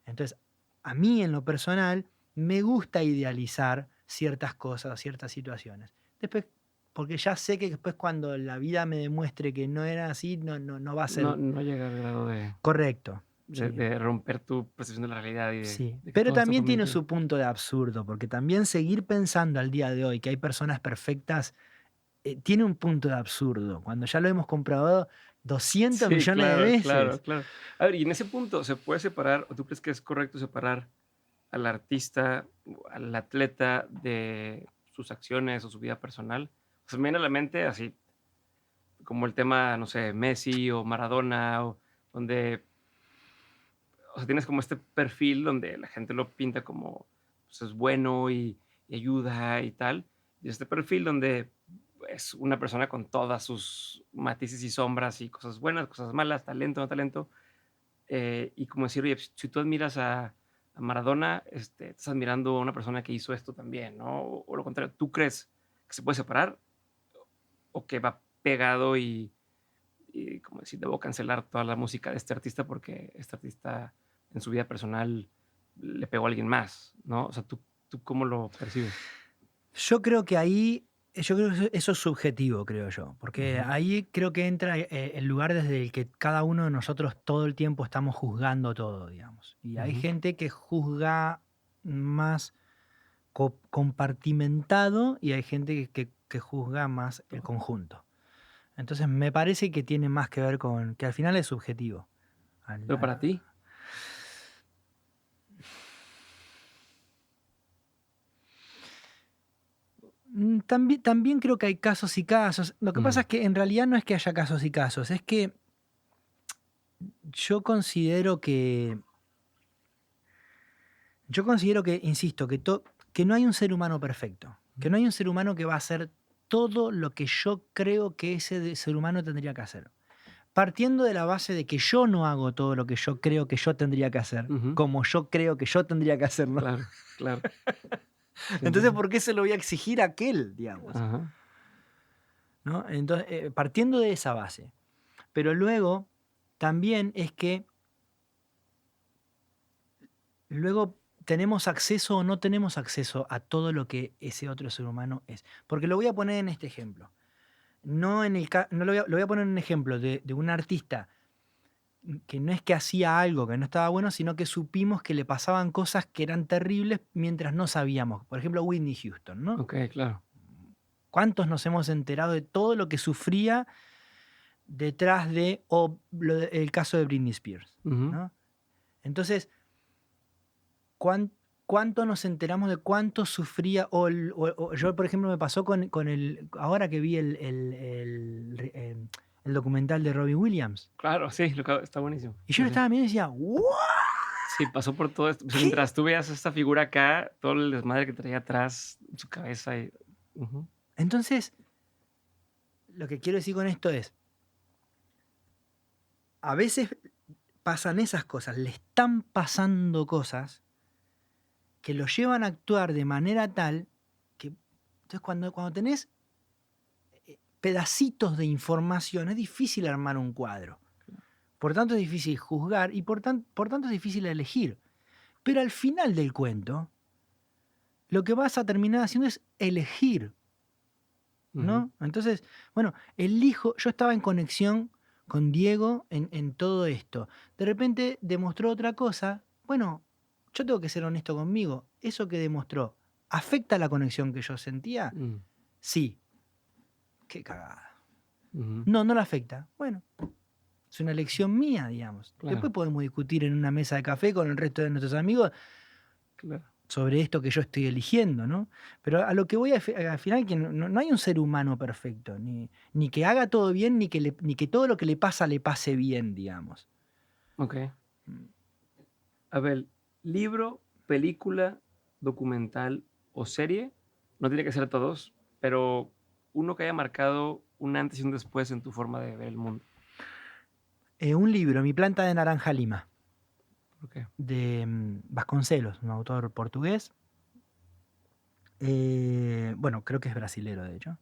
Entonces, a mí en lo personal me gusta idealizar ciertas cosas, ciertas situaciones. Después, porque ya sé que después cuando la vida me demuestre que no era así, no va a ser No llega al grado correcto. Sí, de romper tu percepción de la realidad y sí. de que Pero todo esto fue también tiene mentira. su punto de absurdo, porque también seguir pensando al día de hoy que hay personas perfectas tiene un punto de absurdo, cuando ya lo hemos comprobado 200 Sí, millones de claro, claro, veces. claro. A ver, y en ese punto, ¿se puede separar, o tú crees que es correcto separar al artista, o al atleta de sus acciones o su vida personal? O sea, me viene a la mente así, como el tema, no sé, Messi o Maradona, o donde, o sea, tienes como este perfil donde la gente lo pinta como, pues, es bueno y ayuda y tal, y este perfil donde es una persona con todas sus matices y sombras y cosas buenas, cosas malas, talento, no talento, y como decir, oye, si tú admiras a Maradona, estás admirando a una persona que hizo esto también, ¿no? O lo contrario, ¿tú crees que se puede separar o que va pegado y como decir, debo cancelar toda la música de este artista porque este artista en su vida personal le pegó a alguien más, ¿no? O sea, ¿tú cómo lo percibes? Yo creo que ahí, yo creo que eso es subjetivo, creo yo, porque Ujú, ahí creo que entra el lugar desde el que cada uno de nosotros todo el tiempo estamos juzgando todo, digamos. Y hay ujú, gente que juzga más compartimentado y hay gente que juzga más el todo. conjunto. Entonces me parece que tiene más que ver con que al final es subjetivo. Al- Pero para a- ti. También creo que hay casos y casos. Lo que pasa es que en realidad no es que haya casos y casos, es que yo considero que, insisto, que no hay un ser humano perfecto, que no hay un ser humano que va a hacer todo lo que yo creo que ese ser humano tendría que hacer. Partiendo de la base de que yo no hago todo lo que yo creo que yo tendría que hacer, como yo creo que yo tendría que hacerlo. Claro, claro. Entonces, ¿por qué se lo voy a exigir a aquel, digamos? Ajá. ¿No? Entonces, partiendo de esa base. Pero luego, también es que luego tenemos acceso o no tenemos acceso a todo lo que ese otro ser humano es. Porque lo voy a poner en este ejemplo. No lo voy a poner en un ejemplo de un artista que no es que hacía algo que no estaba bueno, sino que supimos que le pasaban cosas que eran terribles mientras no sabíamos. Por ejemplo, Whitney Houston, ¿no? Ok, claro. ¿Cuántos nos hemos enterado de todo lo que sufría detrás de el caso de Britney Spears? ¿No? Entonces, ¿cuánto nos enteramos de cuánto sufría? Yo, por ejemplo, me pasó ahora que vi el documental de Robbie Williams. Claro, sí, está buenísimo. Y yo lo estaba viendo y decía, ¿what? Sí, pasó por todo esto. Mientras tú veas esta figura acá, todo el desmadre que traía atrás, su cabeza. Entonces, lo que quiero decir con esto es, a veces pasan esas cosas, le están pasando cosas que lo llevan a actuar de manera tal que, entonces cuando tenés pedacitos de información, es difícil armar un cuadro. Por tanto, es difícil juzgar y por tanto es difícil elegir. Pero al final del cuento, lo que vas a terminar haciendo es elegir, ¿no? Entonces, bueno, yo estaba en conexión con Diego en todo esto. De repente demostró otra cosa. Bueno, yo tengo que ser honesto conmigo. ¿Eso que demostró afecta la conexión que yo sentía? Sí. Qué cagada. No la afecta. Bueno, es una elección mía, digamos. Claro. Después podemos discutir en una mesa de café con el resto de nuestros amigos sobre esto que yo estoy eligiendo, ¿no? Pero a lo que voy al final, que no hay un ser humano perfecto, ni que haga todo bien, ni que todo lo que le pase bien, digamos. Ok. A ver, libro, película, documental o serie, no tiene que ser todos, pero uno que haya marcado un antes y un después en tu forma de ver el mundo. Un libro, Mi planta de naranja lima. Okay. De Vasconcelos, un autor portugués. Bueno, creo que es brasilero, de hecho.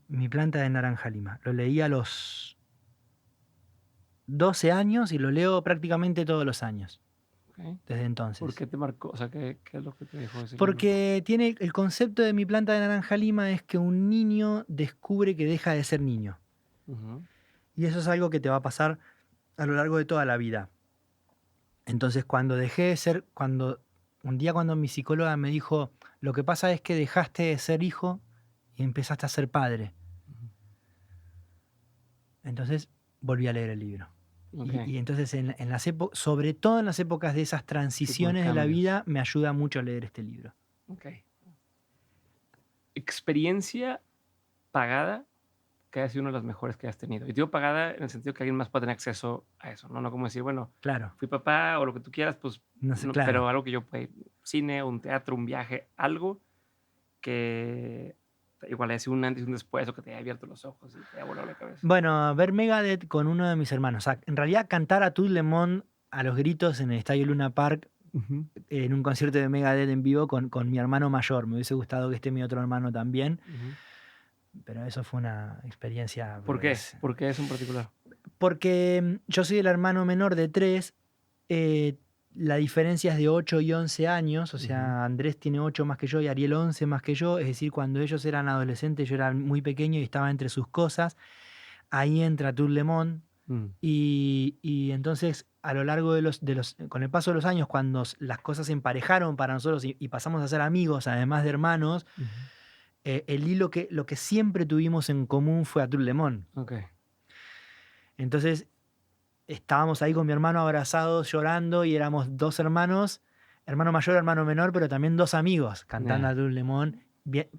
Mi planta de naranja lima. Lo leí a los 12 años y lo leo prácticamente todos los años. Okay. Desde entonces. ¿Por qué te marcó? O sea, ¿qué es lo que te dejó ese Porque libro? Tiene el concepto de Mi planta de naranja lima es que un niño descubre que deja de ser niño. Y eso es algo que te va a pasar a lo largo de toda la vida. Entonces, cuando un día cuando mi psicóloga me dijo, lo que pasa es que dejaste de ser hijo y empezaste a ser padre. Entonces, volví a leer el libro. Okay. Y entonces, sobre todo en las épocas de esas transiciones de la vida, me ayuda mucho leer este libro. Okay. ¿Experiencia pagada que haya sido una de las mejores que has tenido? Y digo pagada en el sentido que alguien más pueda tener acceso a eso, ¿no? No como decir, bueno, claro, fui papá o lo que tú quieras, pues, no sé, claro. Pero algo que yo pueda, cine, un teatro, un viaje, algo que igual haya sido un antes y un después o que te haya abierto los ojos y te haya volado la cabeza. Bueno, ver Megadeth con uno de mis hermanos. O sea, en realidad cantar a Tout Le Monde a los gritos en el Estadio Luna Park en un concierto de Megadeth en vivo con mi hermano mayor. Me hubiese gustado que esté mi otro hermano también. Pero eso fue una experiencia. ¿Por qué? ¿Por qué es en particular? Porque yo soy el hermano menor de 3. La diferencia es de 8 y 11 años. O sea, Andrés tiene 8 más que yo y Ariel 11 más que yo. Es decir, cuando ellos eran adolescentes, yo era muy pequeño y estaba entre sus cosas. Ahí entra Tout Le Monde. Y entonces, a lo largo con el paso de los años, cuando las cosas se emparejaron para nosotros y pasamos a ser amigos, además de hermanos, lo que siempre tuvimos en común fue a Tout Le Monde. Okay. Entonces, estábamos ahí con mi hermano abrazados, llorando, y éramos 2 hermanos hermano mayor, hermano menor, pero también dos amigos cantando a Luz Lemon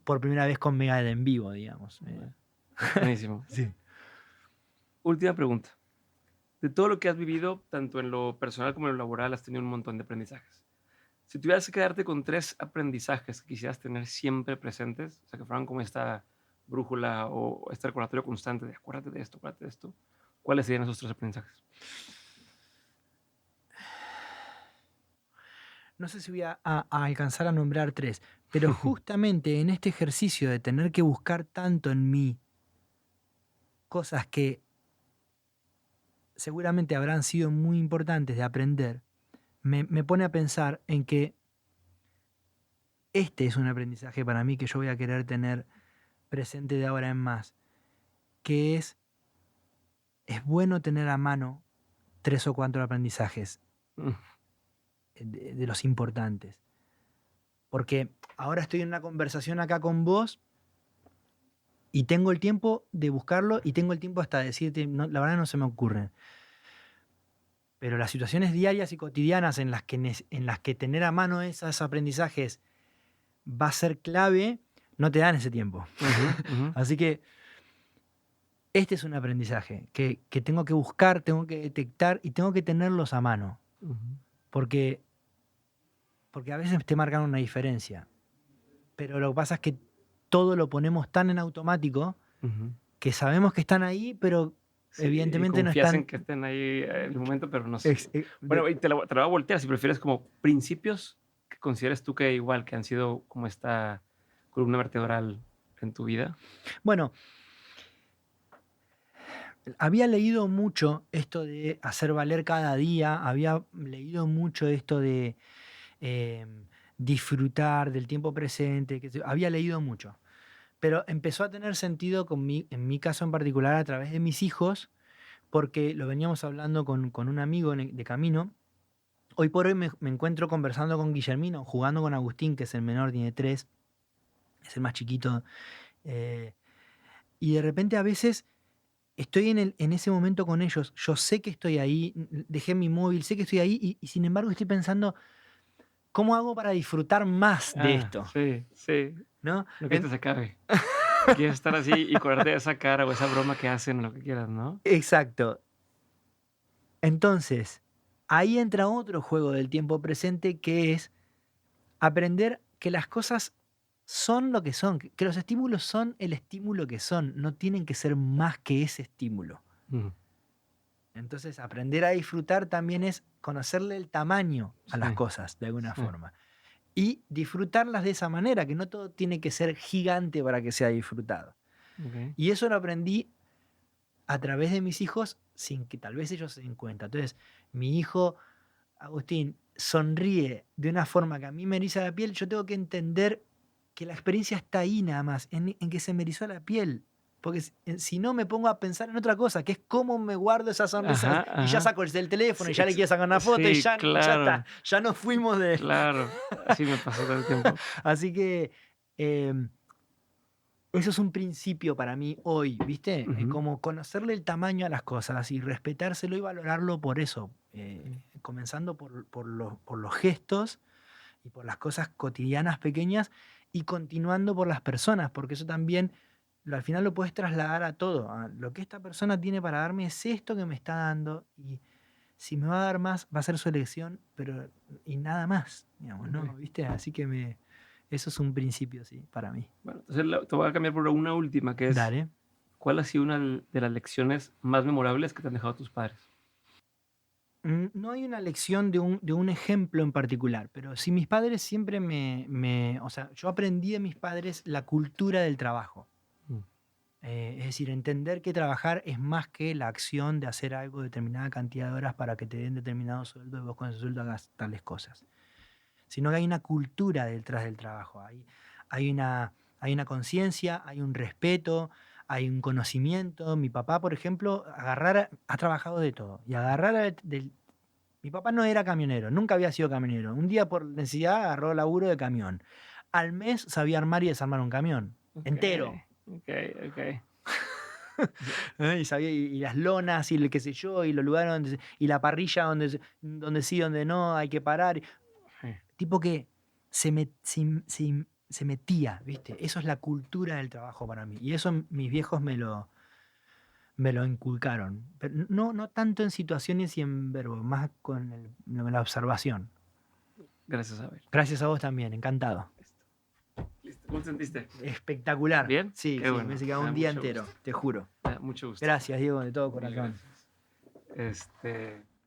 por primera vez con Megadeth en vivo, digamos. Buenísimo. Sí. Última pregunta. De todo lo que has vivido, tanto en lo personal como en lo laboral, has tenido un montón de aprendizajes. Si tuvieras que quedarte con 3 aprendizajes que quisieras tener siempre presentes, o sea, que fueran como esta brújula o este recordatorio constante de acuérdate de esto, ¿cuáles serían esos 3 aprendizajes? No sé si voy a alcanzar a nombrar 3, pero justamente en este ejercicio de tener que buscar tanto en mí cosas que seguramente habrán sido muy importantes de aprender, me pone a pensar en que este es un aprendizaje para mí que yo voy a querer tener presente de ahora en más, que es bueno tener a mano 3 o 4 aprendizajes Mm, de los importantes. Porque ahora estoy en una conversación acá con vos y tengo el tiempo de buscarlo y tengo el tiempo hasta decirte, no, la verdad no se me ocurren. Pero las situaciones diarias y cotidianas en las que tener a mano esos aprendizajes va a ser clave, no te dan ese tiempo. Así que este es un aprendizaje que tengo que buscar, tengo que detectar y tengo que tenerlos a mano. Porque a veces te marcan una diferencia. Pero lo que pasa es que todo lo ponemos tan en automático que sabemos que están ahí, pero sí, evidentemente no confías están. en que estén ahí en el momento, pero no sé. Bueno, y te la voy a voltear. Si prefieres como principios que consideres tú que igual, que han sido como esta columna vertebral en tu vida. Bueno, había leído mucho esto de hacer valer cada día, había leído mucho esto de disfrutar del tiempo presente, había leído mucho. Pero empezó a tener sentido en mi caso en particular a través de mis hijos, porque lo veníamos hablando con un amigo de camino. Hoy por hoy me encuentro conversando con Guillermino, jugando con Agustín, que es el menor, tiene 3, es el más chiquito. Y de repente a veces estoy en ese momento con ellos, yo sé que estoy ahí, dejé mi móvil, sé que estoy ahí y sin embargo estoy pensando, ¿cómo hago para disfrutar más de esto? Sí, sí. ¿No? Lo que te se acabe. Quieres estar así y acordarte de esa cara o esa broma que hacen, lo que quieras, ¿no? Exacto. Entonces, ahí entra otro juego del tiempo presente que es aprender que las cosas son lo que son, que los estímulos son el estímulo que son, no tienen que ser más que ese estímulo. Entonces, aprender a disfrutar también es conocerle el tamaño a las cosas, de alguna forma. Y disfrutarlas de esa manera, que no todo tiene que ser gigante para que sea disfrutado. Y eso lo aprendí a través de mis hijos sin que tal vez ellos se den cuenta. Entonces, mi hijo, Agustín, sonríe de una forma que a mí me eriza la piel, yo tengo que entender que la experiencia está ahí nada más, en que se me erizó la piel. Porque si no me pongo a pensar en otra cosa, que es cómo me guardo esa sonrisa y ya saco el teléfono y ya le quiero sacar una foto y ya está, ya nos fuimos de... Claro, así me pasó todo el tiempo. Así que eso es un principio para mí hoy, ¿viste? Como conocerle el tamaño a las cosas y respetárselo y valorarlo por eso. Comenzando por los gestos y por las cosas cotidianas pequeñas y continuando por las personas, porque eso también al final lo puedes trasladar a todo. Lo que esta persona tiene para darme es esto que me está dando y si me va a dar más va a ser su elección, pero y nada más, digamos, ¿no? ¿Viste? Así que eso es un principio, sí, para mí. Bueno, entonces te voy a cambiar por una última, que es, Dale. ¿cuál ha sido una de las lecciones más memorables que te han dejado tus padres? No hay una lección de un ejemplo en particular, pero sí mis padres siempre o sea, yo aprendí de mis padres la cultura del trabajo. Es decir, entender que trabajar es más que la acción de hacer algo determinada cantidad de horas para que te den determinado sueldo y vos con ese sueldo hagas tales cosas. Sino que hay una cultura detrás del trabajo. Hay una conciencia, hay un respeto, hay un conocimiento. Mi papá, por ejemplo, ha trabajado de todo. Y mi papá no era camionero, nunca había sido camionero. Un día por necesidad agarró laburo de camión. Al mes sabía armar y desarmar un camión. Entero. Ok. Y sabía, y las lonas, y el qué sé yo, y los lugares y la parrilla donde sí, donde no, hay que parar. tipo que se metía, ¿viste? Eso es la cultura del trabajo para mí. Y eso mis viejos me lo inculcaron. Pero no tanto en situaciones y en verbos, más con la observación. Gracias, Abel. Gracias a vos también, encantado. Listo. ¿Cómo te sentiste? Espectacular. ¿Bien? Sí, Qué sí, bueno. me he quedado un día entero, te juro. Mucho gusto. Gracias, Diego, de todo Mil corazón. gracias.